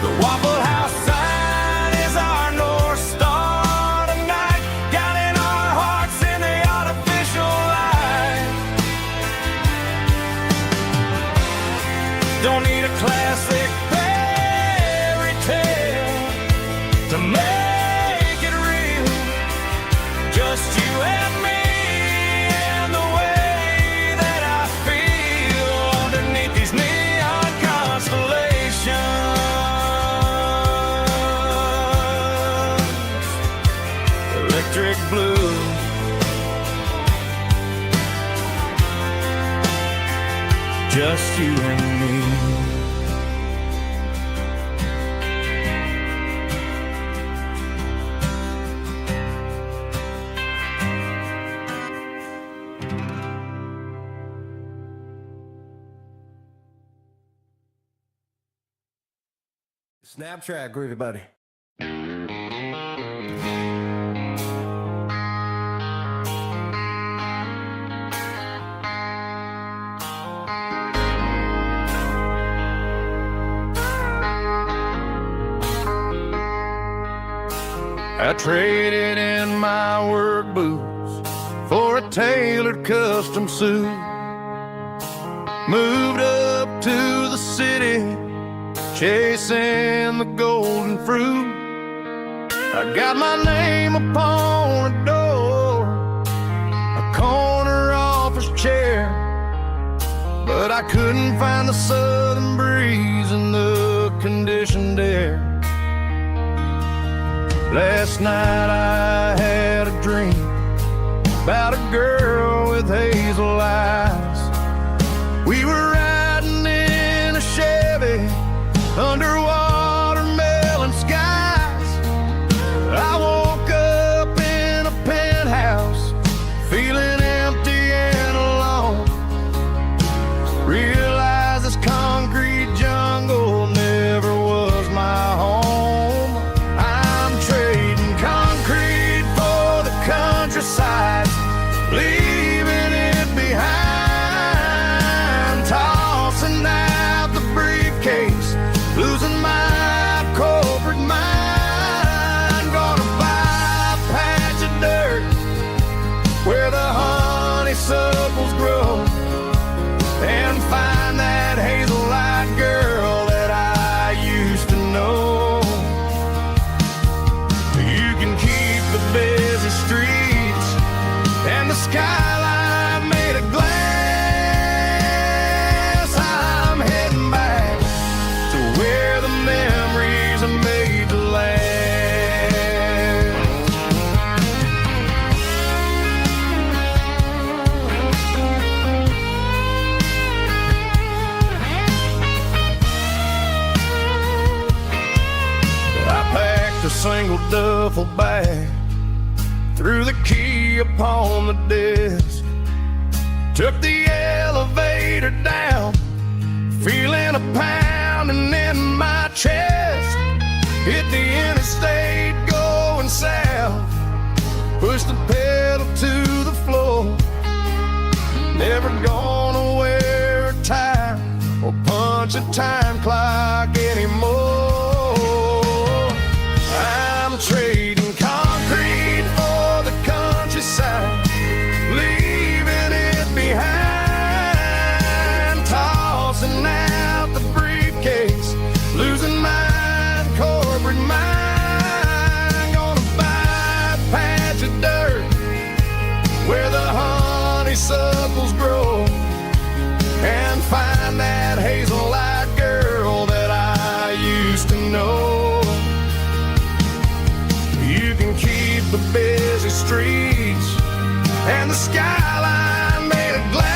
The Waffle House sign is our North Star tonight, guiding our hearts in the artificial light. Don't need a classic fairy tale to make it real, just you and me and the way that I feel underneath these neon constellations. Electric blue, just you and me. Snapchat, groovy buddy. I traded in my work boots for a tailored custom suit. Moved up to the city, chasing the golden fruit. I got my name upon a door, a corner office chair, but I couldn't find the southern breeze in the conditioned air. Last night I had a dream about a girl with hazel eyes. We were riding in a Chevy under watermelon skies. I woke up in a penthouse, feeling empty and alone. Realized this concrete jungle never was my home. I'm trading concrete for the countryside, leaving it behind, tossing out the briefcase, losing my corporate mind. Gonna buy a patch of dirt where the honeysuckles grow, and find that hazel-eyed girl that I used to know. You can keep the busy streets and the skyline made of glass. I'm heading back to where the memories are made to last. I packed a single duffel bag, threw the key upon the desk, took the elevator down, feeling a pounding in my chest. Hit the interstate going south, pushed the pedal to the floor. Never gonna wear a tie or punch a time clock anymore. I'm trading concrete for the countryside, leaving it behind, tossing out the briefcase, losing my corporate mind. Gonna buy a patch of dirt where the honeysuckles grow, and find that hazel-eyed girl that I used to know. You can keep the busy street the skyline made of glass.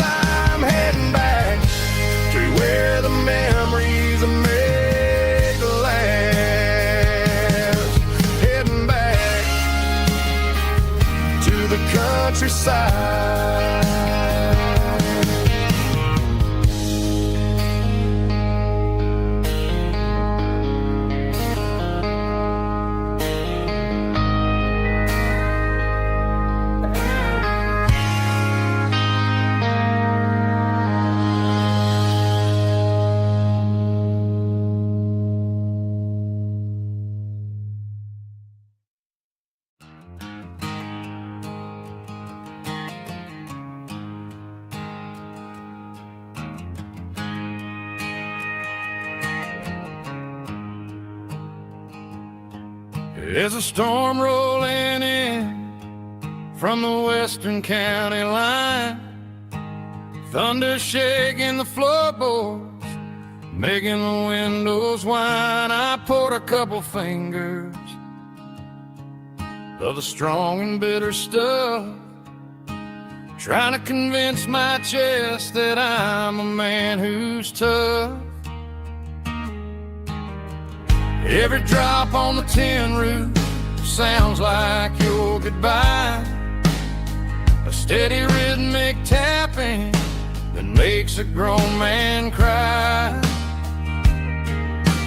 I'm heading back to where the memories are made to last. Heading back to the countryside. There's a storm rolling in from the western county line, thunder shaking the floorboards, making the windows whine. I poured a couple fingers of the strong and bitter stuff, trying to convince my chest that I'm a man who's tough. Every drop on the tin roof sounds like your goodbye, a steady rhythmic tapping that makes a grown man cry.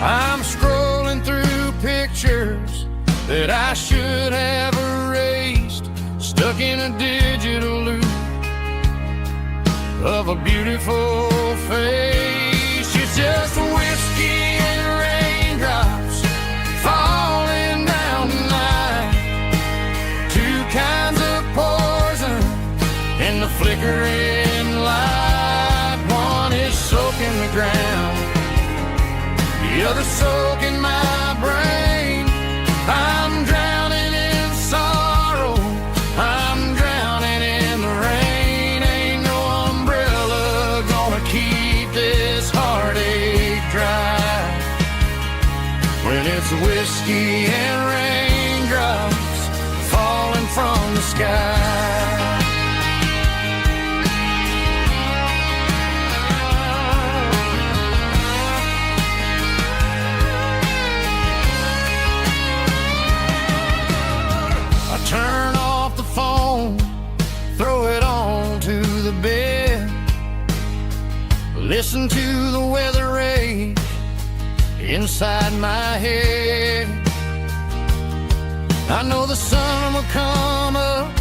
I'm scrolling through pictures that I should have erased, stuck in a digital loop of a beautiful face. It's just whiskey and raindrops falling down tonight, two kinds of poison in the flickering light. One is soaking the ground, the other soaking my brain. I'm drowning in sorrow, I'm drowning in the rain. Ain't no umbrella gonna keep this heartache dry when it's whiskey and raindrops falling from the sky. Turn off the phone, throw it on to the bed, listen to the weather rage inside my head. I know the sun will come up,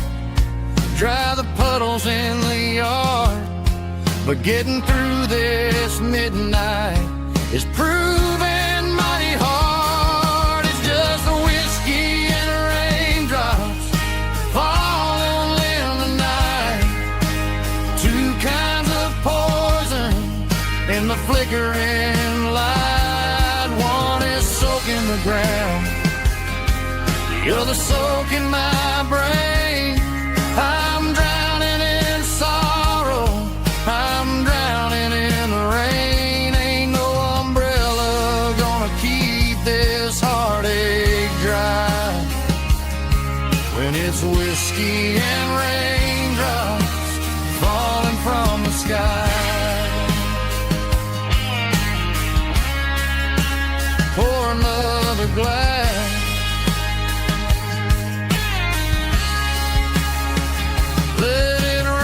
dry the puddles in the yard, but getting through this midnight is proving mighty hard. It's just the whiskey and raindrops falling in the night, two kinds of poison in the flickering light. One is soaking the ground, the other soaking my brain. I'm drowning in sorrow, I'm drowning in the rain. Ain't no umbrella gonna keep this heartache dry when it's whiskey and raindrops falling from the sky. Pour another glass, let it rain.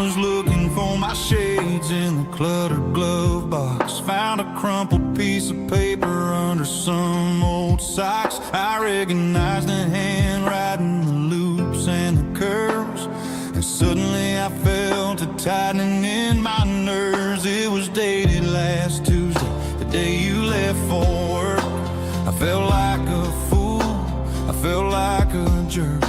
was looking for my shades in the cluttered glove box. Found a crumpled piece of paper under some old socks. I recognized the handwriting, the loops and the curves, and suddenly I felt a tightening in my nerves. It was dated last Tuesday, the day you left for work. I felt like a fool, I felt like a jerk.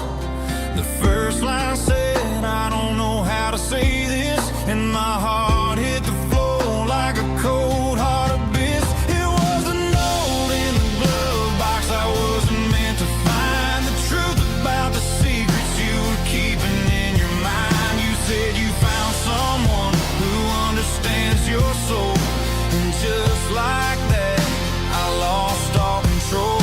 The first line said, I don't know how to say this, and my heart hit the floor like a cold heart abyss. It was a note in the glove box. I wasn't meant to find the truth about the secrets you were keeping in your mind. You said you found someone who understands your soul, and just like that, I lost all control.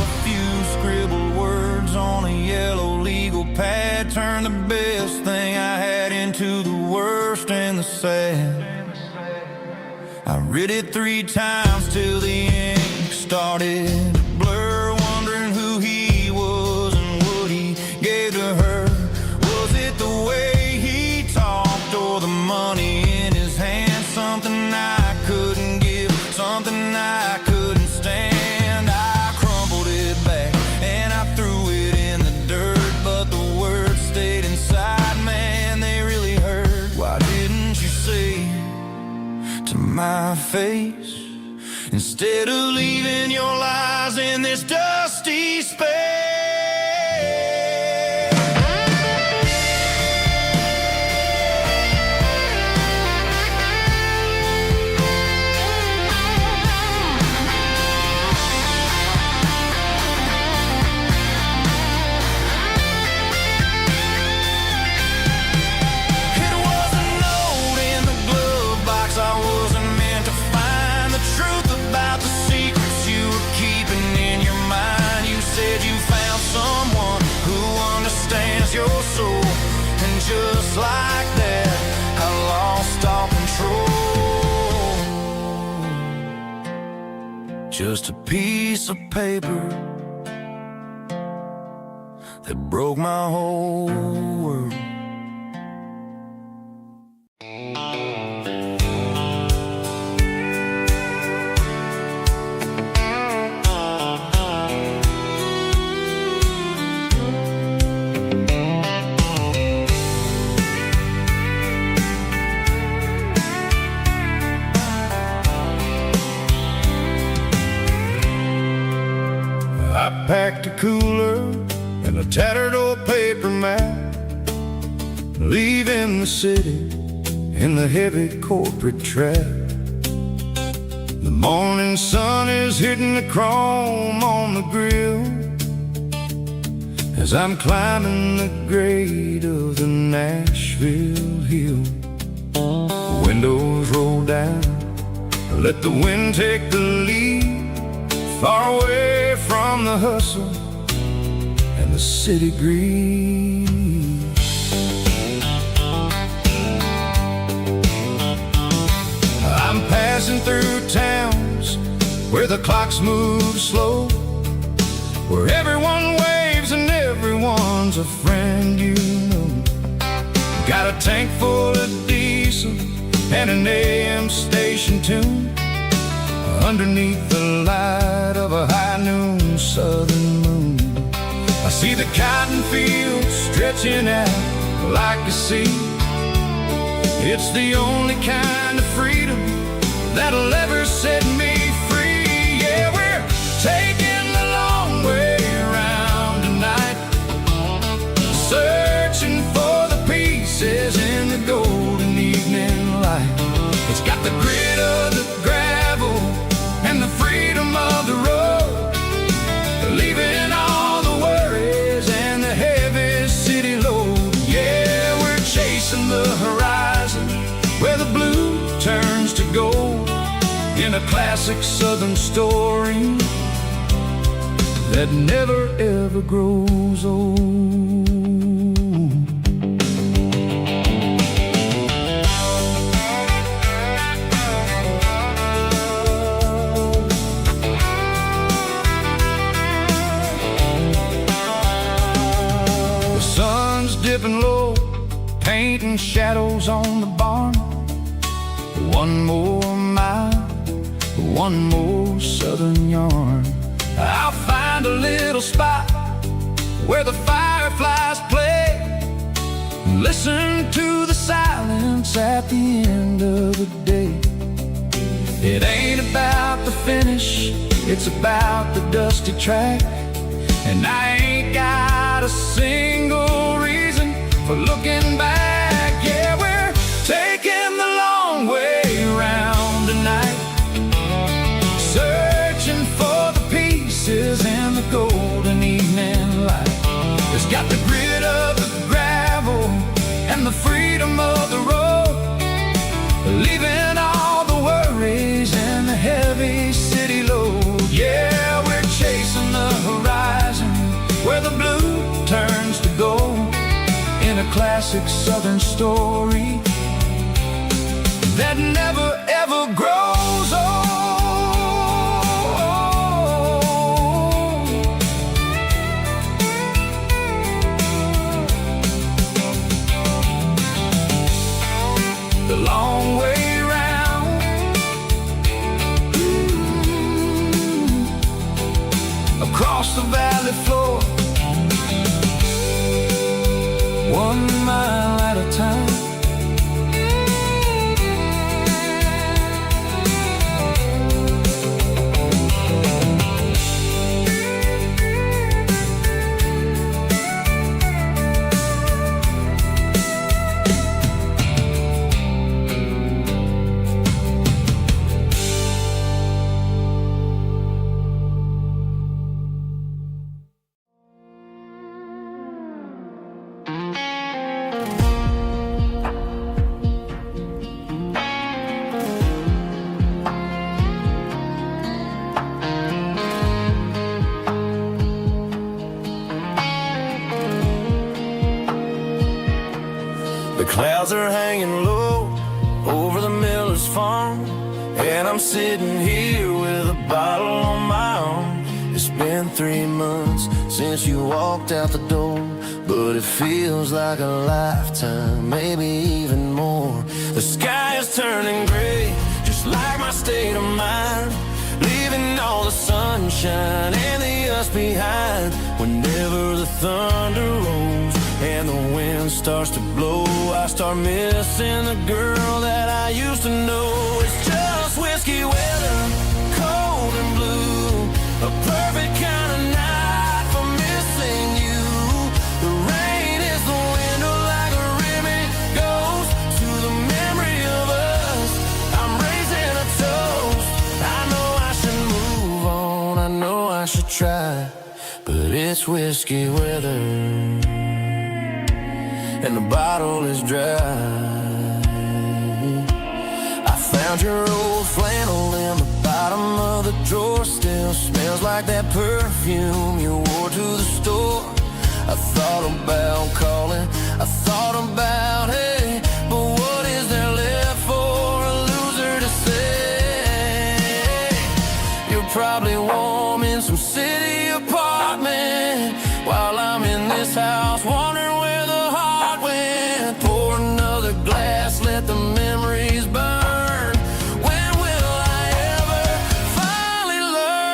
A few scribbled words on a yellow legal pad turned the best thing I had into the worst and the sad. I read it 3 times till the ink started to blur, wondering who he was and what he gave to her. Was it the way he talked or the money in his hand? Something I couldn't give, something I couldn't stand. I crumpled it back and I threw it in the dirt, but the words stayed inside, man, they really hurt. Why didn't you say to my face, instead of leaving your lies in this dusty space? Your soul, and just like that, I lost all control. Just a piece of paper that broke my whole world. I packed a cooler and a tattered old paper map, leaving the city in the heavy corporate trap. The morning sun is hitting the chrome on the grill as I'm climbing the grade of the Nashville hill. The windows roll down, let the wind take the lead, far away from the hustle and the city breeze. I'm passing through towns where the clocks move slow, where everyone waves and everyone's a friend you know. Got a tank full of diesel and an AM station tune underneath the light of a high noon southern moon. I see the cotton fields stretching out like a sea. It's the only kind of freedom that'll ever set me free. Yeah, we're taking the long way around tonight, searching for the pieces in the golden evening light. It's got the grit of the gravel and the freedom of the road, leaving all the worries and the heavy city load. Yeah, we're chasing the horizon where the blue turns to gold, in a classic southern story that never ever grows old. Dipping low, painting evening shadows on the barn. One more mile, one more southern yarn. I'll find a little spot where the fireflies play, listen to the silence at the end of the day. It ain't about the finish, it's about the dusty track. And I ain't got a single reason for looking back. Yeah, we're taking the long way around tonight, searching for the pieces in the golden evening light. It's got the grit of the gravel and the freedom of the road, leaving all the worries and the heavy city load. Yeah, we're chasing the horizon where the blue turns to gold, in a classic southern story that never ever grows old. The long way round, across the valley floor, 1 mile at a time. The clouds are hanging low over the miller's farm, and I'm sitting here with a bottle on my arm. It's been 3 months since you walked out the door, but it feels like a lifetime, maybe even more. The sky is turning gray, just like my state of mind, leaving all the sunshine and the us behind. Whenever the thunder rolls and the wind starts to blow, I start missing the girl that I used to know. It's just whiskey weather, cold and blue, a perfect kind of night for missing you. The rain is the window like a ribbon goes to the memory of us. I'm raising a toast. I know I should move on, I know I should try, but it's whiskey weather and the bottle is dry. I found your old flannel in the bottom of the drawer, still smells like that perfume you wore to the store. I thought about calling, I thought about, hey, but what is there left for a loser to say? You're probably warm in some city apartment while I'm in this house wondering where the heart went. Pour another glass, let the memories burn. When will I ever finally learn?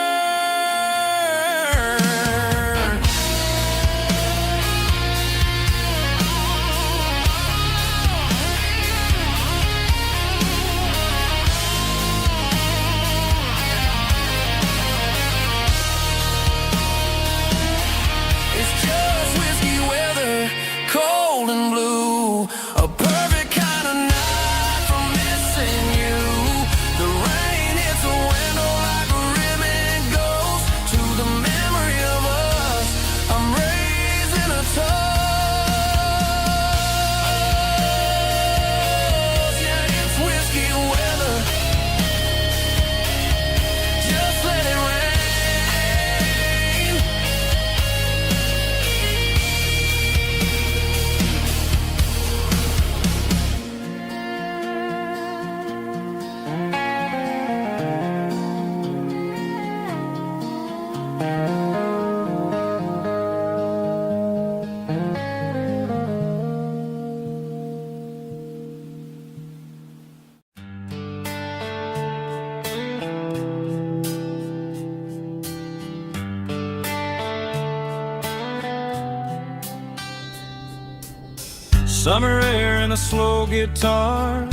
Summer air and a slow guitar,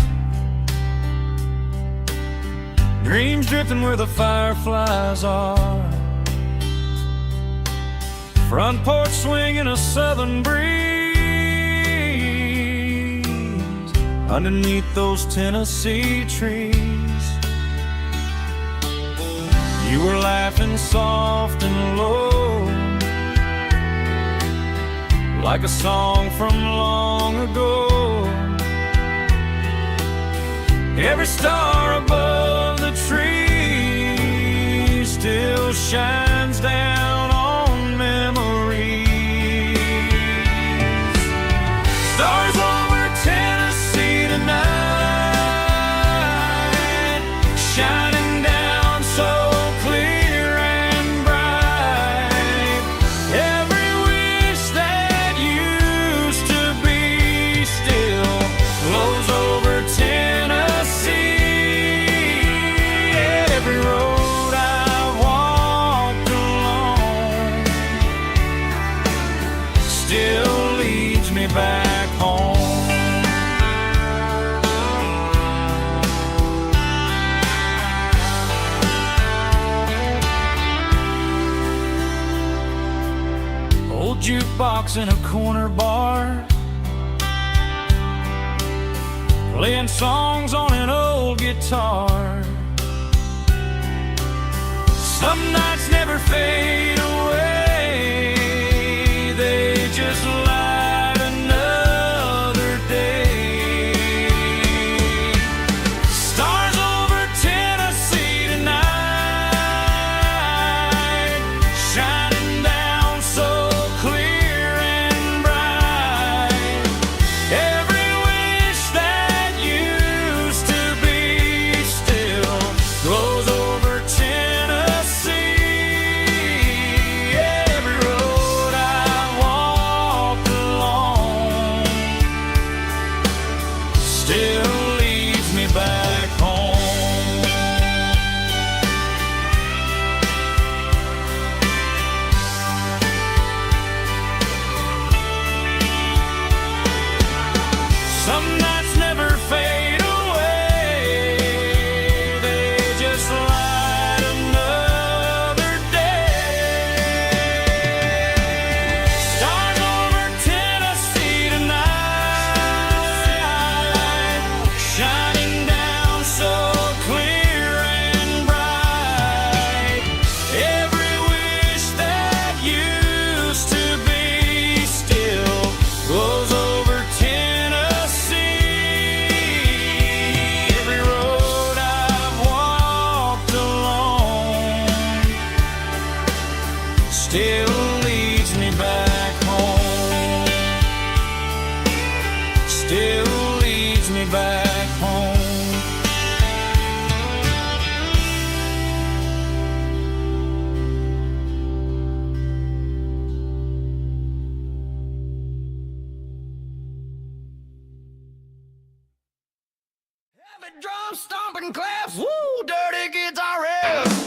dreams drifting where the fireflies are. Front porch swinging a southern breeze underneath those Tennessee trees. You were laughing soft and low, like a song from long ago. Every star above the tree still shines down on memories. Stars over Tennessee tonight, shining down so clear and bright. Every wish that used to be still glows over Tennessee. Every road I've walked along still leads me back home. Old jukebox in a corner bar, playing songs on an old guitar. Some nights never fade away, they just light another day. Stars over Tennessee tonight, shining down so clear and bright. Every wish that used to be still glows over Tennessee. Every road I walked along still leads me back home. Some nights never fade away, they just light another day. Stars over Tennessee tonight, shining down so clear and bright. Every wish that used to be still glows over Tennessee. Every road I've walked along still leads me back home. Still leads me back home. Heavy drum stomping claps, woo, dirty guitar riffs.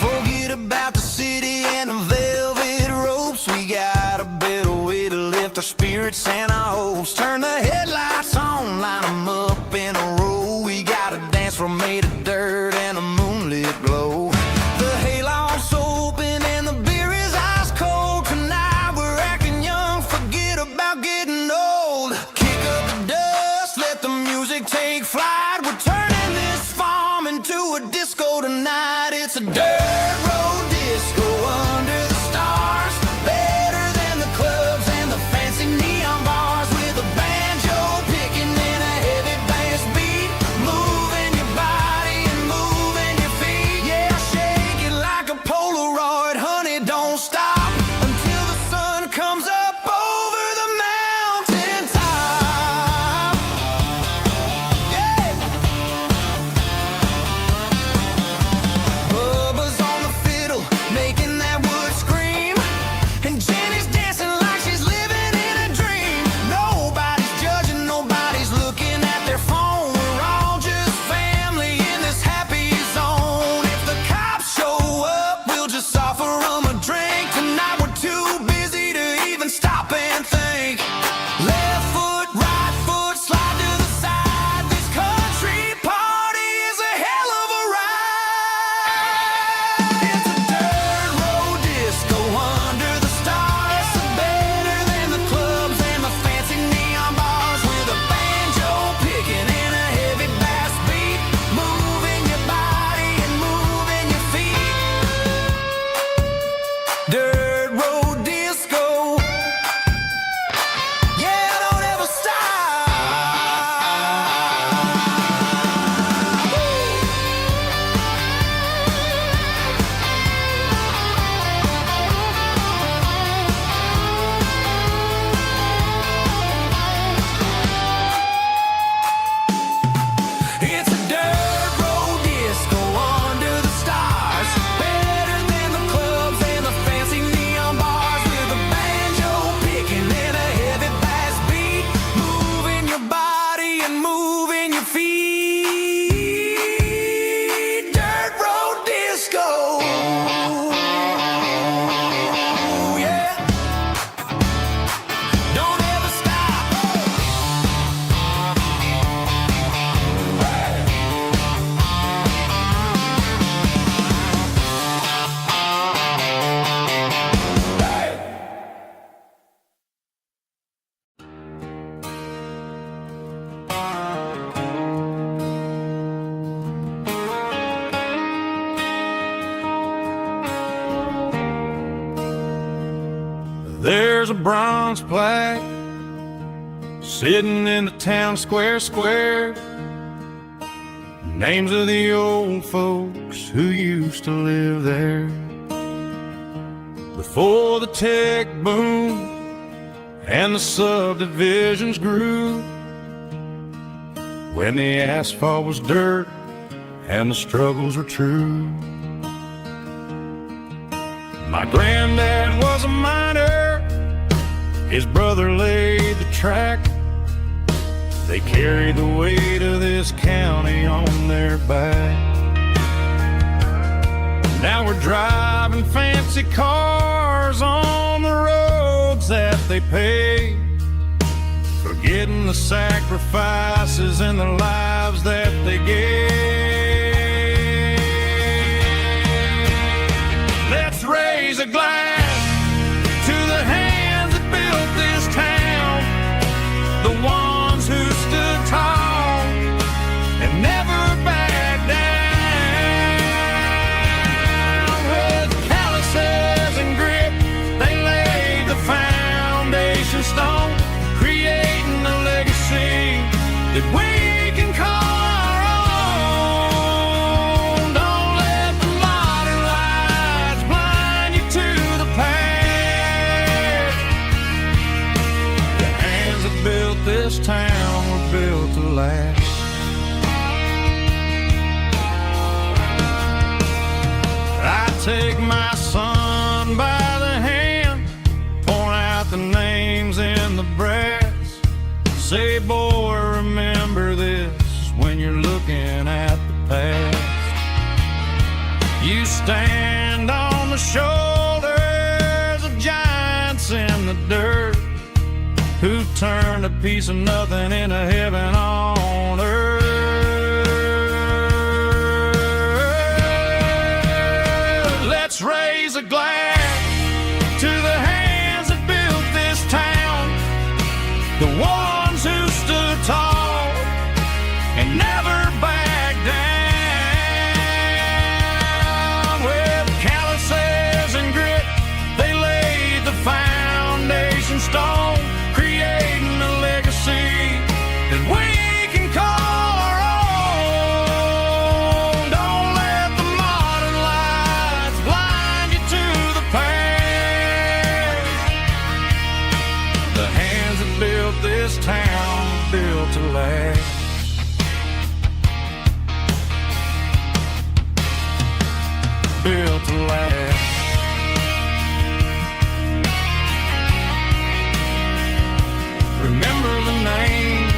Forget about the city and the velvet ropes. We got a better way to lift our spirits and our hopes. Turn the headlights on, line 'em up in a row. We got a dance floor made of dirt and a moonlit glow. there's a bronze plaque sitting in the town square. Names of the old folks who used to live there before the tech boom and the subdivisions grew, when the asphalt was dirt and the struggles were true. My granddad was a miner, his brother laid the track. They carried the weight of this county on their back. Now we're driving fancy cars on the roads that they paved, forgetting the sacrifices and the lives that they gave. Let's raise a glass to the hands that built this town, the ones who stood tall and never backed down. With calluses and grit, they laid the foundation stone, creating a legacy that we can call our own. Don't let the modern lights blind you to the past. The hands that built this town were built to last. I take my son by the hand, point out the names in the brass. Say, boy, remember this when you're looking at the past. You stand on the shoulders of giants in the dirt, who turned a piece of nothing into heaven on earth. Let's raise a glass to the hands that built this town, the ones who stood tall and never backed down. With calluses and grit, they laid the foundation stone, creating a legacy that we can call our own. Don't let the modern lights blind you to the past. The hands that built this town built to last. Built to last. Remember the names.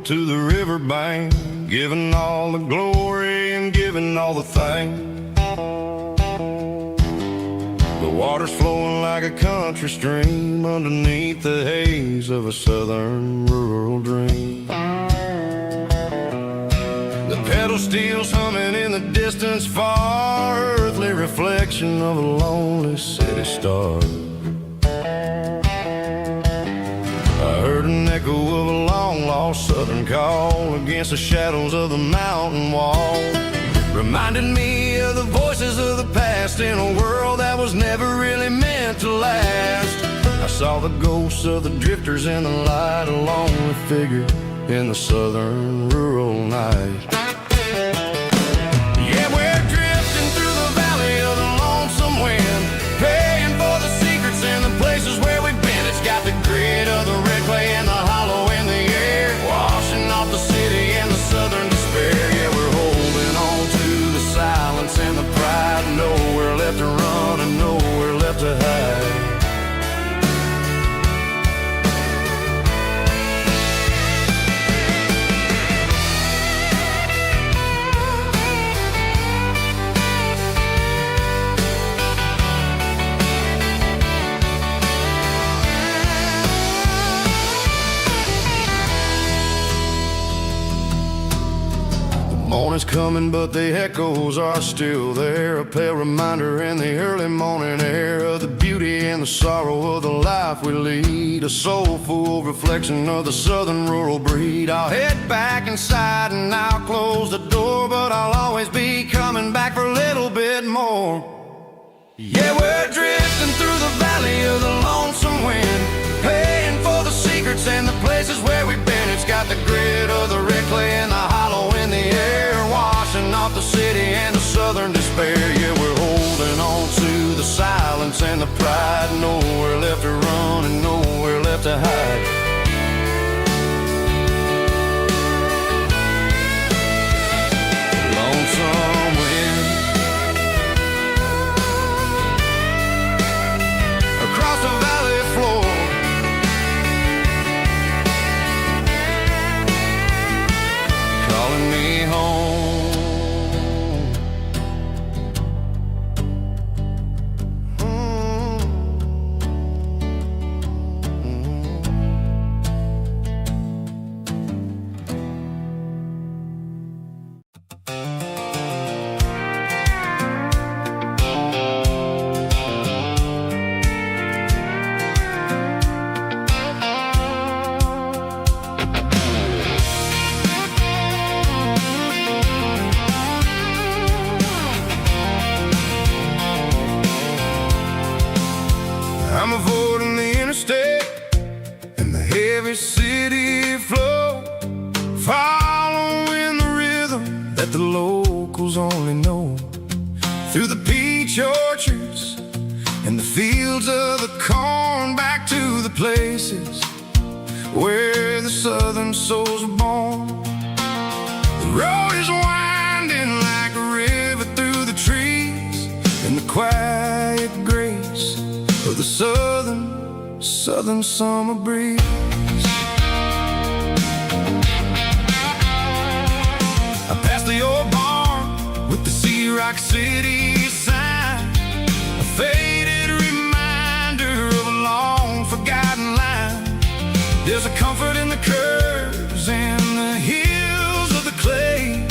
To the riverbank, giving all the glory and giving all the thanks. The water's flowing like a country stream underneath the haze of a southern rural dream. The pedal steel's humming in the distance far, earthly reflection of a lonely city star. I heard an echo of a long-lost southern call against the shadows of the mountain wall. Reminded me of the voices of the past in a world that was never really meant to last. I saw the ghosts of the drifters in the light, a lonely figure in the southern rural night. Yeah, we're drifting through the valley of the lonesome wind, paying for the secrets and the places where we've been. It's got the grit of the red clay and the hollow in the air, washing off the city and the southern despair. Yeah, we're holding on to the silence and the pride, nowhere left to run and nowhere left to hide. Morning's coming, but the echoes are still there, a pale reminder in the early morning air of the beauty and the sorrow of the life we lead, a soulful reflection of the southern rural breed. I'll head back inside and I'll close the door, but I'll always be coming back for a little bit more. Yeah, we're drifting through the valley of the lonesome wind, paying for the secrets and the places where we've been. It's got the grit of the red clay and the hollow in the air, washing off the city and the southern despair. Yeah, we're holding on to the silence and the pride, nowhere left to run and nowhere left to hide. Lonesome wind across the valley floor, calling me home. I'm avoiding the interstate and the heavy city flow, following the rhythm that the locals only know, through the peach orchards and the fields of the corn, back to the places where the southern souls were born. The road is winding like a river through the trees, and the quiet grace of the southern summer breeze. I passed the old barn with the Sea Rock City sign, a faded reminder of a long forgotten line. There's a comfort in the curves and the hills of the clay,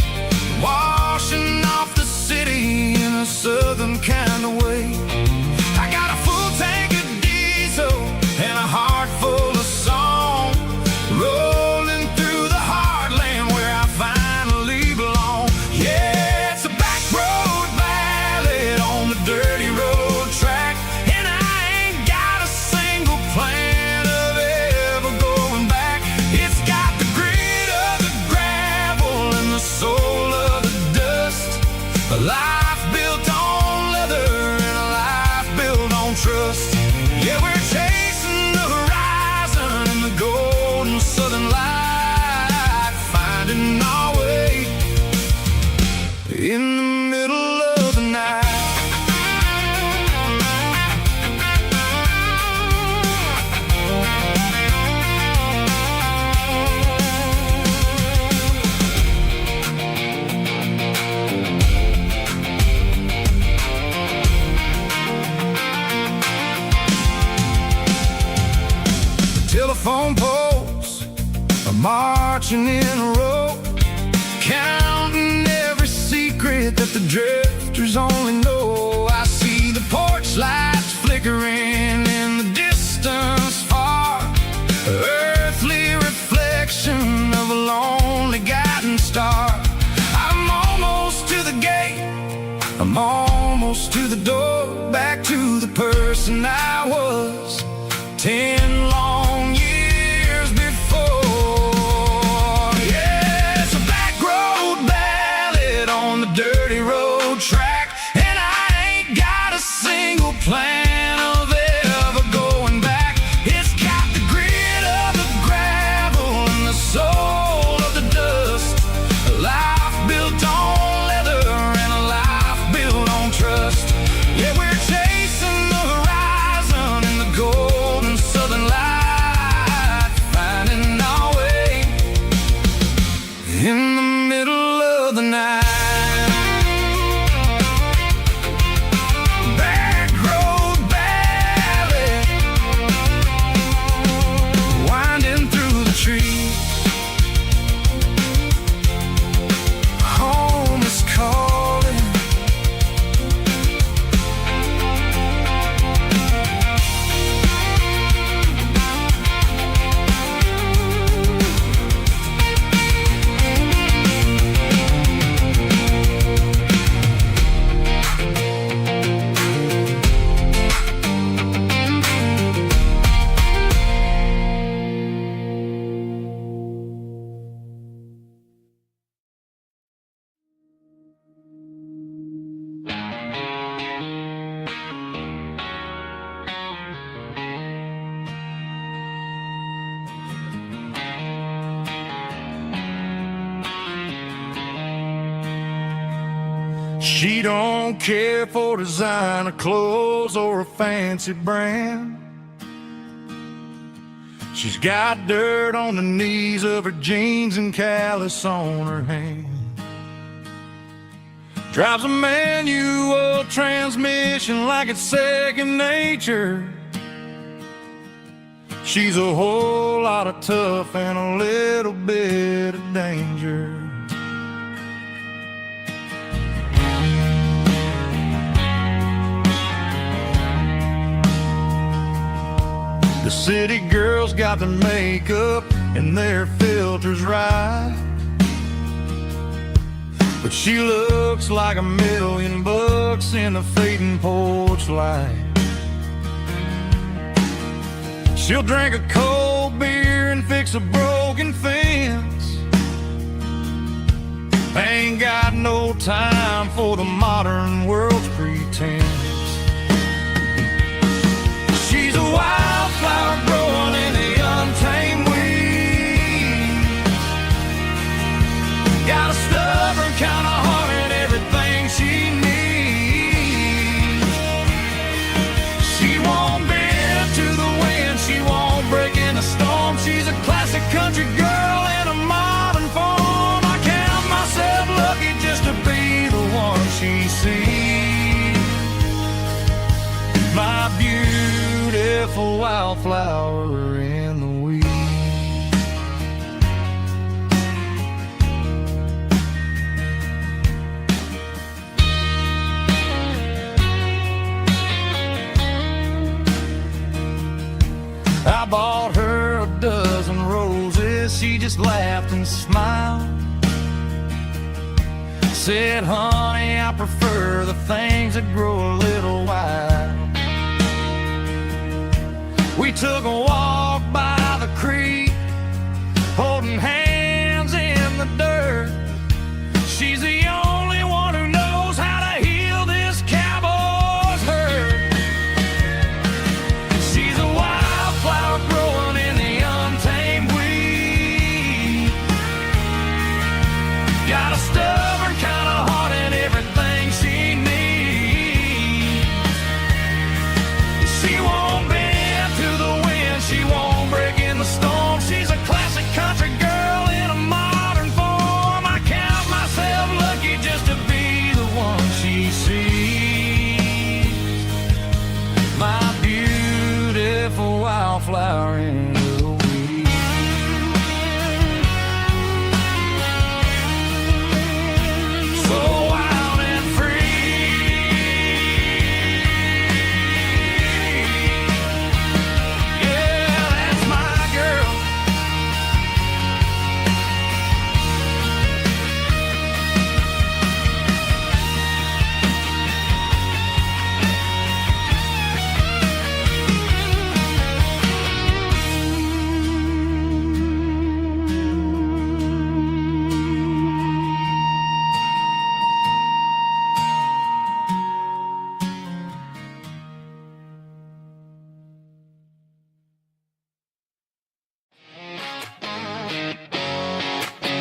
washing off the city in a southern kind of way. I got a full tank of diesel and a heart full of song, rolling through the heartland where I finally belong. Yeah, it's a back road ballad on the dirty road track, and I ain't got a single plan of ever going back. It's got the grit of the gravel and the soul of the dust, a life built on leather and a life built on trust. Yeah, we're chasing the horizon in the golden southern light, finding our way in the middle of the night. Telephone poles are marching in a row, counting every secret that the drifters only know. I see the porch lights flickering in the distance far, earthly reflection of a lonely guiding star. I'm almost to the gate, I'm almost to the door, back to the person I was 10 long years before. She don't care for designer clothes or a fancy brand. She's got dirt on the knees of her jeans and callus on her hand. Drives a manual transmission like it's second nature. She's a whole lot of tough and a little bit of danger. The city girls got their makeup and their filters right, but she looks like $1,000,000 in the fading porch light. She'll drink a cold beer and fix a broken fence. Ain't got no time for the modern world's pretense. She's a wildflower growing in the untamed weeds. Got a stubborn kind of heart and everything she needs. She won't bend to the wind, she won't break in a storm. She's a classic country girl in a modern form. I count myself lucky just to be the one she sees. My beautiful wildflower in the weeds. I bought her a dozen roses, she just laughed and smiled. Said, honey, I prefer the things that grow a little wild. We took a walk by the creek, holding hands in the dirt. She's the only one who knows how to heal this cowboy's hurt. She's a wildflower growing in the untamed weed. Got a stubborn kind of heart and everything she needs. She won't bend to the wind, she won't break in the storm. She's a classic country girl in a modern form. I count myself lucky just to be the one she sees. My beautiful wildflower in the weeds. So wild and free. Yeah, that's my girl.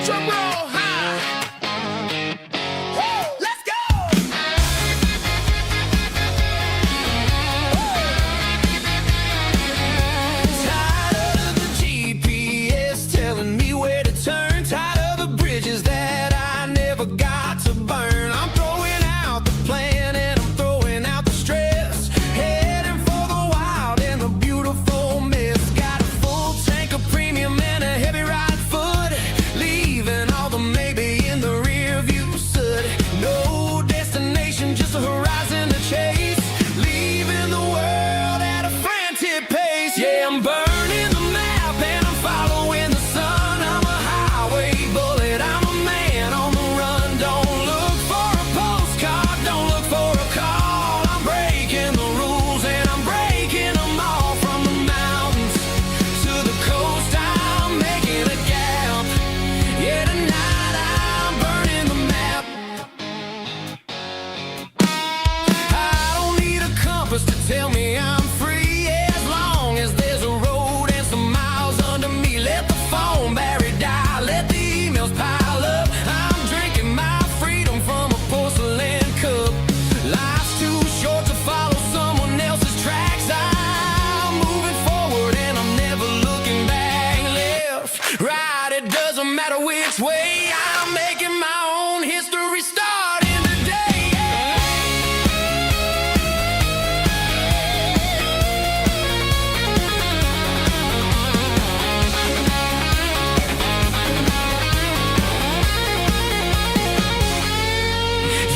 Drum roll high. Woo, let's go. Tired of the GPS telling me where to turn. Tired of the bridges that I never got to burn. I'm throwing out the plan and I'm throwing out the stress. Heading for the wild and the beautiful mist. Got a full tank of premium and a heavy right foot. Leaving this way. I'm making my own history starting today.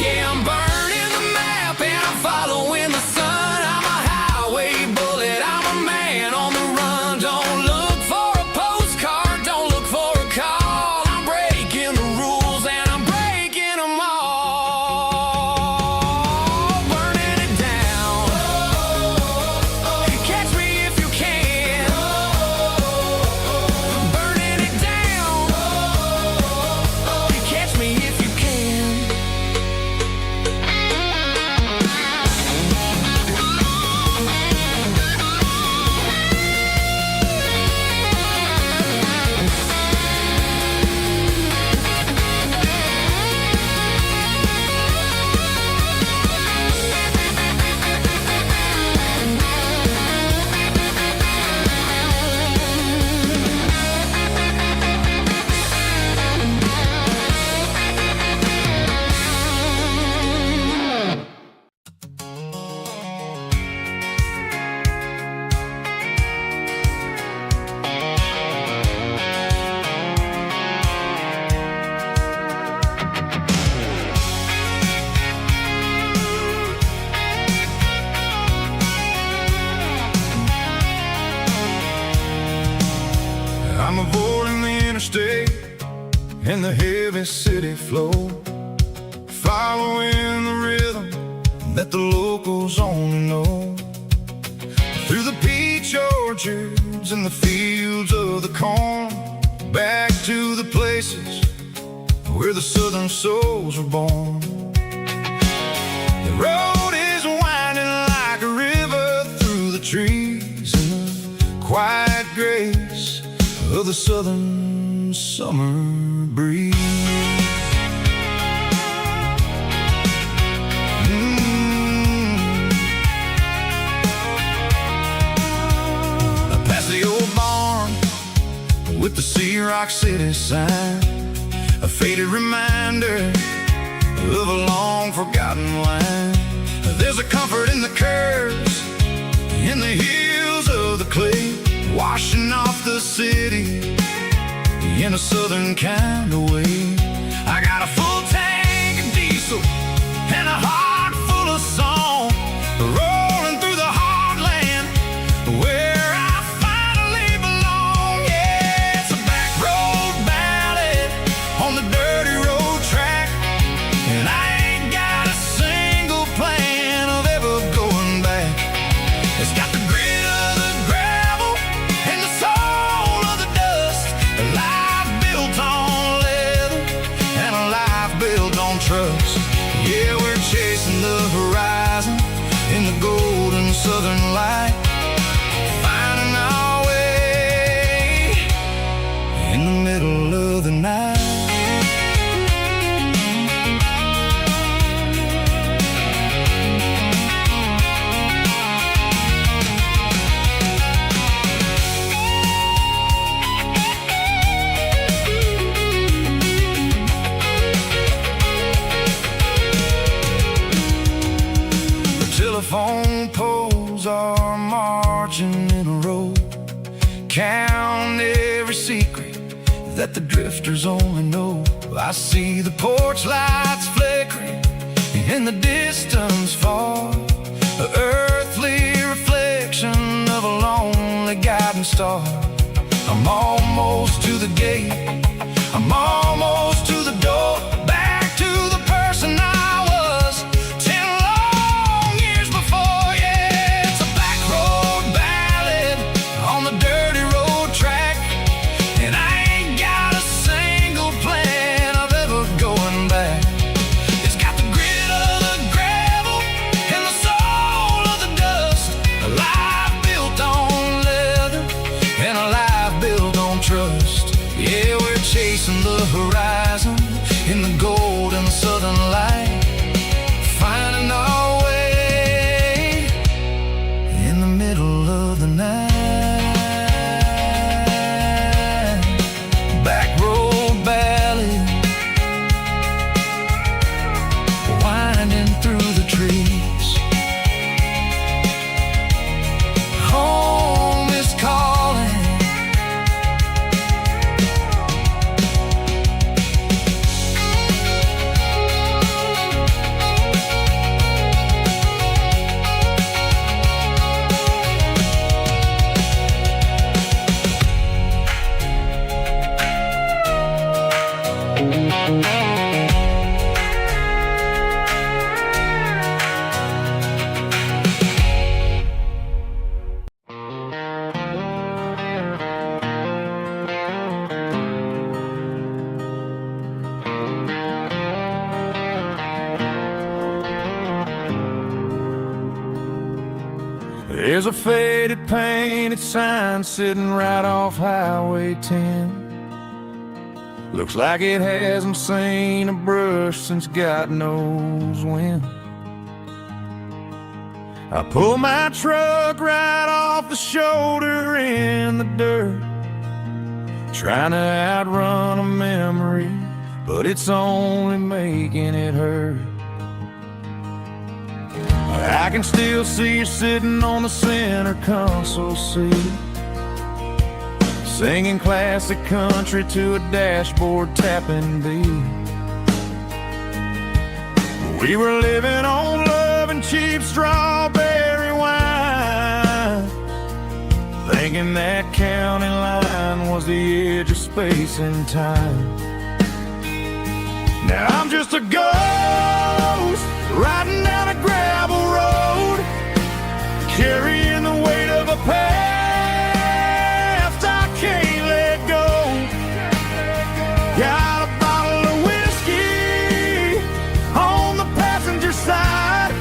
Yeah, I'm burning the map and I'm following the sun. I'm a highway bullet, I'm a man on the run. Don't look for a postcard, don't look for a call. I'm breaking the rules and I'm breaking them all. Burning it down. Catch me if you can. Burning it down. Catch me if you can. I'm avoiding the interstate and the heavy city flow, following the rhythm that the locals only know. Through the peach orchards and the fields of the corn, back to the places where the southern souls were born. The road is winding like a river through the trees in the quiet grace of the southern summer breeze. Past the old barn with the Sea Rock City sign, a faded reminder of a long forgotten line. There's a comfort in the curves, in the hills of the clay, washing off the city in a southern kind of way. I got a full tank of diesel and a heart full of song, rolling through the heartland where I finally belong. Yeah, it's a back road ballad on the dirty road track, and I ain't got a single plan of ever going back. It's got the grit of the gravel and the soul of the dust, a life built on leather and a life built on trust. Yeah, we're chasing the horizon in the golden southern light, finding our way in the middle of the night. Telephone poles are marching in a row, count every secret that the drifters only know. I see the porch lights flickering in the distance far, an earthly reflection of a lonely guiding star. I'm almost to the gate, I'm almost to the door, back to the person I was 10 long years before. Yeah, it's a back road ballad on the dirty road track, and I ain't got a single plan of ever going back. It's got the grit of the gravel and the soul of the dust, a life built on leather and a life built on trust. Yeah, we're chasing the There's a faded painted sign sitting right off Highway 10. Looks like it hasn't seen a brush since God knows when. I pull my truck right off the shoulder in the dirt, trying to outrun a memory, but it's only making it hurt. I can still see you sitting on the center console seat, singing classic country to a dashboard tapping beat. We were living on love and cheap strawberry wine, thinking that county line was the edge of space and time. Now I'm just a ghost riding down a gravel road, carrying the weight of a past I can't let go. Got a bottle of whiskey on the passenger side,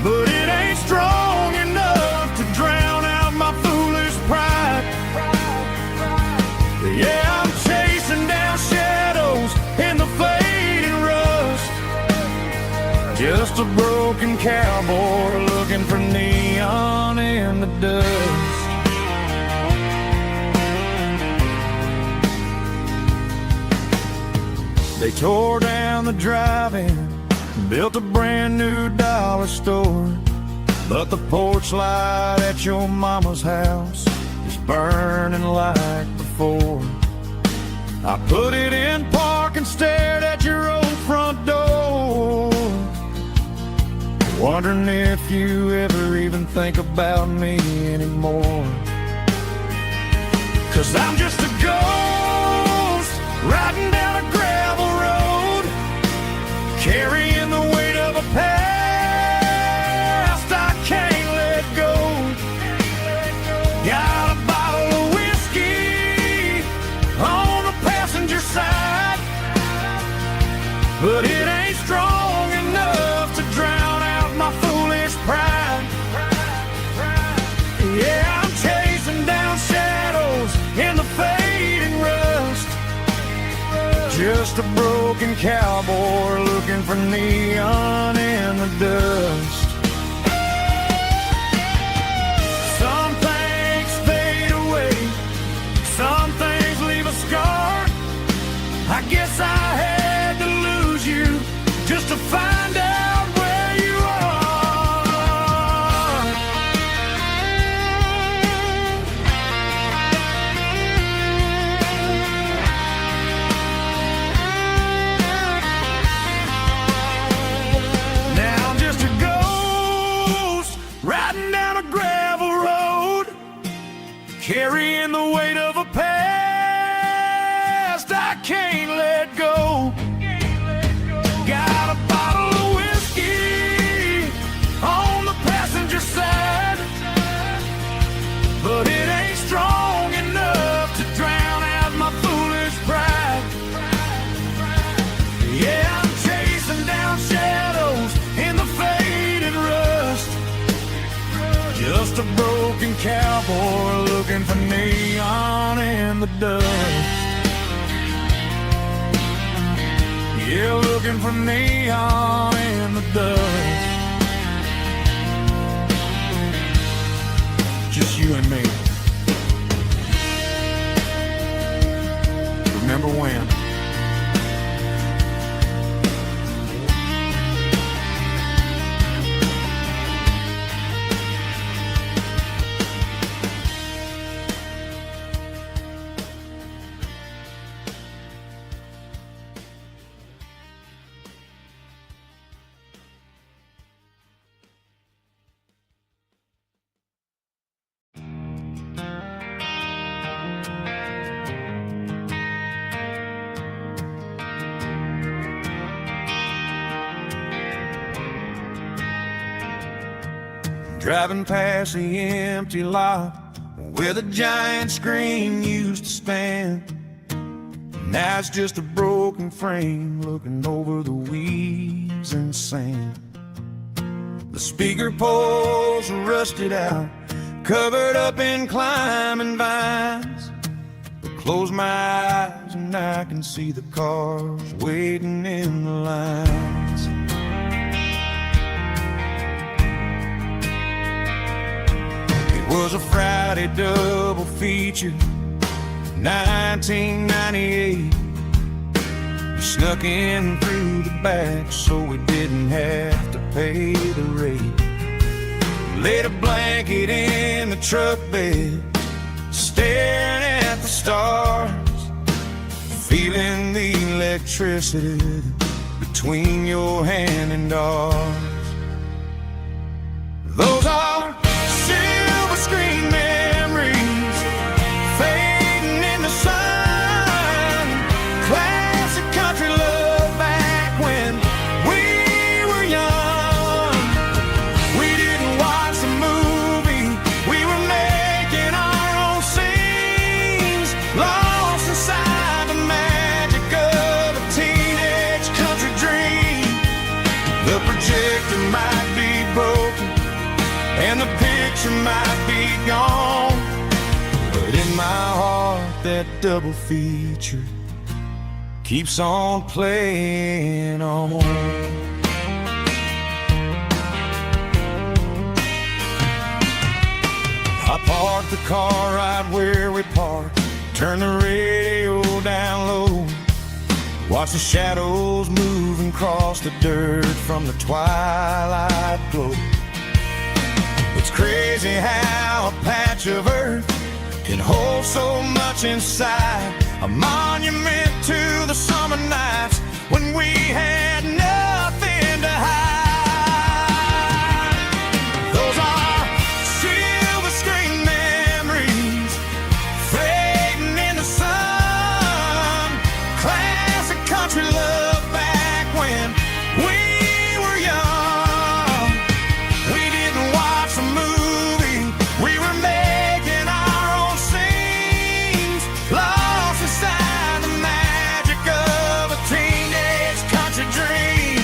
but it ain't strong enough to drown out my foolish pride. Yeah, I'm chasing down shadows in the fading rust, just a broken cowboy looking for neon in the dust. They tore down the drive-in, built a brand new dollar store, but the porch light at your mama's house is burning like before. I put it in park and stared at your old front door, wondering if you ever even think about me anymore. 'Cause I'm just a ghost riding down a gravel road, carrying the weight of a past I can't let go. Got a bottle of whiskey on the passenger side, but it ain't strong enough to drown out my foolish pride. Yeah, I'm chasing down shadows in the fading rust, just a broken cowboy looking for neon in the dust. Some things fade away, some things leave a scar. I guess I had to lose you just to find out where you are. Now I'm just a ghost riding down a gravel road, carrying the weight of a past I can't let go. Got a bottle of whiskey on the passenger side, but it ain't strong enough to drown out my foolish pride. Yeah, I'm chasing down shadows in the faded rust, just a broken cowboy looking for neon in the dust. Yeah, looking for neon in the dust. Just you and me. Remember when? Driving past the empty lot where the giant screen used to stand. Now it's just a broken frame looking over the weeds and sand. The speaker poles are rusted out, covered up in climbing vines. Close my eyes and I can see the cars waiting in the lines. It was a Friday double feature, 1998. We snuck in through the back so we didn't have to pay the rate. Laid a blanket in the truck bed, staring at the stars, feeling the electricity between your hand and ours. Those are silver screen memories fading in the sun. Classic country love back when we were young. We didn't watch the movie, we were making our own scenes, lost inside the magic of a teenage country dream. The projector might be broken and the picture might be gone, but in my heart that double feature keeps on playing on. I parked the car right where we parked, turned the radio down low, watch the shadows move and cross the dirt from the twilight glow. It's crazy how a patch of earth can hold so much inside, a monument to the summer nights when we had nothing to hide. Those are silver screen memories fading in the sun. Classic country love back when we were young. We didn't watch the movie, we were making our own scenes, lost inside the magic of a teenage country dream.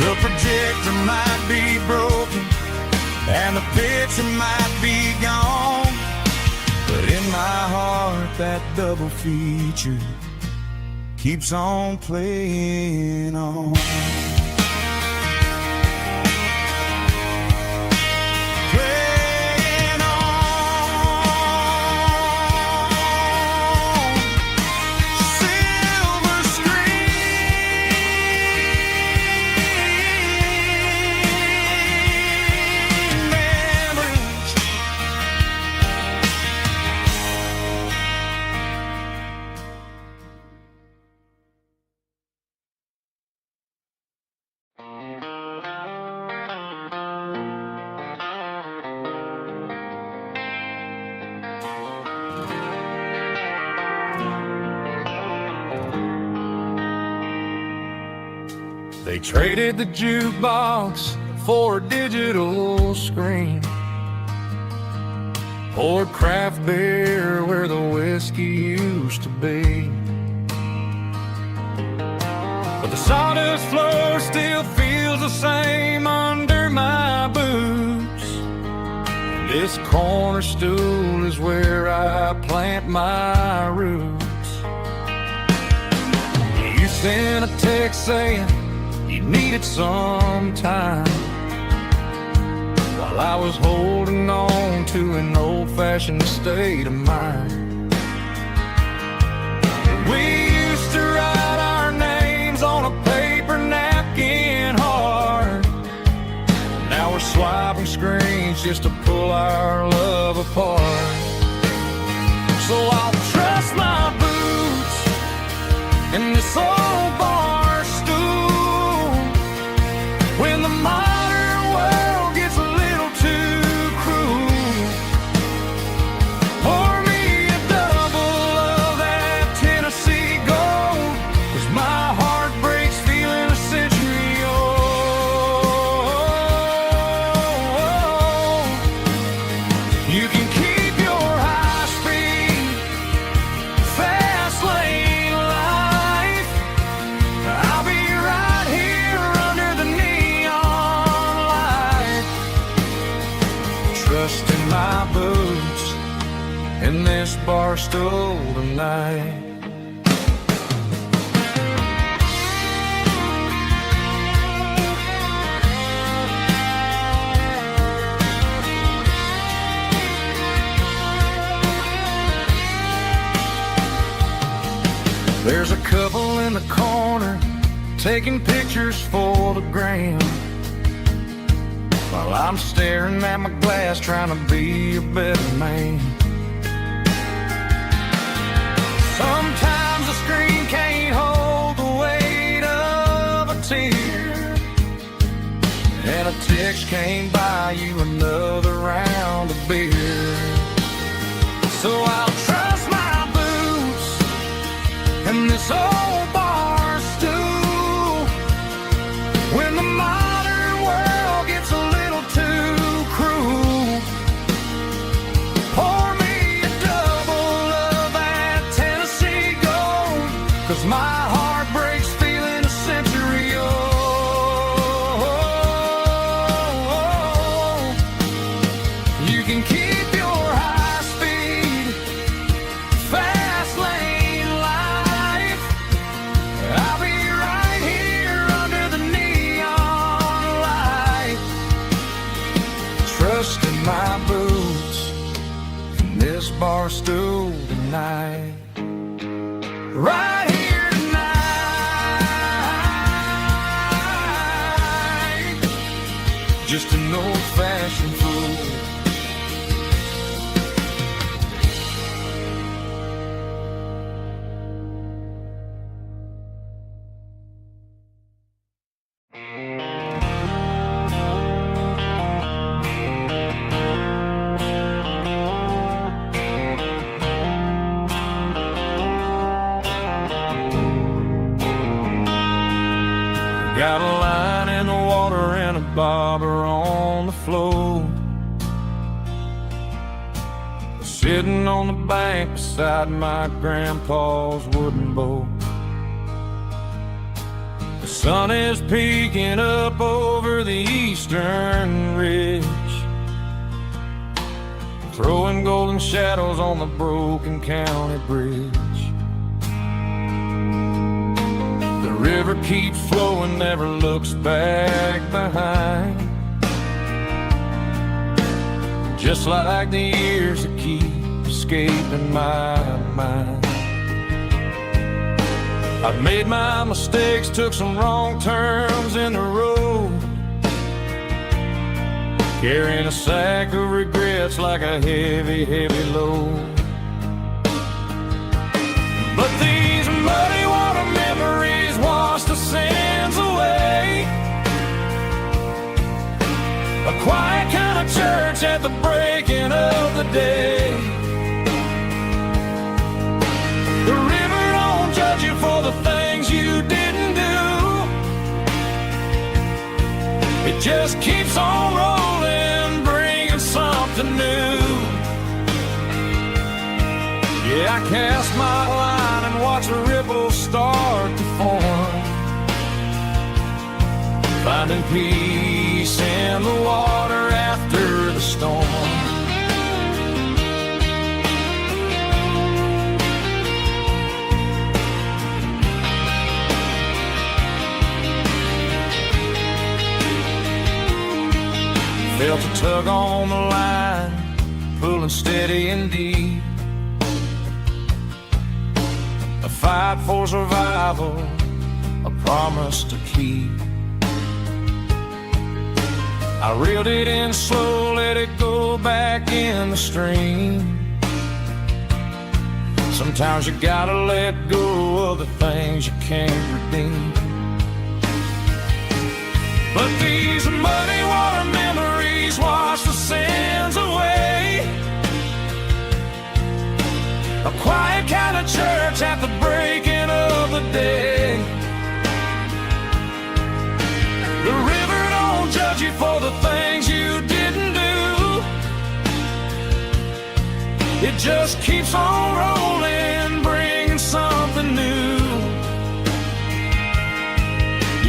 The projector might be broken and the picture might be gone, but in my heart that double feature keeps on playing on. Playing on. Silver screen memories. They traded the jukebox for a digital screen, poured craft beer where the whiskey used to be. But the sawdust floor still feels the same under my boots. This corner stool is where I plant my roots. You sent a text saying you needed some time, while I was holding on to an old-fashioned state of mind. We used to write our names on a paper napkin hard. Now we're swiping screens just to pull our love apart. So I'll trust my boots in this old bar stool when the modern world gets a little too cruel. Pour me a double of that Tennessee Gold, 'cause my heart breaks feeling a century old. You can keep your high speed in this bar stool tonight. There's a couple in the corner taking pictures for the gram, while I'm staring at my glass trying to be a better man. Sometimes the screen can't hold the weight of a tear, and a text can't buy you another round of beer. So I'll trust my boots and this old bar stool when the modern world gets a little too cruel. Pour me a double of that Tennessee Gold, 'cause my heart breaks feeling a century old. You can keep your high speed, fast lane life. I'll be right here under the neon light, trusting my boots in this bar stool tonight. Right here tonight, just an old-fashioned fool. Got a line in the water and a bobber on the floor, sitting on the bank beside my grandpa's wooden boat. The sun is peeking up over the eastern ridge, throwing golden shadows on the broken county bridge. The river keeps flowing, never looks back behind, just like the years that keep escaping my mind. I've made my mistakes, took some wrong turns in the road, carrying a sack of regrets like a heavy, heavy load. But these muddy water memories wash the sins away. A quiet kind of church at the breaking of the day. The river don't judge you for the things you didn't do. It just keeps on rolling, bringing something new. Yeah, I cast my line and watch the ripples start to form, finding peace in the water after the storm. Felt a tug on the line, pulling steady and deep, a fight for survival, a promise to keep. I reeled it in slow, let it go back in the stream. Sometimes you gotta let go of the things you can't redeem. But these muddy water memories wash the sins away. A quiet kind of church at the breaking of the day. The river don't judge you for the things you didn't do. It just keeps on rolling, bringing something new.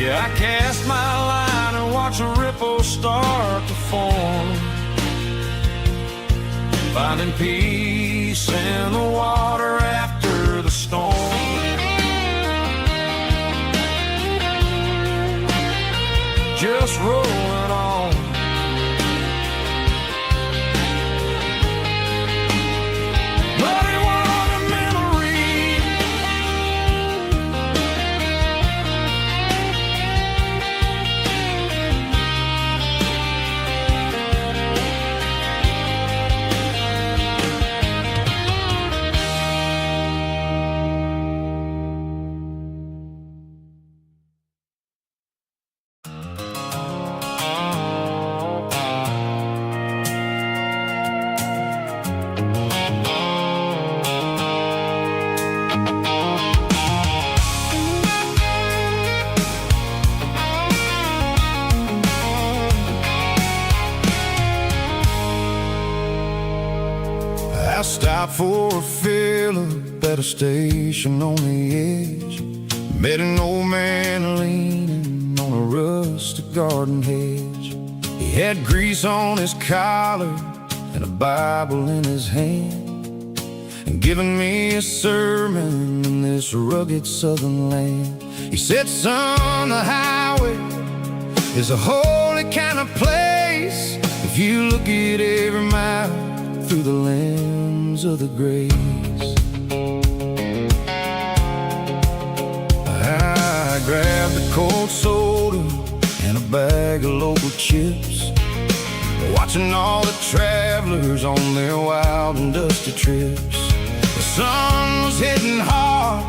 Yeah, I cast my line and watch a ripple start to form, finding peace peace in the water after the storm. Just rolling on. But it was a memory. I stopped for a fill-up at a station on the edge. Met an old man leaning on a rustic garden hedge. He had grease on his collar and a Bible in his hand, and giving me a sermon in this rugged southern land. He said, son, the highway is a holy kind of place if you look at every mile through the lens of the grace. I grabbed a cold soda and a bag of local chips, watching all the travelers on their wild and dusty trips. The sun was hitting hard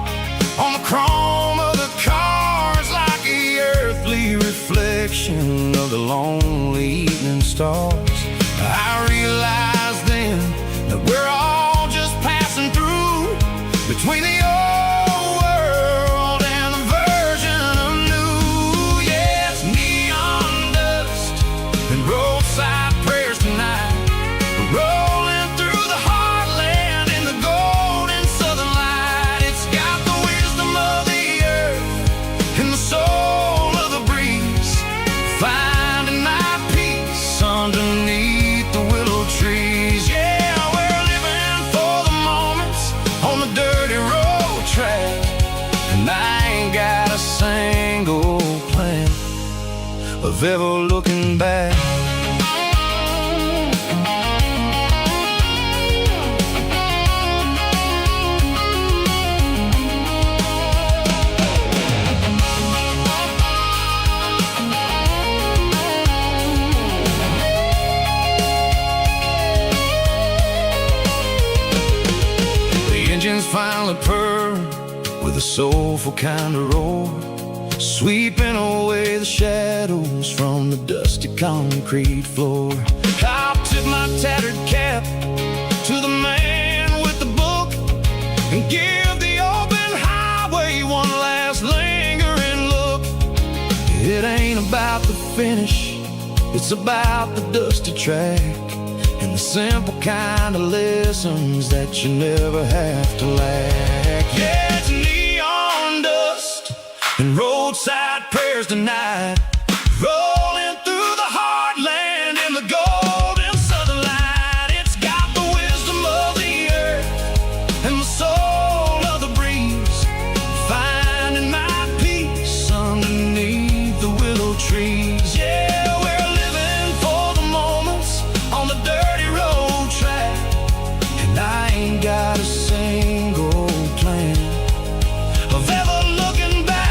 on the chrome of the cars, like the earthly reflection of the lonely evening stars. I realized then that we're all just passing through between the old world and the version of new. Yeah, it's neon dust and roadside prayers tonight, rolling through the heartland in the golden southern light. It's got the wisdom of the earth and the soul of the breeze, finding my peace underneath the willow trees. Yeah, we're living for the moments on the dirty road track, and I ain't got a single plan of ever looking back. Engines finally purr with a soulful kind of roar, sweeping away the shadows from the dusty concrete floor. I'll tip my tattered cap to the man with the book and give the open highway one last lingering look. It ain't about the finish, it's about the dusty track and the simple kind of lessons that you never have to lack. Yeah, it's neon dust and roadside prayers tonight, rolling through the heartland in the golden southern light. It's got the wisdom of the earth and the soul of the breeze, finding my peace underneath the willow trees. Yeah, we're living for the moments on the dirty road track, and I ain't got a single plan of ever looking back.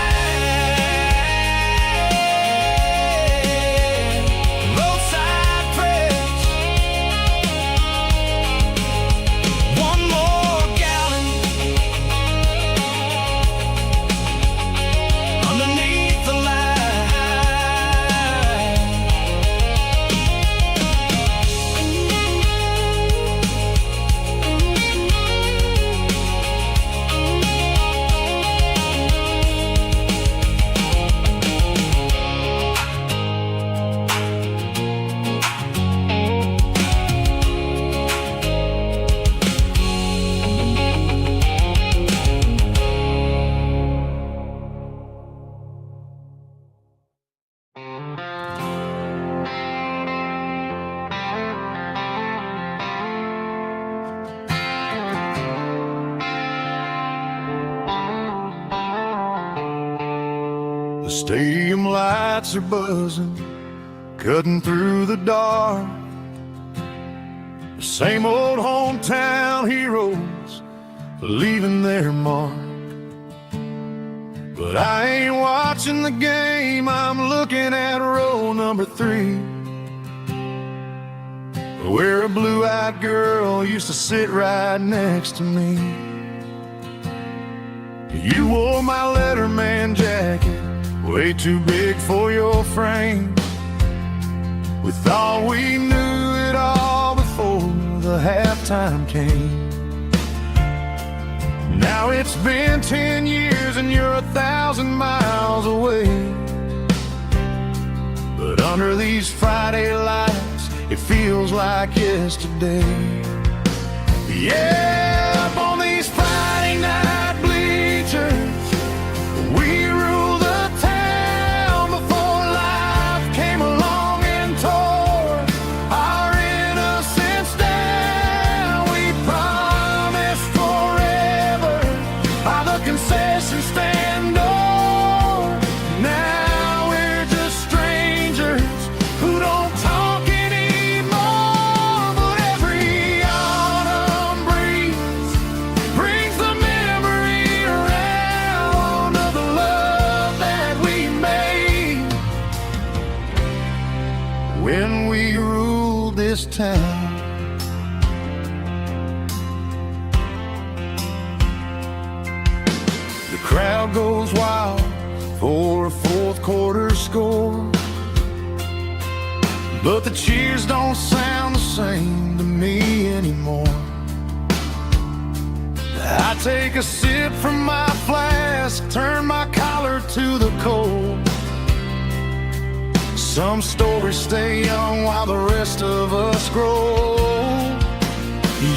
Stadium lights are buzzing, cutting through the dark. The same old hometown heroes leaving their mark. But I ain't watching the game, I'm looking at row number 3, where a blue-eyed girl used to sit right next to me. You wore my Letterman jacket, way too big for your frame. We thought we knew it all before the halftime came. Now it's been 10 years and you're 1,000 miles away. But under these Friday lights, it feels like yesterday. Yeah, up on these Friday night bleachers, we rule the town before life came along and tore our innocence down. We promised forever by the concession stand door. Now we're just strangers who don't talk anymore. But every autumn breeze brings the memory around of the love that we made when we ruled this town. The crowd goes wild for a fourth quarter score, but the cheers don't sound the same to me anymore. I take a sip from my flask, turn my collar to the cold. Some stories stay young while the rest of us grow.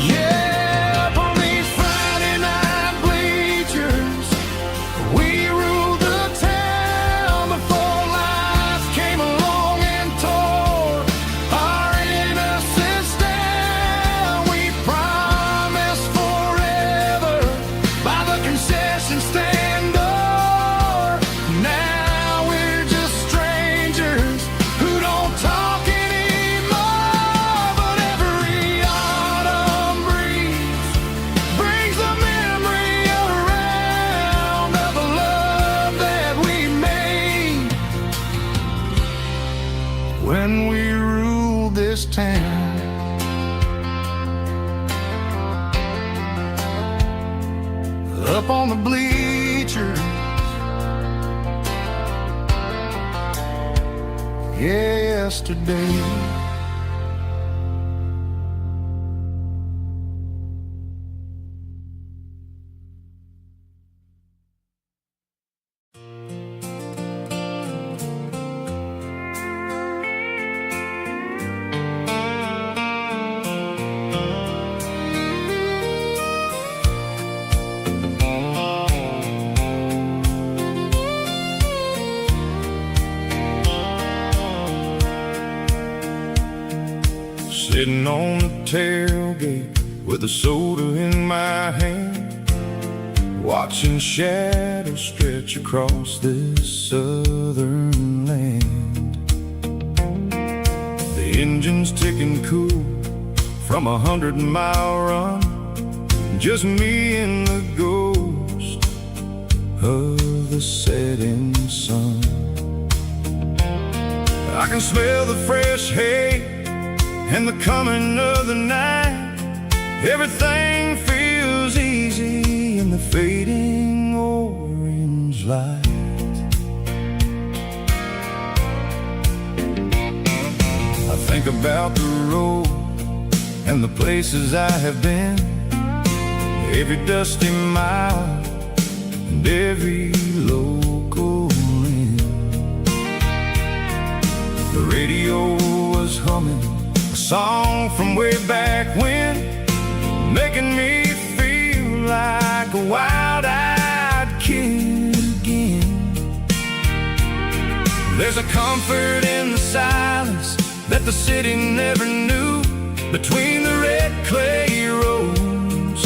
Yeah, up on these Friday night bleachers, we ruled the town before life came along and tore our innocence down. We promised forever by the concession stand door. Now we're just strangers who don't talk anymore. But every autumn breeze brings the memory around of the love that we made when we ruled this town. Up on the bleachers, yesterday. Sitting on the tailgate with a soda in my hand, watching shadows stretch across this southern land. The engine's ticking cool from a 100-mile run, just me and the ghost of the setting sun. I can smell the fresh hay and the coming of the night. Everything feels easy in the fading orange light. I think about the road and the places I have been, every dusty mile and every local inn. The radio was humming a song from way back when, making me feel like a wild-eyed kid again. There's a comfort in the silence that the city never knew, between the red clay roads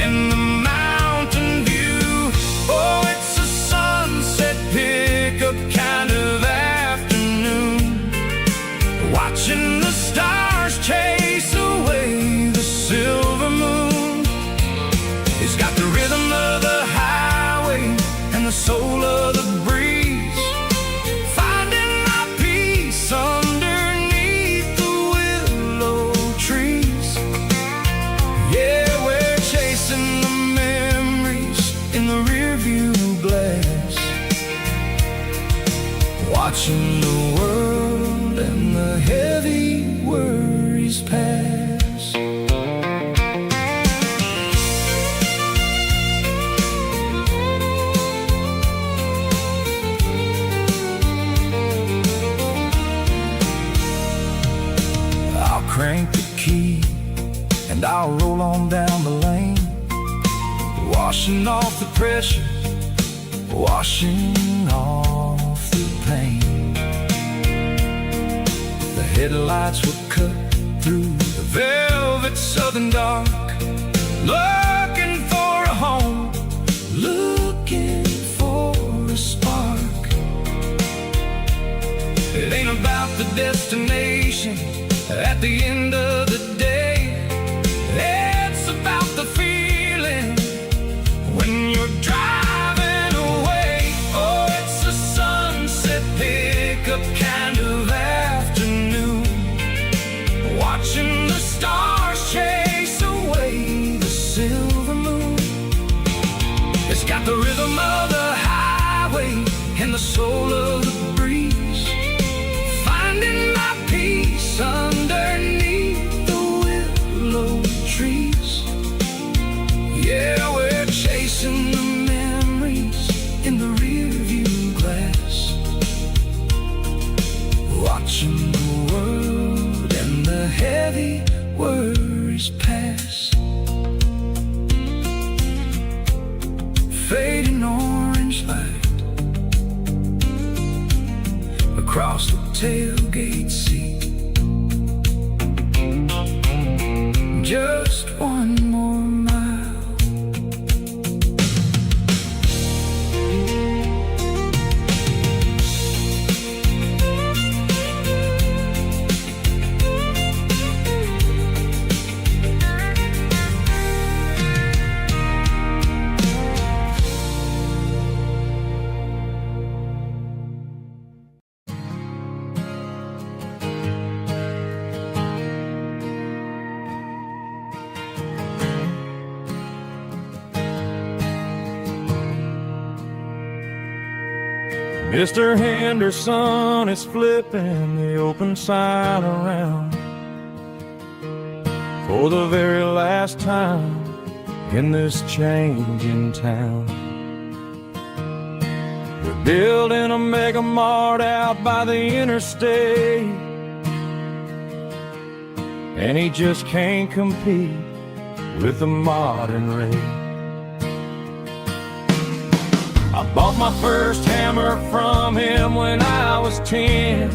and the mountain view. Oh, it's a sunset pic Watching the stars chase away the silver moon. It's got the rhythm of the highway and the soul of the breeze. Finding my peace underneath the willow trees. Yeah, we're chasing the memories in the rearview glass. Watching the world and the heavy worries pass. I'll crank the key and I'll roll on down the lane, washing off the pressure, washing off the pain. The headlights will cut through the velvet southern dark, looking for a home, looking for a spark. It ain't about the destination at the end of the day. It's about the feeling when you're driving away. Oh, it's a sunset pickup kind of afternoon, watching the stars chase away the silver moon. It's got the rhythm of the highway and the soul of the breeze. Finding my peace underneath the willow trees. Yeah, we're chasing the memories in the rearview glass, watching the world and the heavy worries pass. Fading orange light across the tailgate seat. Just one more mile. Mr. Henderson is flipping the open sign around for the very last time in this changing town. We're building a mega mart out by the interstate, and he just can't compete with the modern rate. I bought my first hammer from him when I was 10.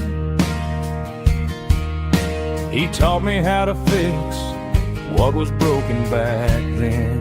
He taught me how to fix what was broken back then.